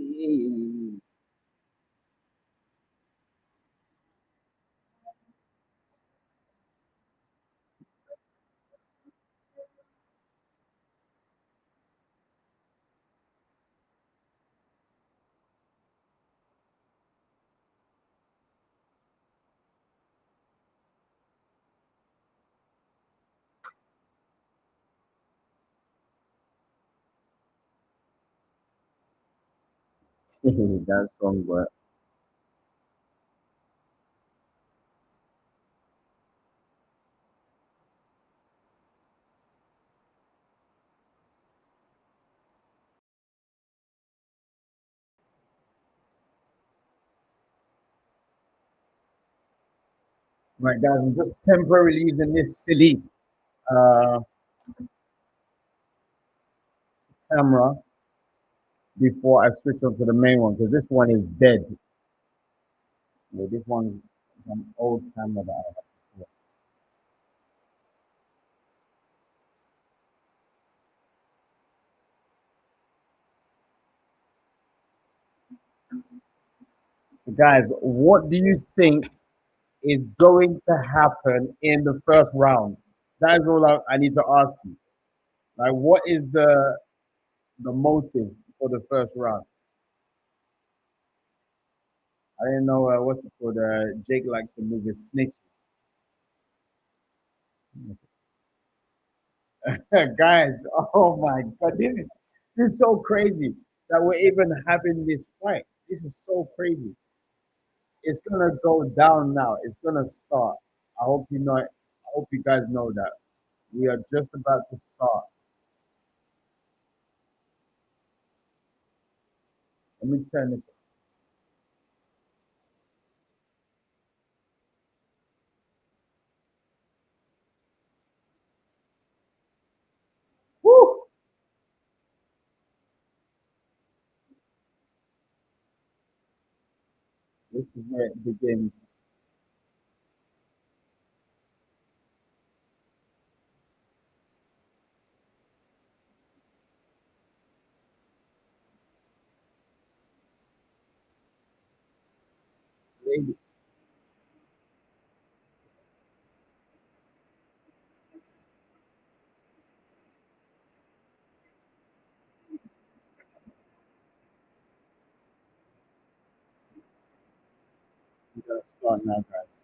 That song, but right, guys, I'm just temporarily using this silly uh, camera before I switch on to the main one because this one is dead. Yeah, this one is an old camera that I have. So, guys, what do you think is going to happen in the first round? That is all I need to ask you. Like, what is the motive for the first round? I didn't know what's it called. Jake likes to move his snitches. Guys, oh my God, this is so crazy that we're even having this fight. This is so crazy. It's gonna go down now. It's gonna start. I hope you know. I hope you guys know that we are just about to start. Let me turn this. Woo! This is where it begins. Lady, we gotta start now, guys.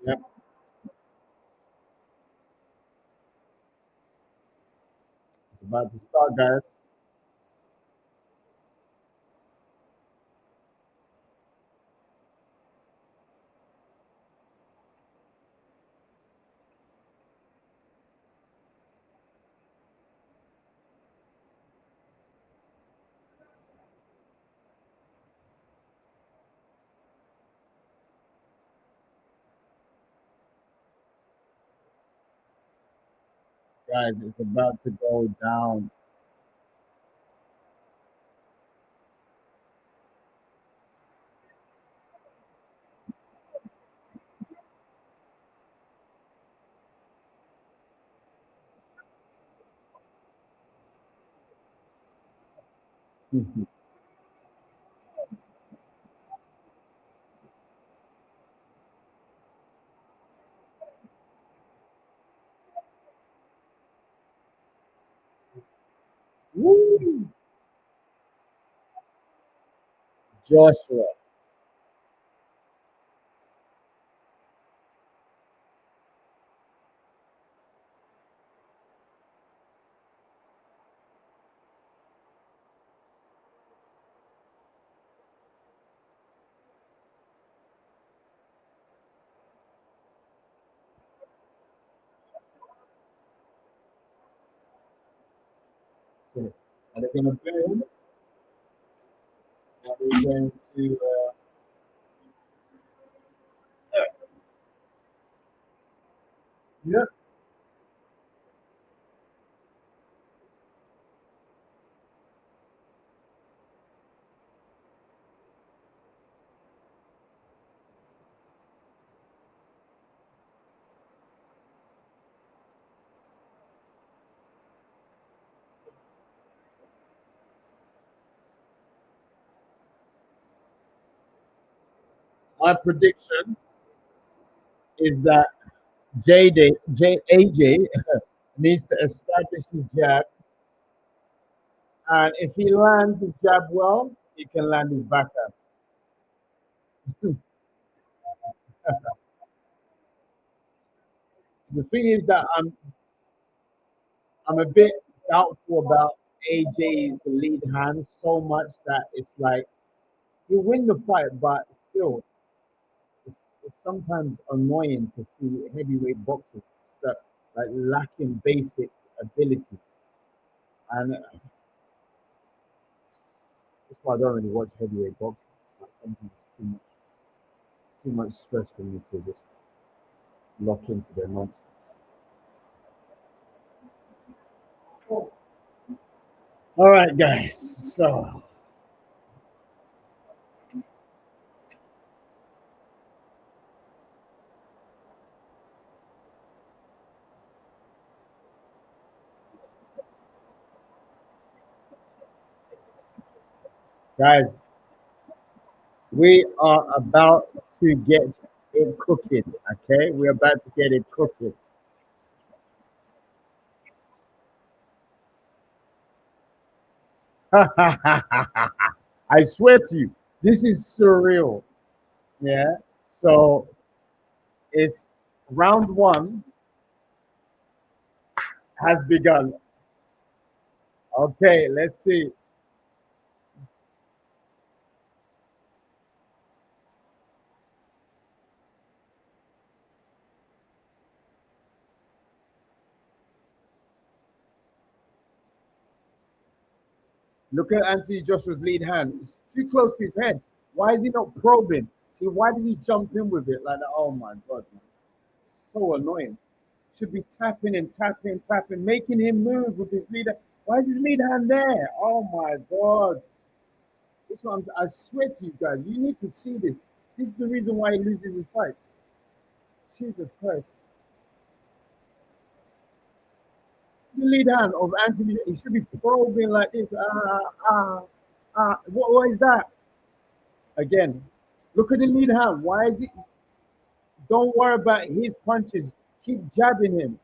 Yep, it's about to start, guys. Guys, it's about to go down. Woo! Joshua. Are they going to play him? Are they going to? Yeah. My prediction is that AJ needs to establish his jab, and if he lands his jab well, he can land his backhand. The thing is that I'm a bit doubtful about AJ's lead hand so much that it's like he'll win the fight, but still, it's sometimes annoying to see heavyweight boxers that like lacking basic abilities, and that's why I don't really watch heavyweight boxing. It's like sometimes too much stress for me to just lock into their nonsense. All right, guys. So, guys, we are about to get it cooking. Okay, we're about to get it cooking. I swear to you, this is surreal. Yeah. So it's round one has begun. Okay, let's see. Look at Anthony Joshua's lead hand. It's too close to his head. Why is he not probing? See, why did he jump in with it like that? Oh my god, man. It's so annoying. Should be tapping and tapping, tapping, making him move with his lead. Why is his lead hand there? Oh my god. This one, I swear to you guys, you need to see this. This is the reason why he loses his fights. Jesus Christ. The lead hand of Anthony, he should be probing like this. What is that? Again, look at the lead hand. Why is it? Don't worry about his punches. Keep jabbing him.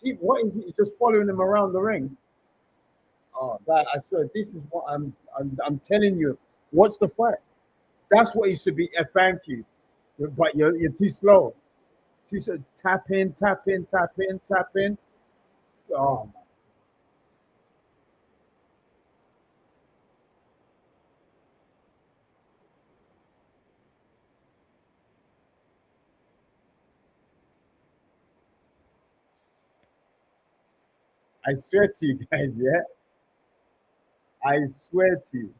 Keep, what is it? Just following him around the ring. Oh, God, I swear, this is what I'm telling you. What's the fight? That's what it should be. A thank you. But you're too slow. Too slow. Tap in, tap in, tap in, tap in. Oh, I swear to you guys, yeah. I swear to you.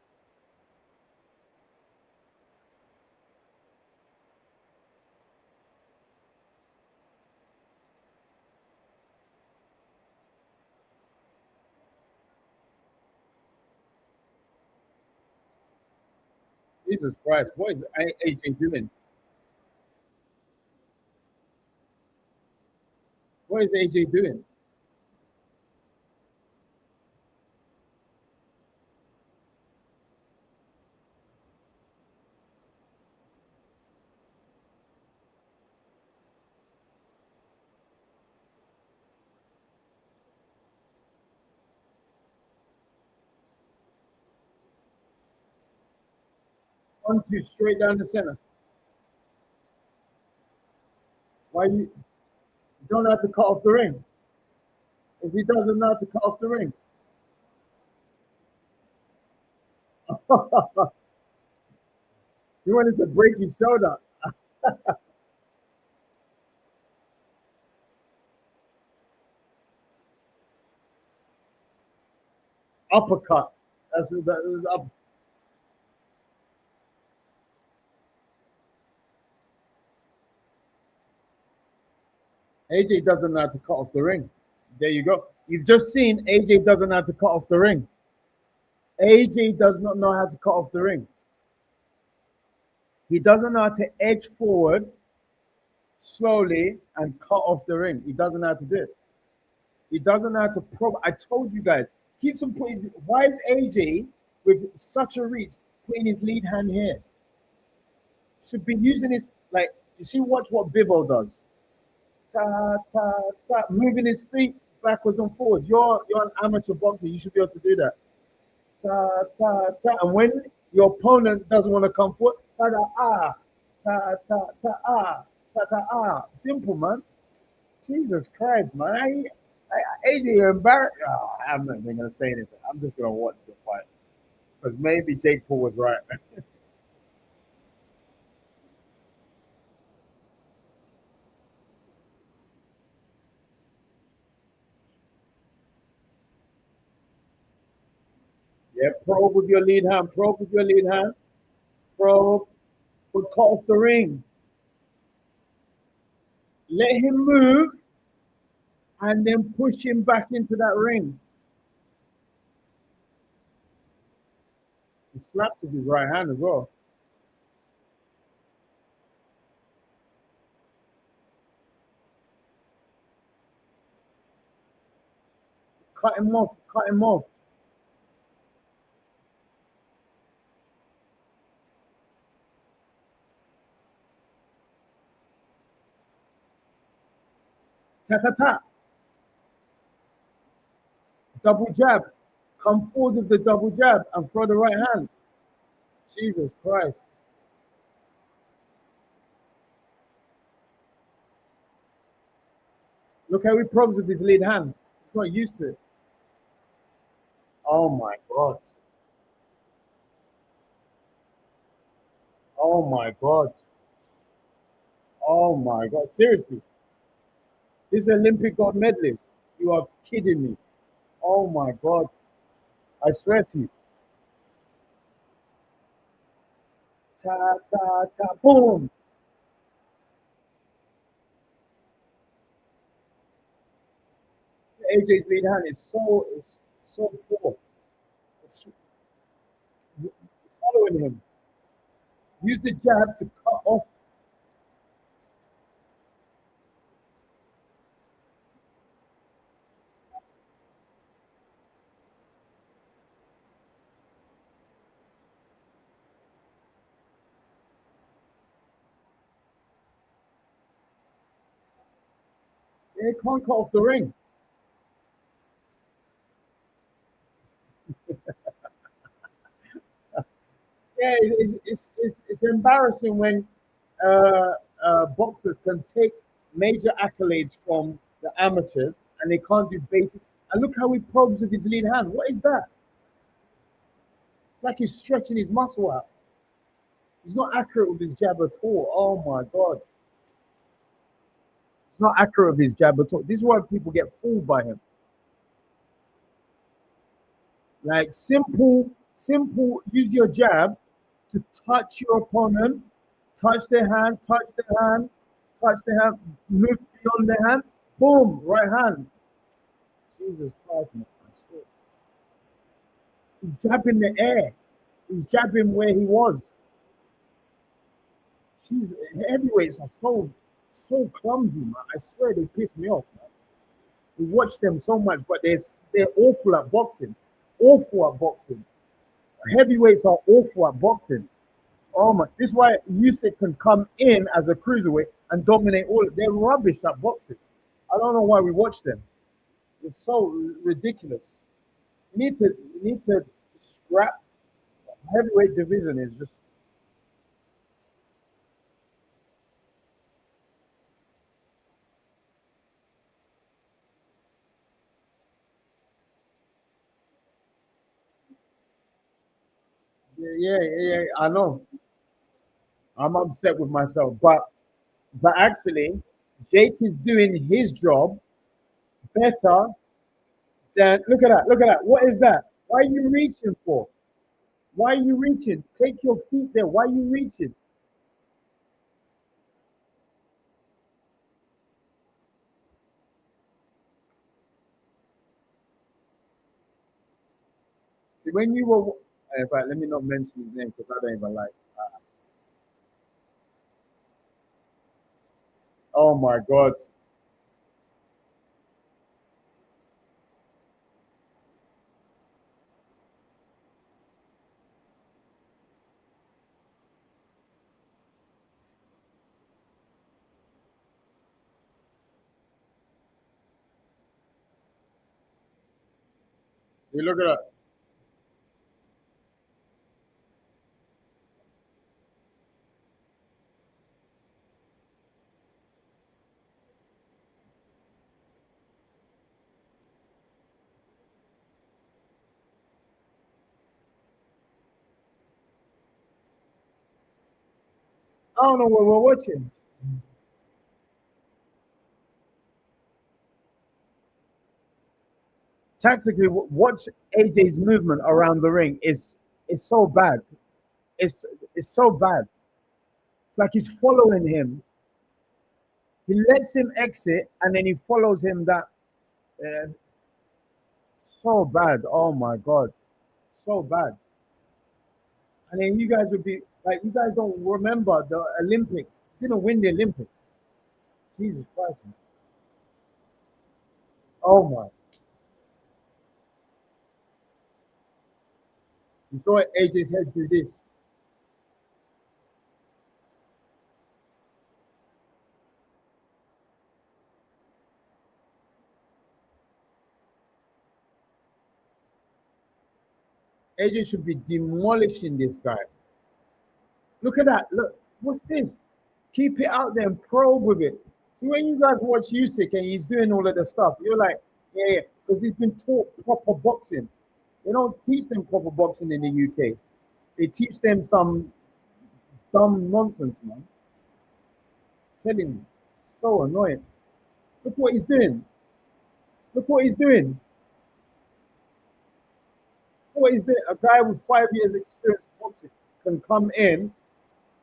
Jesus Christ, what is AJ doing? What is AJ doing? On to straight down the center. Why you don't have to cut off the ring? If he doesn't know how to cut off the ring. You wanted to break his shoulder. Uppercut. That's what that is. AJ doesn't know how to cut off the ring. There you go. You've just seen AJ doesn't know how to cut off the ring. AJ does not know how to cut off the ring. He doesn't know how to edge forward slowly and cut off the ring. He doesn't know how to do it. He doesn't know how to probe. I told you guys, keeps on putting. Why is AJ with such a reach putting his lead hand here? Should be using his like. You see, watch what Bibbo does. Ta ta ta, moving his feet backwards and forwards. You're an amateur boxer. You should be able to do that. Ta ta ta, and when your opponent doesn't want to come forward, ta ta ah, ta ta ta ah, ta ta ah. Simple, man. Jesus Christ, man. AJ, you're embarrassed. Oh, I'm not even gonna say anything. I'm just gonna watch the fight because maybe Jake Paul was right. Yeah, probe with your lead hand. Probe with your lead hand. Probe. But cut off the ring. Let him move and then push him back into that ring. He slapped with his right hand as well. Cut him off. Cut him off. Ta ta ta. Double jab. Come forward with the double jab and throw the right hand. Jesus Christ. Look how he probes with his lead hand. He's not used to it. Oh my God. Oh my God. Oh my God. Seriously. This is Olympic gold medalist. You are kidding me. Oh my God. I swear to you. Ta ta ta boom. AJ's lead hand is so poor. It's following him. Use the jab to cut off. They can't cut off the ring. Yeah, it's embarrassing when uh, boxers can take major accolades from the amateurs and they can't do basic. And look how he probes with his lead hand. What is that? It's like he's stretching his muscle out. He's not accurate with his jab at all. Oh my God. He's not accurate with his jab at all. This is why people get fooled by him. Like simple, use your jab to touch your opponent, touch their hand, touch their hand, move beyond their hand, boom, right hand. Jesus Christ, man. He's jabbing the air. He's jabbing where he was. Jeez, heavyweights are so clumsy, man. I swear they piss me off, man. We watch them so much, but they're awful at boxing. Awful at boxing. Heavyweights are awful at boxing. Oh my! This is why Usyk can come in as a cruiserweight and dominate all. They're rubbish at boxing. I don't know why we watch them. It's so ridiculous. You need to scrap heavyweight division. Is just yeah. I know. I'm upset with myself, but actually, Jake is doing his job better than. Look at that! Look at that! What is that? Why are you reaching for? Why are you reaching? Take your feet there. Why are you reaching? See, when you were, in fact, let me not mention his name because I don't even like. Oh my God! See, look at that. I don't know what we're watching. Tactically, watch AJ's movement around the ring is so bad. It's it's so bad. It's like he's following him. He lets him exit, and then he follows him. That uh, so bad. Oh my God, so bad. And then you guys would be like, you guys don't remember the Olympics. Didn't win the Olympics. Jesus Christ. Man. Oh my. You saw AJ's head do this. AJ should be demolishing this guy. Look at that. Look, what's this? Keep it out there and probe with it. See, when you guys watch Usyk and he's doing all of the stuff, you're like, yeah, because he's been taught proper boxing. They don't teach them proper boxing in the UK. They teach them some dumb nonsense, man. Telling you, so annoying. Look what he's doing. Look what he's doing. Look what he's doing. A guy with 5 years experience boxing can come in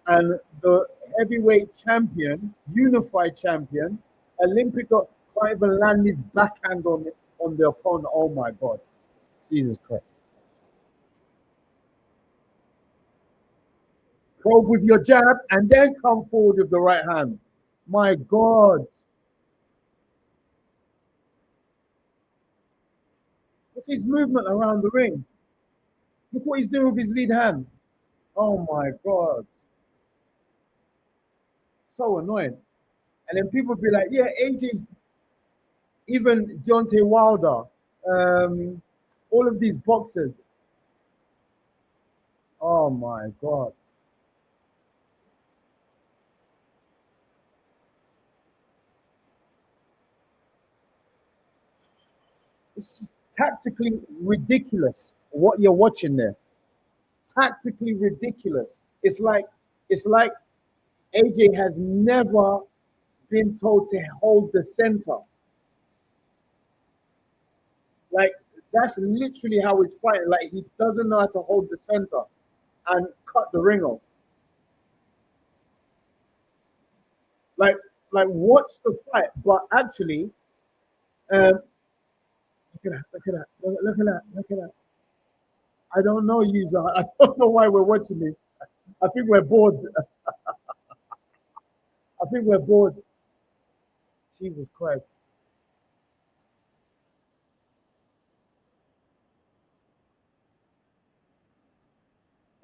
and the heavyweight champion, unified champion, Olympic can't even land his backhand on the opponent. Oh my God. Jesus Christ. Probe with your jab and then come forward with the right hand. My God. Look at his movement around the ring. Look what he's doing with his lead hand. Oh my God. So annoying. And then people be like, yeah, AJ's, even Deontay Wilder, um, all of these boxers. Oh my God. It's just tactically ridiculous what you're watching there. Tactically ridiculous. It's like AJ has never been told to hold the center. Like that's literally how he's fighting. Like he doesn't know how to hold the center and cut the ring off. Like like watch the fight, but actually, um, look at that, look at that, look at that, look at that. I don't know, user. I don't know why we're watching this. I think we're bored. I think we're bored. Jesus Christ.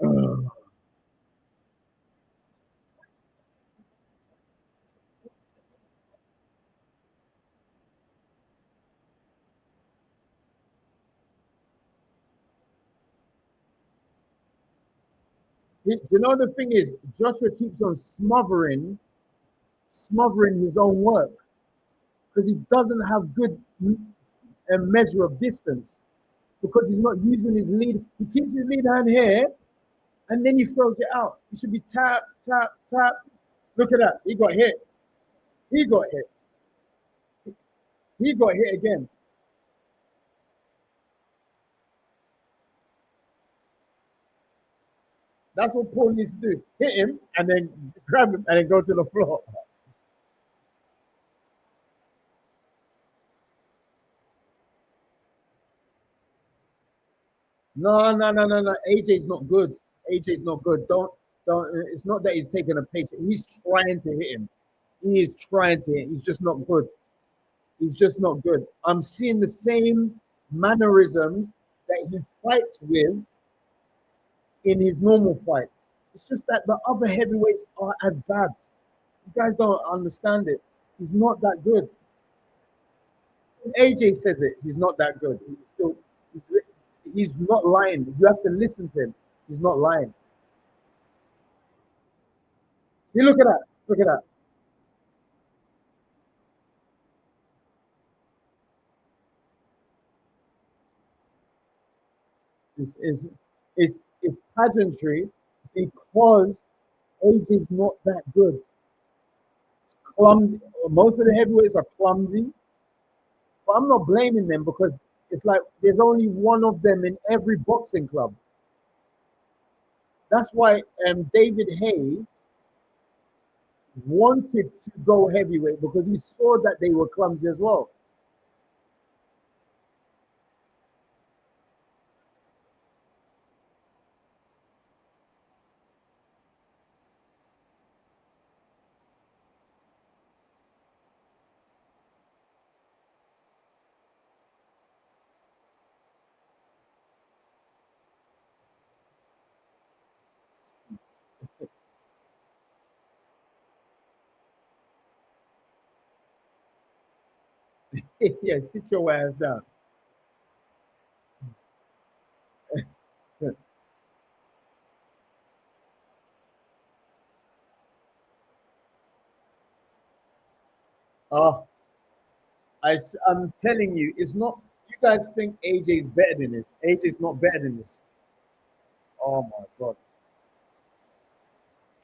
Ugh. You know the thing is, Joshua keeps on smothering his own work because he doesn't have good measure of distance because he's not using his lead. He keeps his lead hand here and then he throws it out. He should be tap, tap, tap. Look at that. He got hit. He got hit. He got hit again. That's what Paul needs to do. Hit him and then grab him and then go to the floor. No, no, no, no, no. AJ's not good. AJ's not good. Don't. It's not that he's taking a paycheck. He's trying to hit him. He is trying to hit. He's just not good. He's just not good. I'm seeing the same mannerisms that he fights with in his normal fights. It's just that the other heavyweights are as bad. You guys don't understand it. He's not that good. AJ says it. He's not that good. He's, he's not lying. You have to listen to him. He's not lying. See, look at that. Look at that. It's pageantry because AJ's not that good. It's clumsy. Most of the heavyweights are clumsy, but I'm not blaming them because it's like there's only one of them in every boxing club. That's why David Hay wanted to go heavyweight because he saw that they were clumsy as well. Yeah, sit your ass down. Oh, I'm telling you, it's not. You guys think AJ's better than this. AJ's not better than this. Oh my god!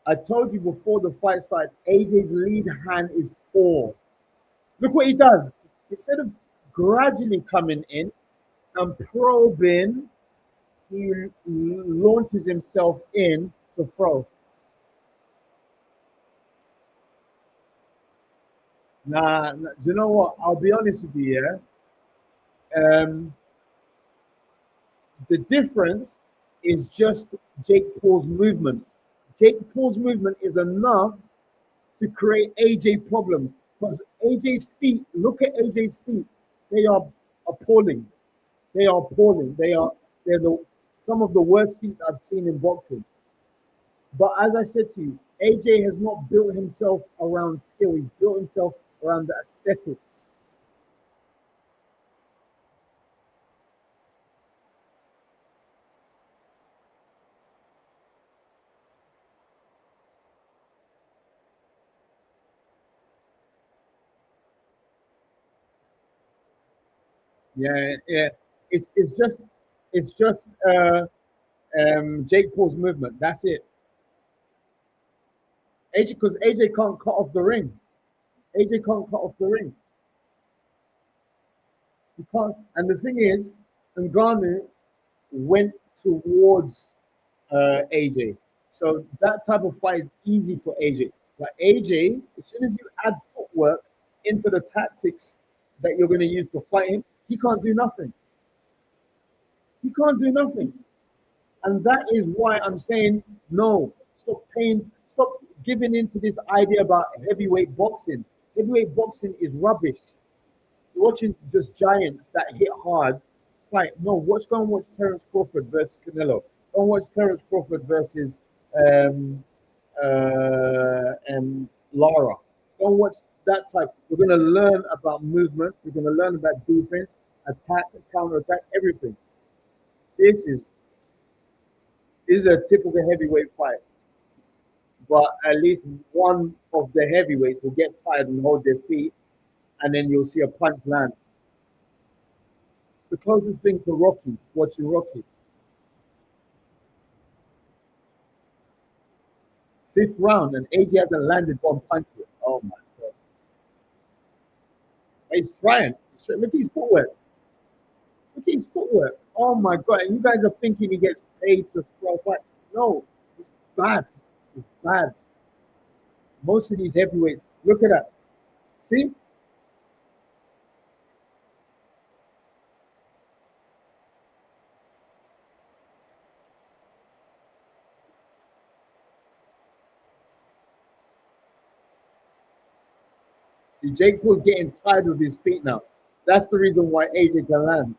I told you before the fight started. AJ's lead hand is poor. Look what he does. Instead of gradually coming in and probing, he launches himself in to throw. Nah, do you know what? I'll be honest with you. Yeah. Um, the difference is just Jake Paul's movement. Jake Paul's movement is enough to create AJ problems because AJ's feet. Look at AJ's feet. They are appalling. They are appalling. They're the some of the worst feet I've seen in boxing. But as I said to you, AJ has not built himself around skill. He's built himself around the aesthetics. Yeah, yeah. It's just Jake Paul's movement. That's it. AJ because AJ can't cut off the ring. AJ can't cut off the ring. He can't. And the thing is, Ngannou went towards AJ. So that type of fight is easy for AJ. But AJ, as soon as you add footwork into the tactics that you're going to use to fight him, he can't do nothing. He can't do nothing. And that is why I'm saying no. Stop paying. Stop giving into this idea about heavyweight boxing. Heavyweight boxing is rubbish. You're watching just giants that hit hard fight. No, go and watch Terence Crawford versus Canelo. Go and watch Terence Crawford versus um, Lara. Go and watch that type. We're going to learn about movement. We're going to learn about defense, attack, counter attack, everything. This is a typical heavyweight fight, but at least one of the heavyweights will get tired and hold their feet, and then you'll see a punch land. The closest thing to Rocky, watching Rocky. Fifth round, and AJ hasn't landed one punch yet. Oh my god. He's trying. Look at his footwork. Look at his footwork. Oh my god. And you guys are thinking he gets paid to throw fight. No, it's bad. It's bad. Most of these heavyweights, look at that. See? See, Jake Paul's getting tired of his feet now. That's the reason why AJ can land.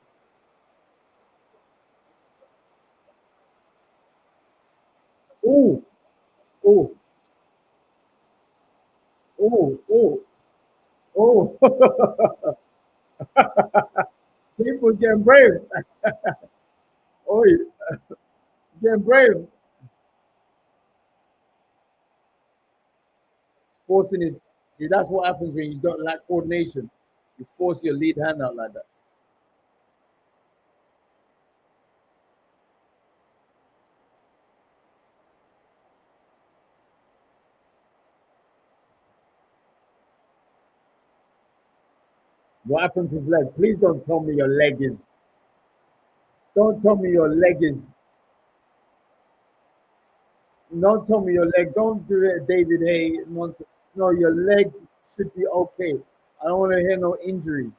Oh, oh, oh, oh, oh. Jake Paul's getting brave. Oh, he's getting brave. Forcing his. See, that's what happens when you don't lack coordination. You force your lead hand out like that. What happened to his leg? Please don't tell me your leg is. Don't tell me your leg is. Don't tell me your leg. Don't do it, David Hay nonsense. No, your leg should be okay. I don't want to hear no injuries.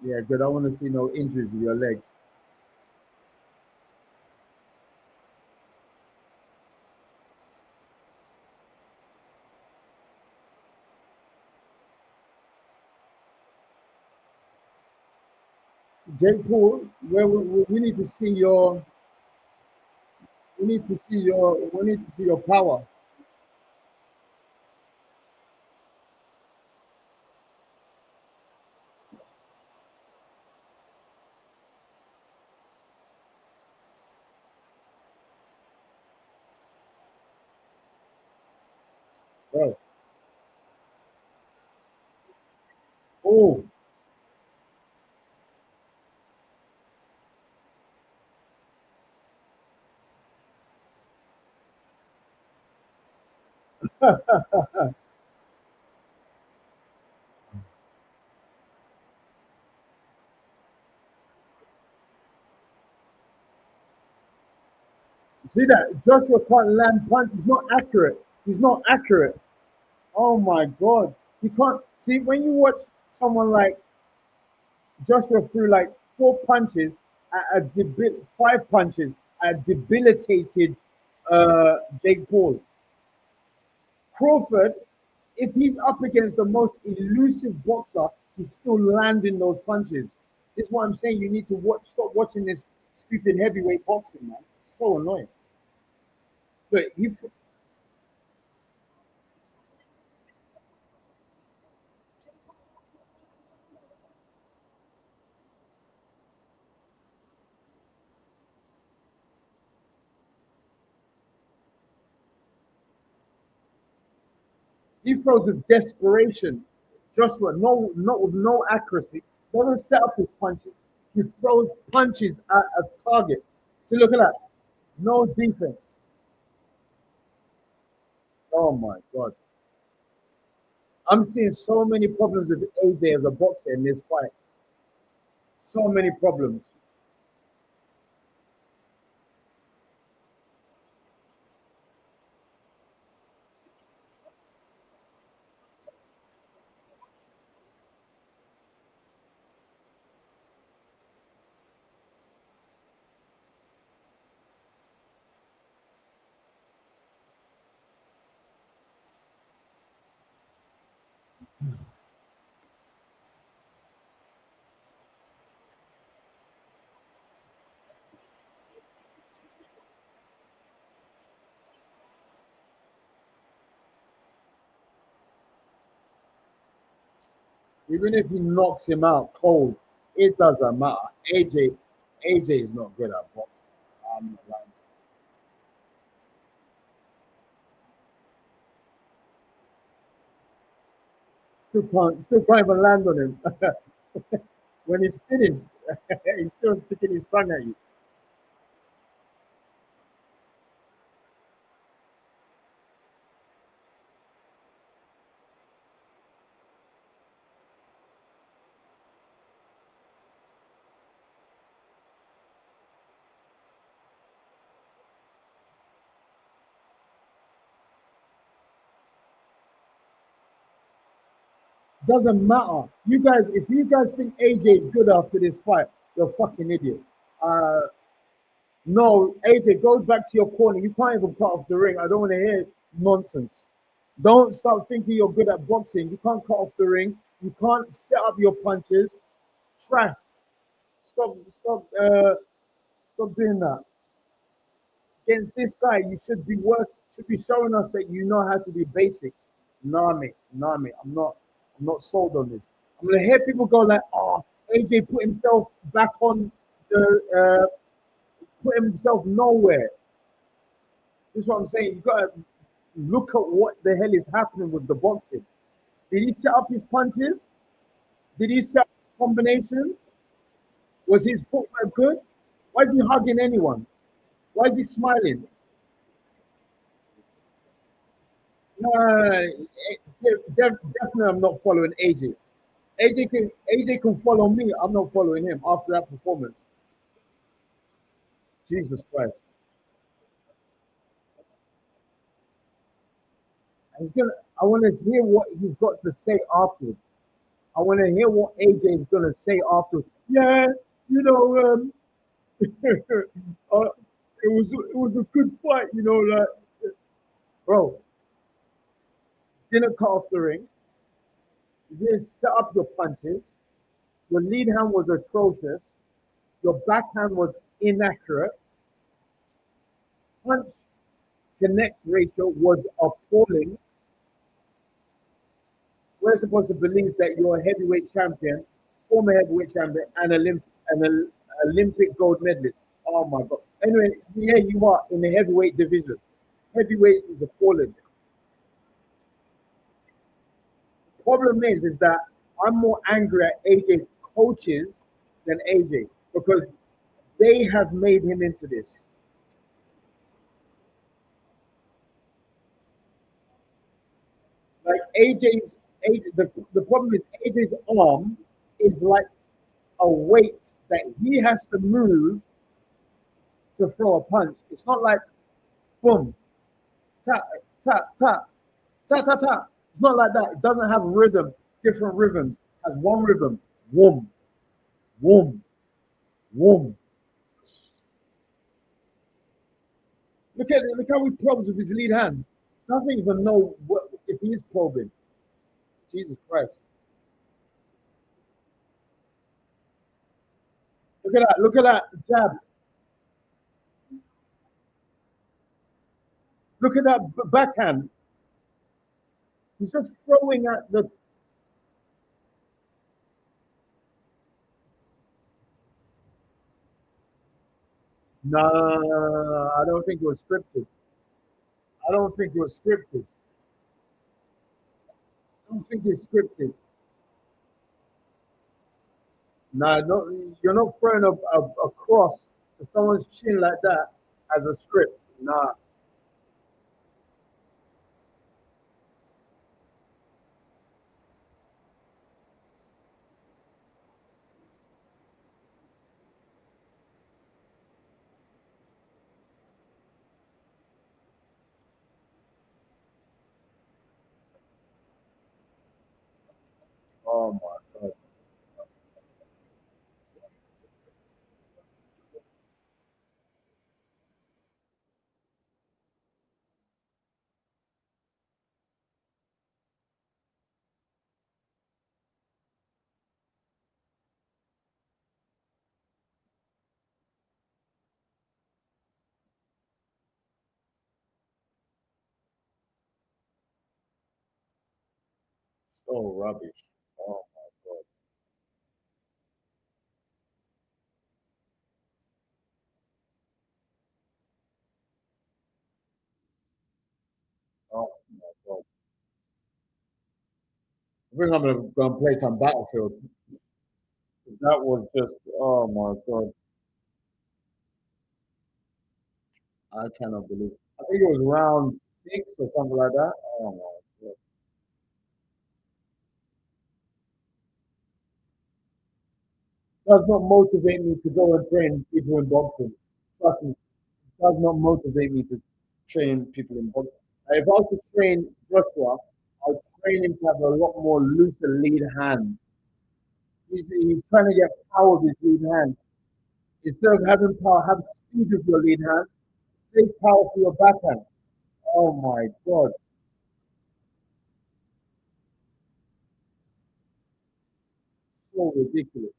Yeah, good. I want to see no injuries with your leg. Jake Paul, we need to see your. We need to see your. We need to see your power. Bro. Oh, see that Joshua can't land punch. He's not accurate. He's not accurate. Oh my God. He can't see when you watch someone like Joshua threw like four punches at five punches at debilitated Jake Paul. Crawford, if he's up against the most elusive boxer, he's still landing those punches. This is what I'm saying. You need to stop watching this stupid heavyweight boxing, man. It's so annoying. But he throws with desperation. Joshua, no, not with no accuracy, doesn't set up his punches. He throws punches at a target. See, look at that. No defense. Oh my God. I'm seeing so many problems with AJ as a boxer in this fight. So many problems. Even if he knocks him out cold, it doesn't matter. AJ is not good at boxing. I'm not lying. Still can't even land on him. When he's finished, he's still sticking his tongue at you. Doesn't matter. You guys, if you guys think AJ is good after this fight, you're fucking idiots. Uh, no, AJ, go back to your corner. You can't even cut off the ring. I don't want to hear nonsense. Don't start thinking you're good at boxing. You can't cut off the ring. You can't set up your punches. Trash. Stop doing that. Against this guy, you should be showing us that you know how to do basics. Nah, mate, nah, mate. I'm not sold on this. I'm gonna hear people go like, "Oh, AJ put himself back on put himself nowhere." This is what I'm saying. You gotta look at what the hell is happening with the boxing. Did he set up his punches? Did he set up combinations? Was his footwork good? Why is he hugging anyone? Why is he smiling? No, definitely I'm not following AJ. AJ can follow me. I'm not following him after that performance. Jesus Christ. He's gonna, I want to hear what he's got to say afterwards. I want to hear what AJ is gonna say afterwards. Yeah, you know, it was a good fight. Like bro, didn't cut off the ring. You didn't set up your punches. Your lead hand was atrocious. Your backhand was inaccurate. Punch connect ratio was appalling. We're supposed to believe that you're a heavyweight champion, former heavyweight champion, and an Olympic gold medalist. Oh my God. Anyway, yeah, you are in the heavyweight division. Heavyweight is appalling. Problem is that I'm more angry at AJ's coaches than AJ because they have made him into this. Like the problem is AJ's arm is like a weight that he has to move to throw a punch. It's not like boom, tap, tap, tap, tap, tap, tap. It's not like that. It doesn't have rhythm, different rhythms. It has one rhythm. Whoom, whoom, whoom. Look how he probes with his lead hand. Doesn't even know if he is probing. Jesus Christ. Look at that. Look at that jab. Look at that backhand. He's just throwing at the. No, I don't think it was scripted. I don't think it was scripted. I don't think it's scripted. Nah, no, you're not throwing a cross to someone's chin like that as a script. Nah. Oh my God. So rubbish. Oh. I think I'm gonna go and play some Battlefield. That was just, oh my god, I cannot believe. I think it was round six or something like that. Oh my god, does not motivate me to go and train people in boxing. Trust me, does not motivate me to train people in boxing. If I was to train Joshua, I'd train him to have a lot more looser lead hand. He's trying to get power with his lead hand. Instead of having power, have speed with your lead hand, save power for your backhand. Oh my God, so ridiculous.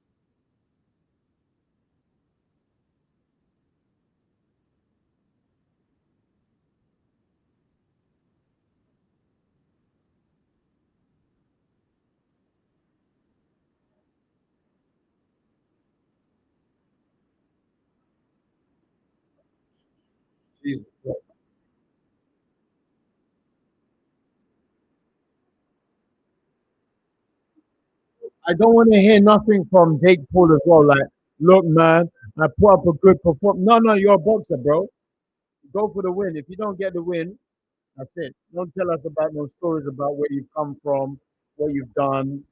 Jesus Christ. I don't want to hear nothing from Jake Paul as well. Like, look, man, I put up a good performance. No, no, you're a boxer, bro. Go for the win. If you don't get the win, that's it. Don't tell us about no stories about where you've come from, what you've done,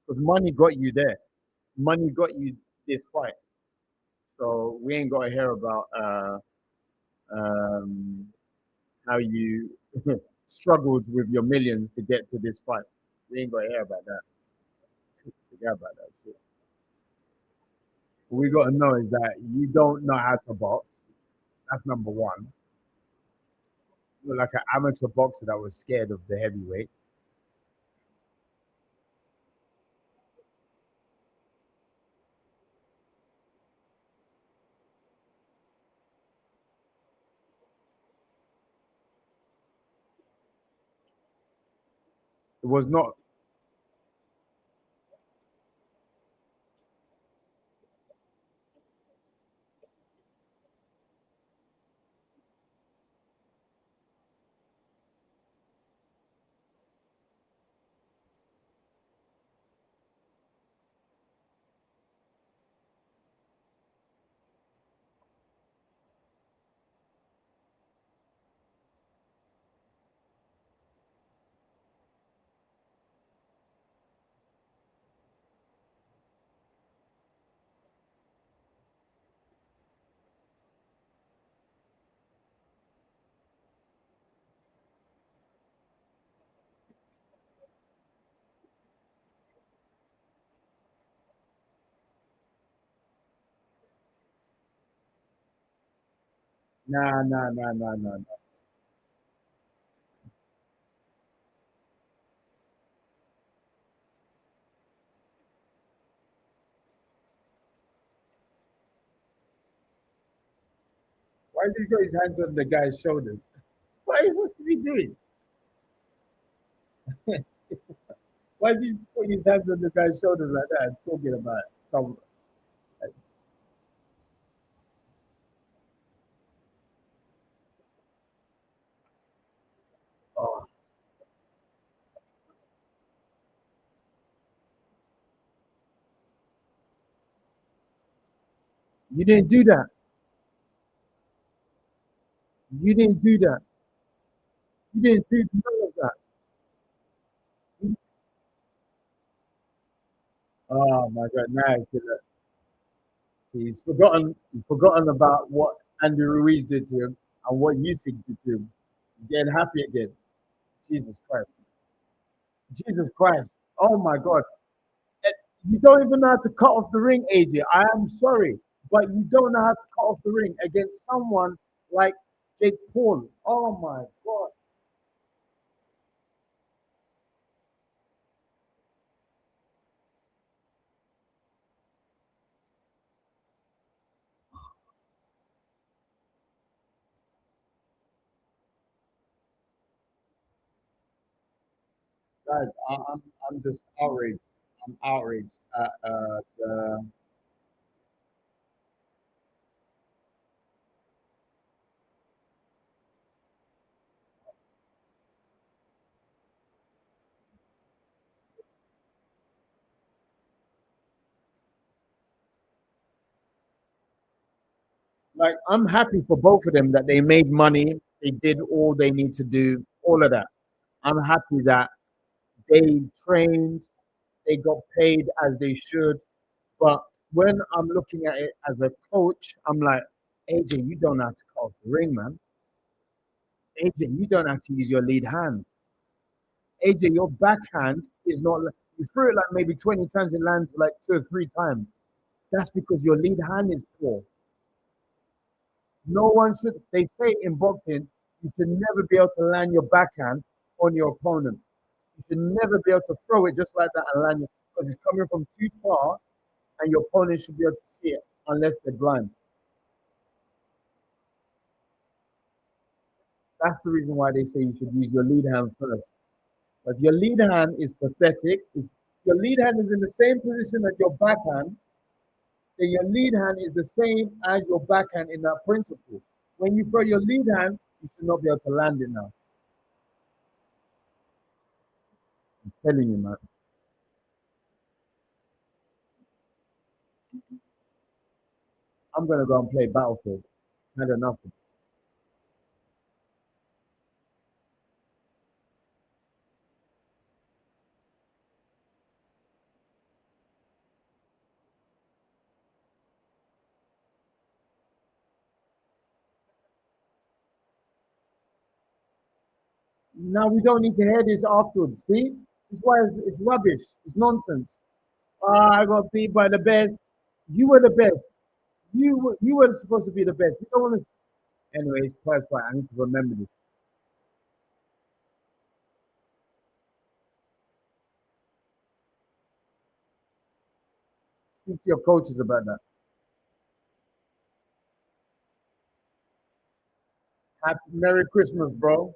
because money got you there. Money got you this fight. So we ain't got to hear about um, how you struggled with your millions to get to this fight. We ain't got to hear about that. Forget about that shit. What we got to know is that you don't know how to box. That's number one. You're like an amateur boxer that was scared of the heavyweight. It was not. Nah, nah, nah, nah, nah. Nah. Why did he got his hands on the guy's shoulders? What is he doing? Why is he putting his hands on the guy's shoulders like that and talking about some? Like, oh, you didn't do that. You didn't do that. You didn't do none of that. Oh my God! Now he's forgotten. He's forgotten about what Andy Ruiz did to him and what Usyk did to him. He's getting happy again. Jesus Christ! Jesus Christ! Oh my God! Eh, You don't even know how to cut off the ring, AJ. I am sorry, but you don't know how to cut off the ring against someone like Jake Paul. Oh my God, guys, I'm just outraged. I'm outraged at the. Like I'm happy for both of them that they made money, they did all they need to do, all of that. I'm happy that they trained, they got paid as they should. But when I'm looking at it as a coach, I'm like, AJ, you don't have to cut off the ring, man. AJ, you don't have to use your lead hand. AJ, your backhand is not. You threw it like maybe 20 times, it lands like 2 or 3 times. That's because your lead hand is poor. No one should. They say in boxing, you should never be able to land your backhand on your opponent. You should never be able to throw it just like that and land it because it's coming from too far, and your opponent should be able to see it unless they're blind. That's the reason why they say you should use your lead hand first. But your lead hand is pathetic. If your lead hand is in the same position as your backhand, then your lead hand is the same as your backhand in that principle. When you throw your lead hand, you should not be able to land it now. I'm telling you, man. I'm gonna go and play Battlefield. I had enough. Now we don't need to hear this afterwards. See, this is why it's rubbish. It's nonsense. I got beat by the best. You were the best. You were supposed to be the best. You don't want to. Anyways, first fight. I need to remember this. Speak to your coaches about that. Happy Merry Christmas, bro.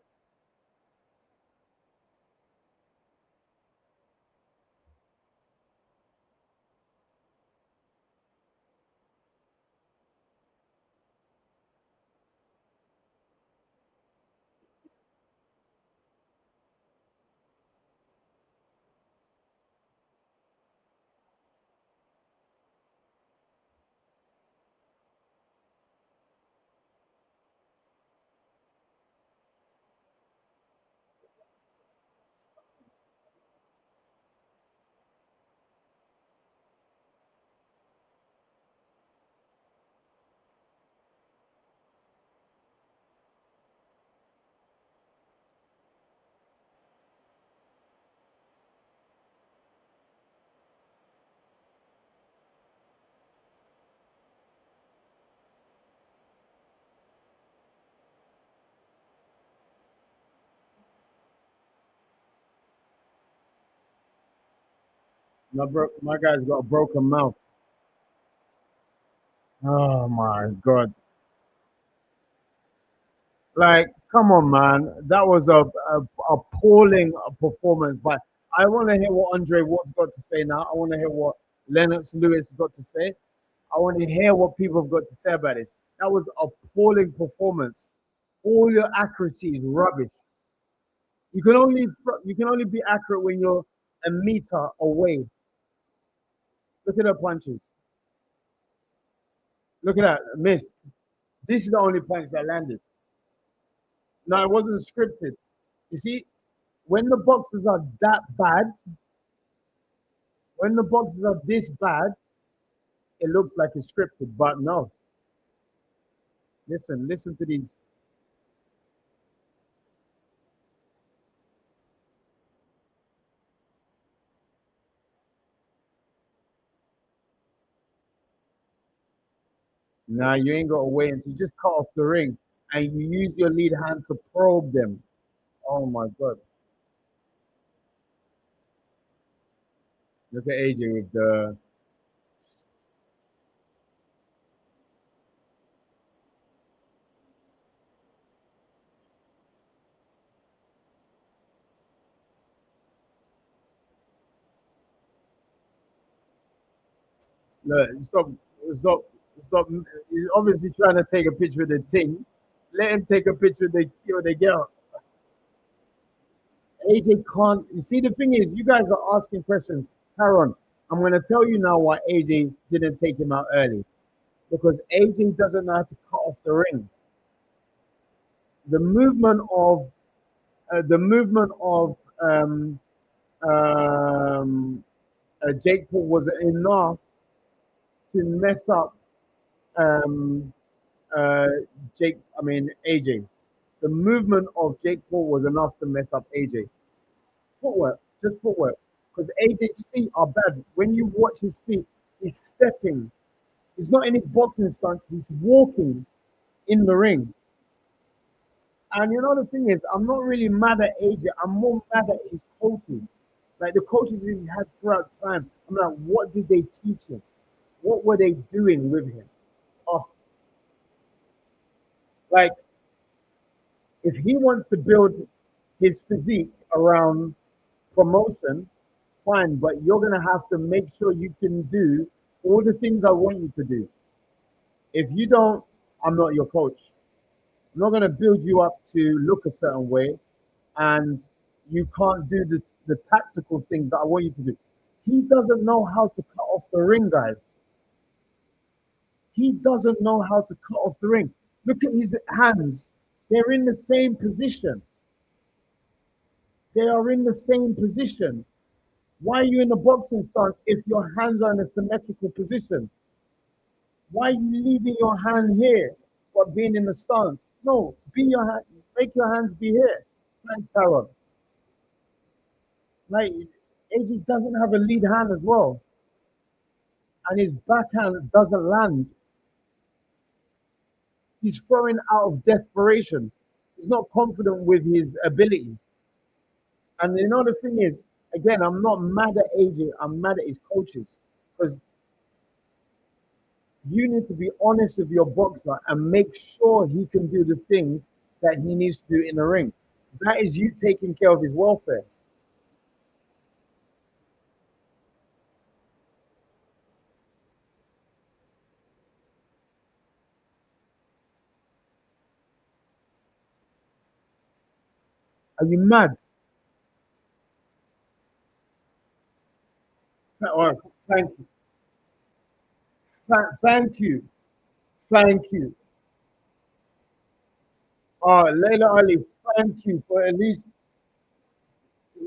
My guy's got a broken mouth. Oh my god! Like, come on, man. That was a appalling performance. But I want to hear what Andre Ward's got to say now. I want to hear what Lennox Lewis got to say. I want to hear what people have got to say about this. That was appalling performance. All your accuracy is rubbish. You can only be accurate when you're a meter away. Look at the punches. Look at that missed. This is the only punch that landed. No, it wasn't scripted. You see, when the boxers are that bad, when the boxers are this bad, it looks like it's scripted. But no, listen to these. Now you ain't got to wait until you just cut off the ring and you use your lead hand to probe them. Oh my god! Look at AJ with the. Look, stop, stop. He's obviously trying to take a picture of the thing. Let him take a picture of the girl. AJ can't. You see, the thing is, you guys are asking questions. Taron, I'm going to tell you now why AJ didn't take him out early. because AJ doesn't know how to cut off the ring. The movement of the movement of um, Jake Paul was enough to mess up um, uh, AJ. The movement of Jake Paul was enough to mess up AJ. Footwork, just footwork. Because AJ's feet are bad. When you watch his feet, he's stepping. He's not in his boxing stance. He's walking in the ring. And you know the thing is, I'm not really mad at AJ. I'm more mad at his coaches. Like the coaches he had throughout time. I'm like, what did they teach him? What were they doing with him? Oh, like if he wants to build his physique around promotion, fine, but you're gonna have to make sure you can do all the things I want you to do. If you don't, I'm not your coach. I'm not gonna build you up to look a certain way and you can't do the tactical things that I want you to do. He doesn't know how to cut off the ring, guys. He doesn't know how to cut off the ring. Look at his hands. They're in the same position. They are in the same position. Why are you in the boxing stance if your hands are in a symmetrical position? Why are you leaving your hand here but being in the stance? No, be your hand, make your hands be here. Thanks, Tyrone. Like AJ doesn't have a lead hand as well, and his backhand doesn't land. He's throwing out of desperation. He's not confident with his ability. And you know the thing is, again, I'm not mad at AJ. I'm mad at his coaches because you need to be honest with your boxer and make sure he can do the things that he needs to do in the ring. That is you taking care of his welfare. Are you mad? Or thank you, thank you, thank you. Layla Ali, thank you for at least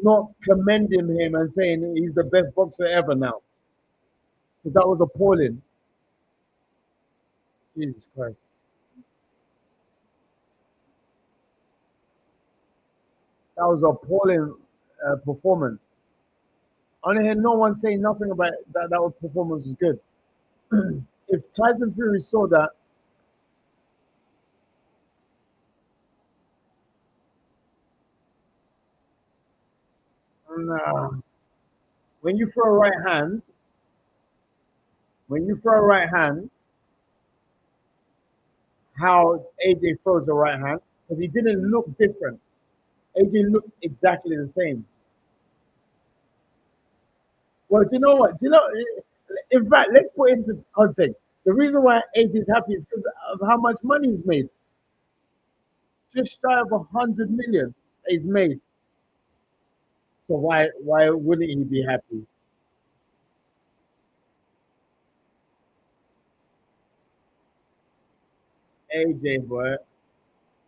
not commending him and saying he's the best boxer ever now, because that was appalling. Jesus Christ, that was appalling performance. I didn't hear no one saying nothing about that. That was performance was good. If Tyson Fury saw that, nah, when you throw a right hand, when you throw a right hand, how AJ throws the right hand, because he didn't look different. AJ looked exactly the same. Well, do you know what? Do you know? In fact, let's put into context. The reason why AJ is happy is because of how much money he's made. Just shy of 100 million he's made. So why wouldn't he be happy? AJ, boy,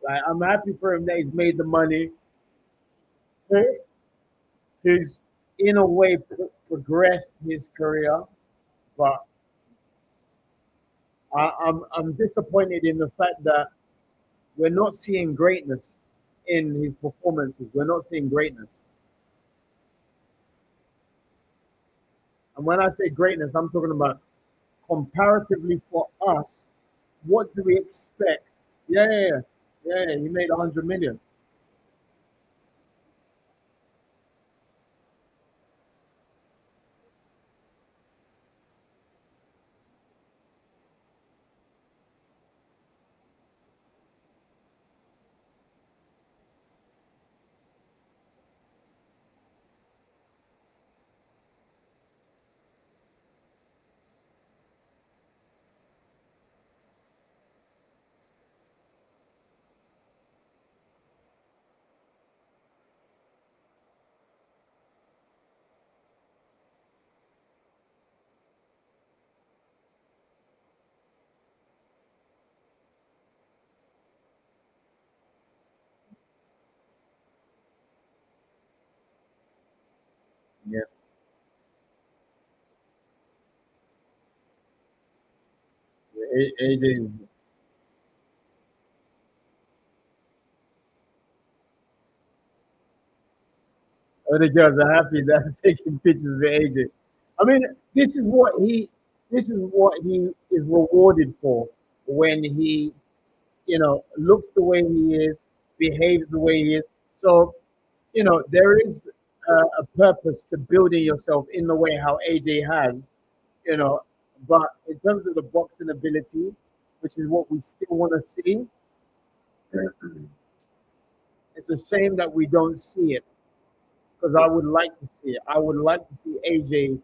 like I'm happy for him that he's made the money. He's in a way progressed his career, but I'm disappointed in the fact that we're not seeing greatness in his performances. We're not seeing greatness. And when I say greatness, I'm talking about comparatively for us. What do we expect? Yeah, yeah, yeah. Yeah, yeah, he made 100 million. It is. All the girls are happy that I'm taking pictures of AJ. I mean, this is what he this is what he is rewarded for when he, looks the way he is, behaves the way he is. So, there is a purpose to building yourself in the way how AJ has, you know. But in terms of the boxing ability, which is what we still want to see, it's a shame that we don't see it because I would like to see it. I would like to see AJ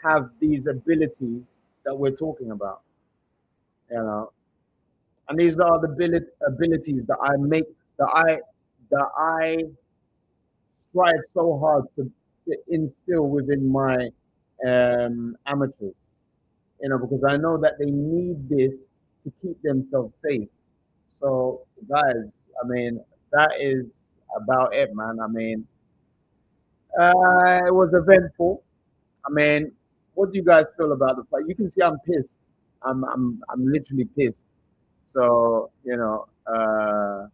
have these abilities that we're talking about, you know. And these are the abilities that I strive so hard to instill within my amateurs, because I know that they need this to keep themselves safe. So, guys, I mean, that is about it, man. I mean, it was eventful. I mean, what do you guys feel about the fight? You can see I'm pissed. I'm literally pissed. So, I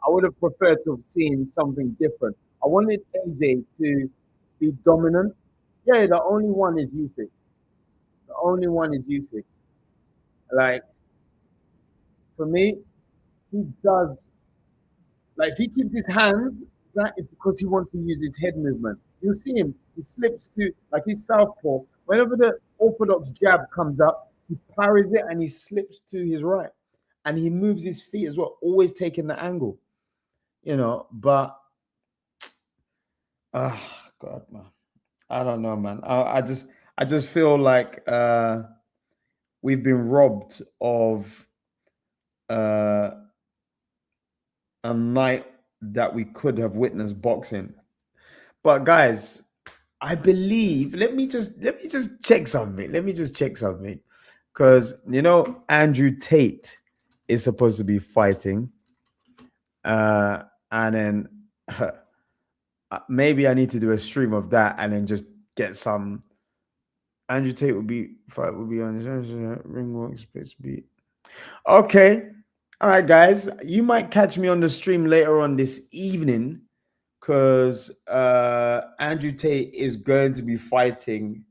would have preferred to have seen something different. I wanted AJ to be dominant. Yeah, the only one is Usyk. The only one is Usyk. Like for me, he does like if he keeps his hands, that is because he wants to use his head movement. You see him, he slips to like he's southpaw. Whenever the orthodox jab comes up, he parries it and he slips to his right. And he moves his feet as well, always taking the angle, But God, man. I don't know, man. I just feel like we've been robbed of uh a night that we could have witnessed boxing. But guys, I believe let me just check something. Let me just check something. Because Andrew Tate is supposed to be fighting. And then maybe I need to do a stream of that and then just get some. Andrew Tate would be on ring walk space beat. Okay. All right, guys. You might catch me on the stream later on this evening because Andrew Tate is going to be fighting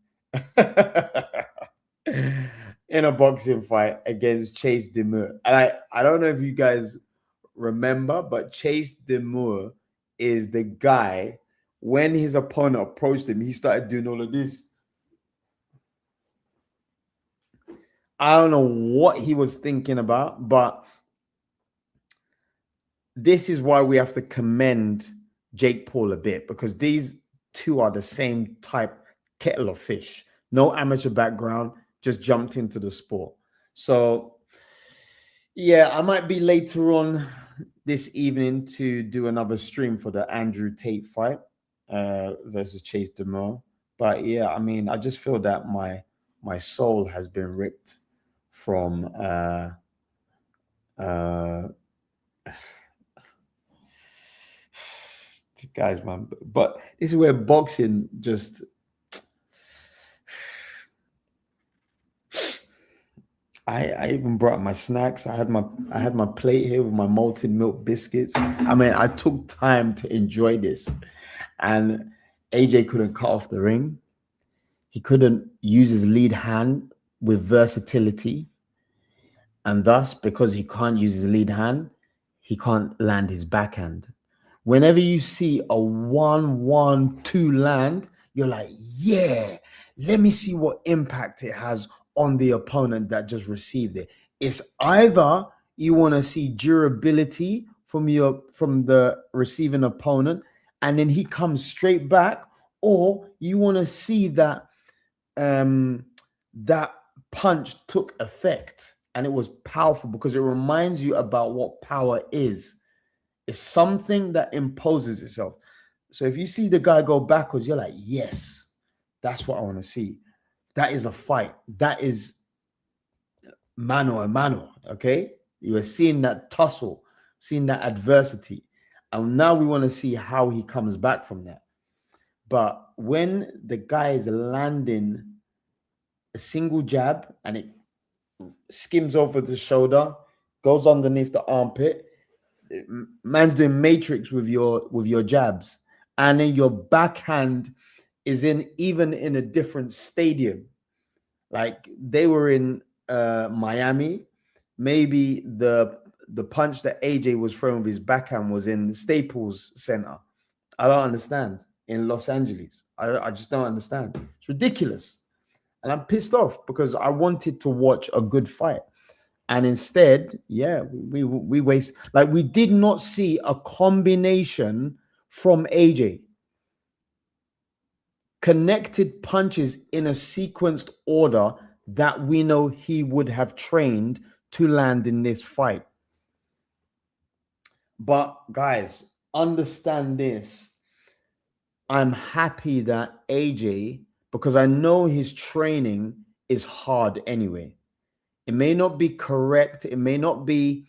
in a boxing fight against Chase Demure. And I don't know if you guys remember, but Chase Demure is the guy when his opponent approached him, he started doing all of this. I don't know what he was thinking about, but this is why we have to commend Jake Paul a bit because these two are the same type kettle of fish. No amateur background, just jumped into the sport. So, yeah, I might be later on this evening to do another stream for the Andrew Tate fight versus Chase Demore. But yeah, I mean, I just feel that my soul has been ripped from uh guys, man. But this is where boxing just I even brought my snacks. I had my plate here with my malted milk biscuits. I mean, I took time to enjoy this. And AJ couldn't cut off the ring. He couldn't use his lead hand with versatility. And thus, because he can't use his lead hand, he can't land his backhand. Whenever you see a 1-1-2 land, you're like, yeah, let me see what impact it has on the opponent that just received it. It's either you want to see durability from the receiving opponent, and then he comes straight back, or you want to see that that punch took effect and it was powerful because it reminds you about what power is. It's something that imposes itself. So if you see the guy go backwards, you're like, yes, that's what I want to see. That is a fight. That is mano a mano. Okay. You are seeing that tussle, seeing that adversity. And now we want to see how he comes back from that. But when the guy is landing a single jab and it skims over the shoulder, goes underneath the armpit. Man's doing matrix with your jabs, and then your backhand is in even in a different stadium. Like they were in Miami, maybe the punch that AJ was throwing with his backhand was in the Staples Center. I don't understand. In Los Angeles, I just don't understand. It's ridiculous, and I'm pissed off because I wanted to watch a good fight. And instead, yeah, we waste, like, we did not see a combination from AJ. Connected punches in a sequenced order that we know he would have trained to land in this fight. But guys, understand this. I'm happy that AJ, because I know his training is hard anyway. It may not be correct, it may not be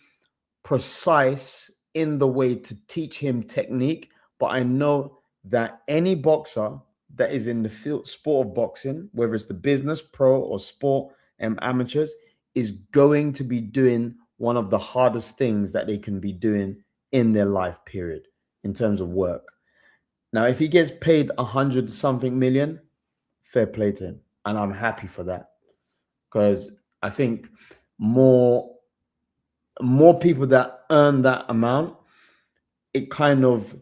precise in the way to teach him technique, but I know that any boxer that is in the field sport of boxing, whether it's the business, pro or sport and amateurs, is going to be doing one of the hardest things that they can be doing in their life period in terms of work. Now, if he gets paid 100 something million, fair play to him, and I'm happy for that, because I think more people that earn that amount, it kind of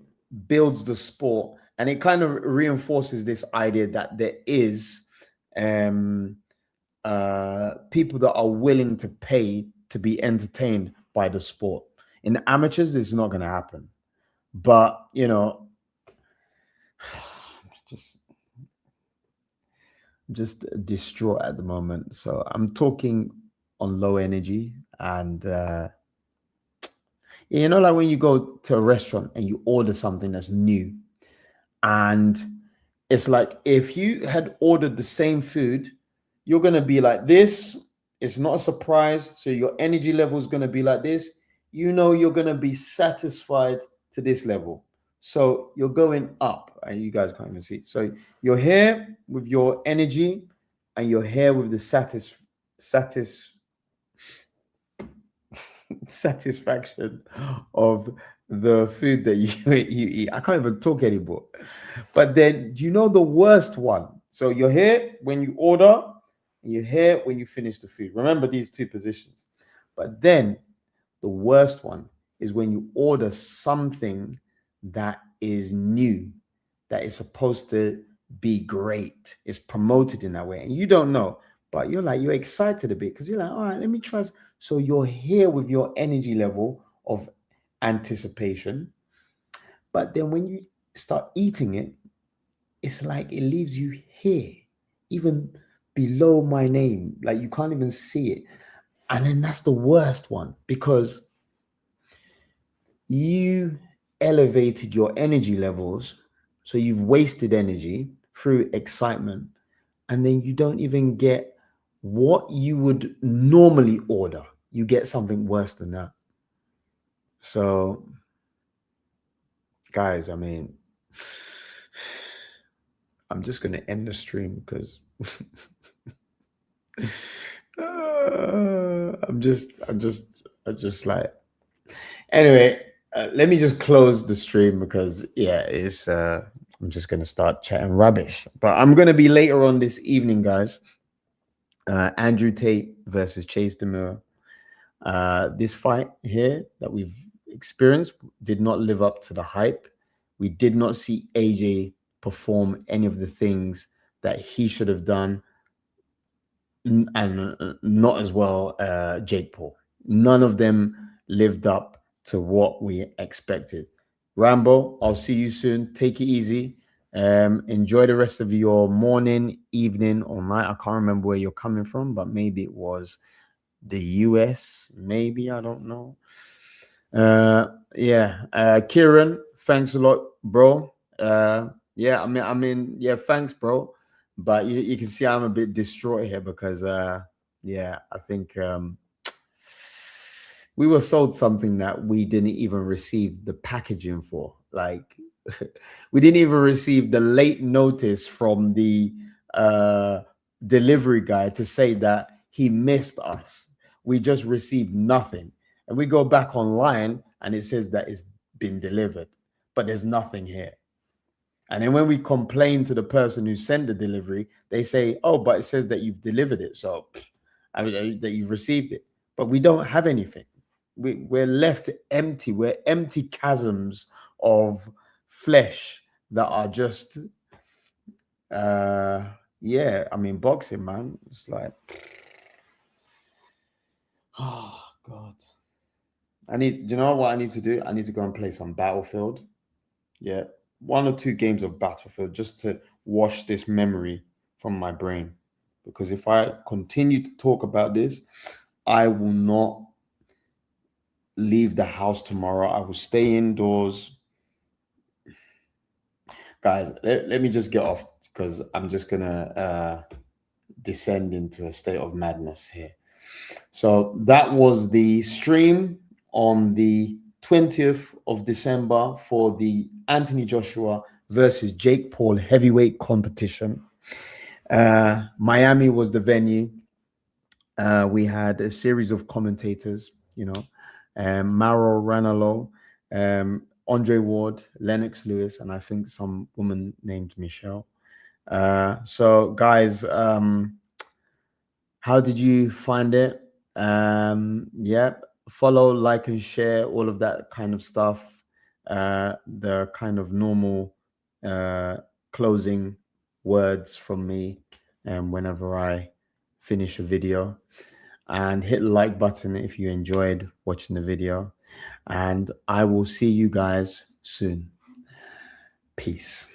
builds the sport, and it kind of reinforces this idea that there is people that are willing to pay to be entertained by the sport. In the amateurs, it's not going to happen. But you know, just distraught at the moment. So I'm talking on low energy, and you know, like when you go to a restaurant and you order something that's new, and it's like if you had ordered the same food, you're going to be like this. It's not a surprise. So your energy level is going to be like this. You know, you're going to be satisfied to this level. So you're going up, and you guys can't even see. So you're here with your energy, and you're here with the satisfaction of the food that you eat. I can't even talk anymore. But then, you know, the worst one. So you're here when you order, and you're here when you finish the food. Remember these two positions. But then the worst one is when you order something that is new, that is supposed to be great. It's promoted in that way, and you don't know, but you're excited a bit because you're like, all right, let me try. So you're here with your energy level of anticipation, but then when you start eating it, it's like it leaves you here, even below my name. Like you can't even see it. And then that's the worst one, because you elevated your energy levels. So you've wasted energy through excitement, and then you don't even get what you would normally order. You get something worse than that. So, guys, I mean, I'm just going to end the stream because I'm just like, anyway, let me just close the stream because yeah, it's I'm just going to start chatting rubbish. But I'm going to be later on this evening, guys. Andrew Tate versus Chase Demure. This fight here that we've experienced did not live up to the hype. We did not see AJ perform any of the things that he should have done, and not as well Jake Paul. None of them lived up to what we expected. Rambo, I'll see you soon. Take it easy. Enjoy the rest of your morning, evening, or night. I can't remember where you're coming from, but maybe it was the US. Maybe, I don't know. Kieran, thanks a lot, bro. Yeah, thanks, bro. But you can see I'm a bit distraught here because I think we were sold something that we didn't even receive the packaging for. Like we didn't even receive the late notice from the delivery guy to say that he missed us. We just received nothing. And we go back online and it says that it's been delivered, but there's nothing here. And then when we complain to the person who sent the delivery, they say, oh, but it says that you've delivered it. So, I mean, that you've received it. But we don't have anything. We're left empty. We're empty chasms of flesh that are just, yeah, I mean, boxing, man. It's like, oh, God. Do you know what I need to do? I need to go and play some Battlefield. Yeah, 1 or 2 games of Battlefield just to wash this memory from my brain. Because if I continue to talk about this, I will not leave the house tomorrow. I will stay indoors. Guys, let me just get off because I'm just gonna descend into a state of madness here. So that was the stream on the 20th of December for the Anthony Joshua versus Jake Paul heavyweight competition. Miami was the venue. We had a series of commentators, Mauro Ranallo, Andre Ward, Lennox Lewis, and I think some woman named Michelle. So guys, how did you find it? Yeah, follow, like, and share, all of that kind of stuff. The kind of normal closing words from me whenever I finish a video. And hit the like button if you enjoyed watching the video. And I will see you guys soon. Peace.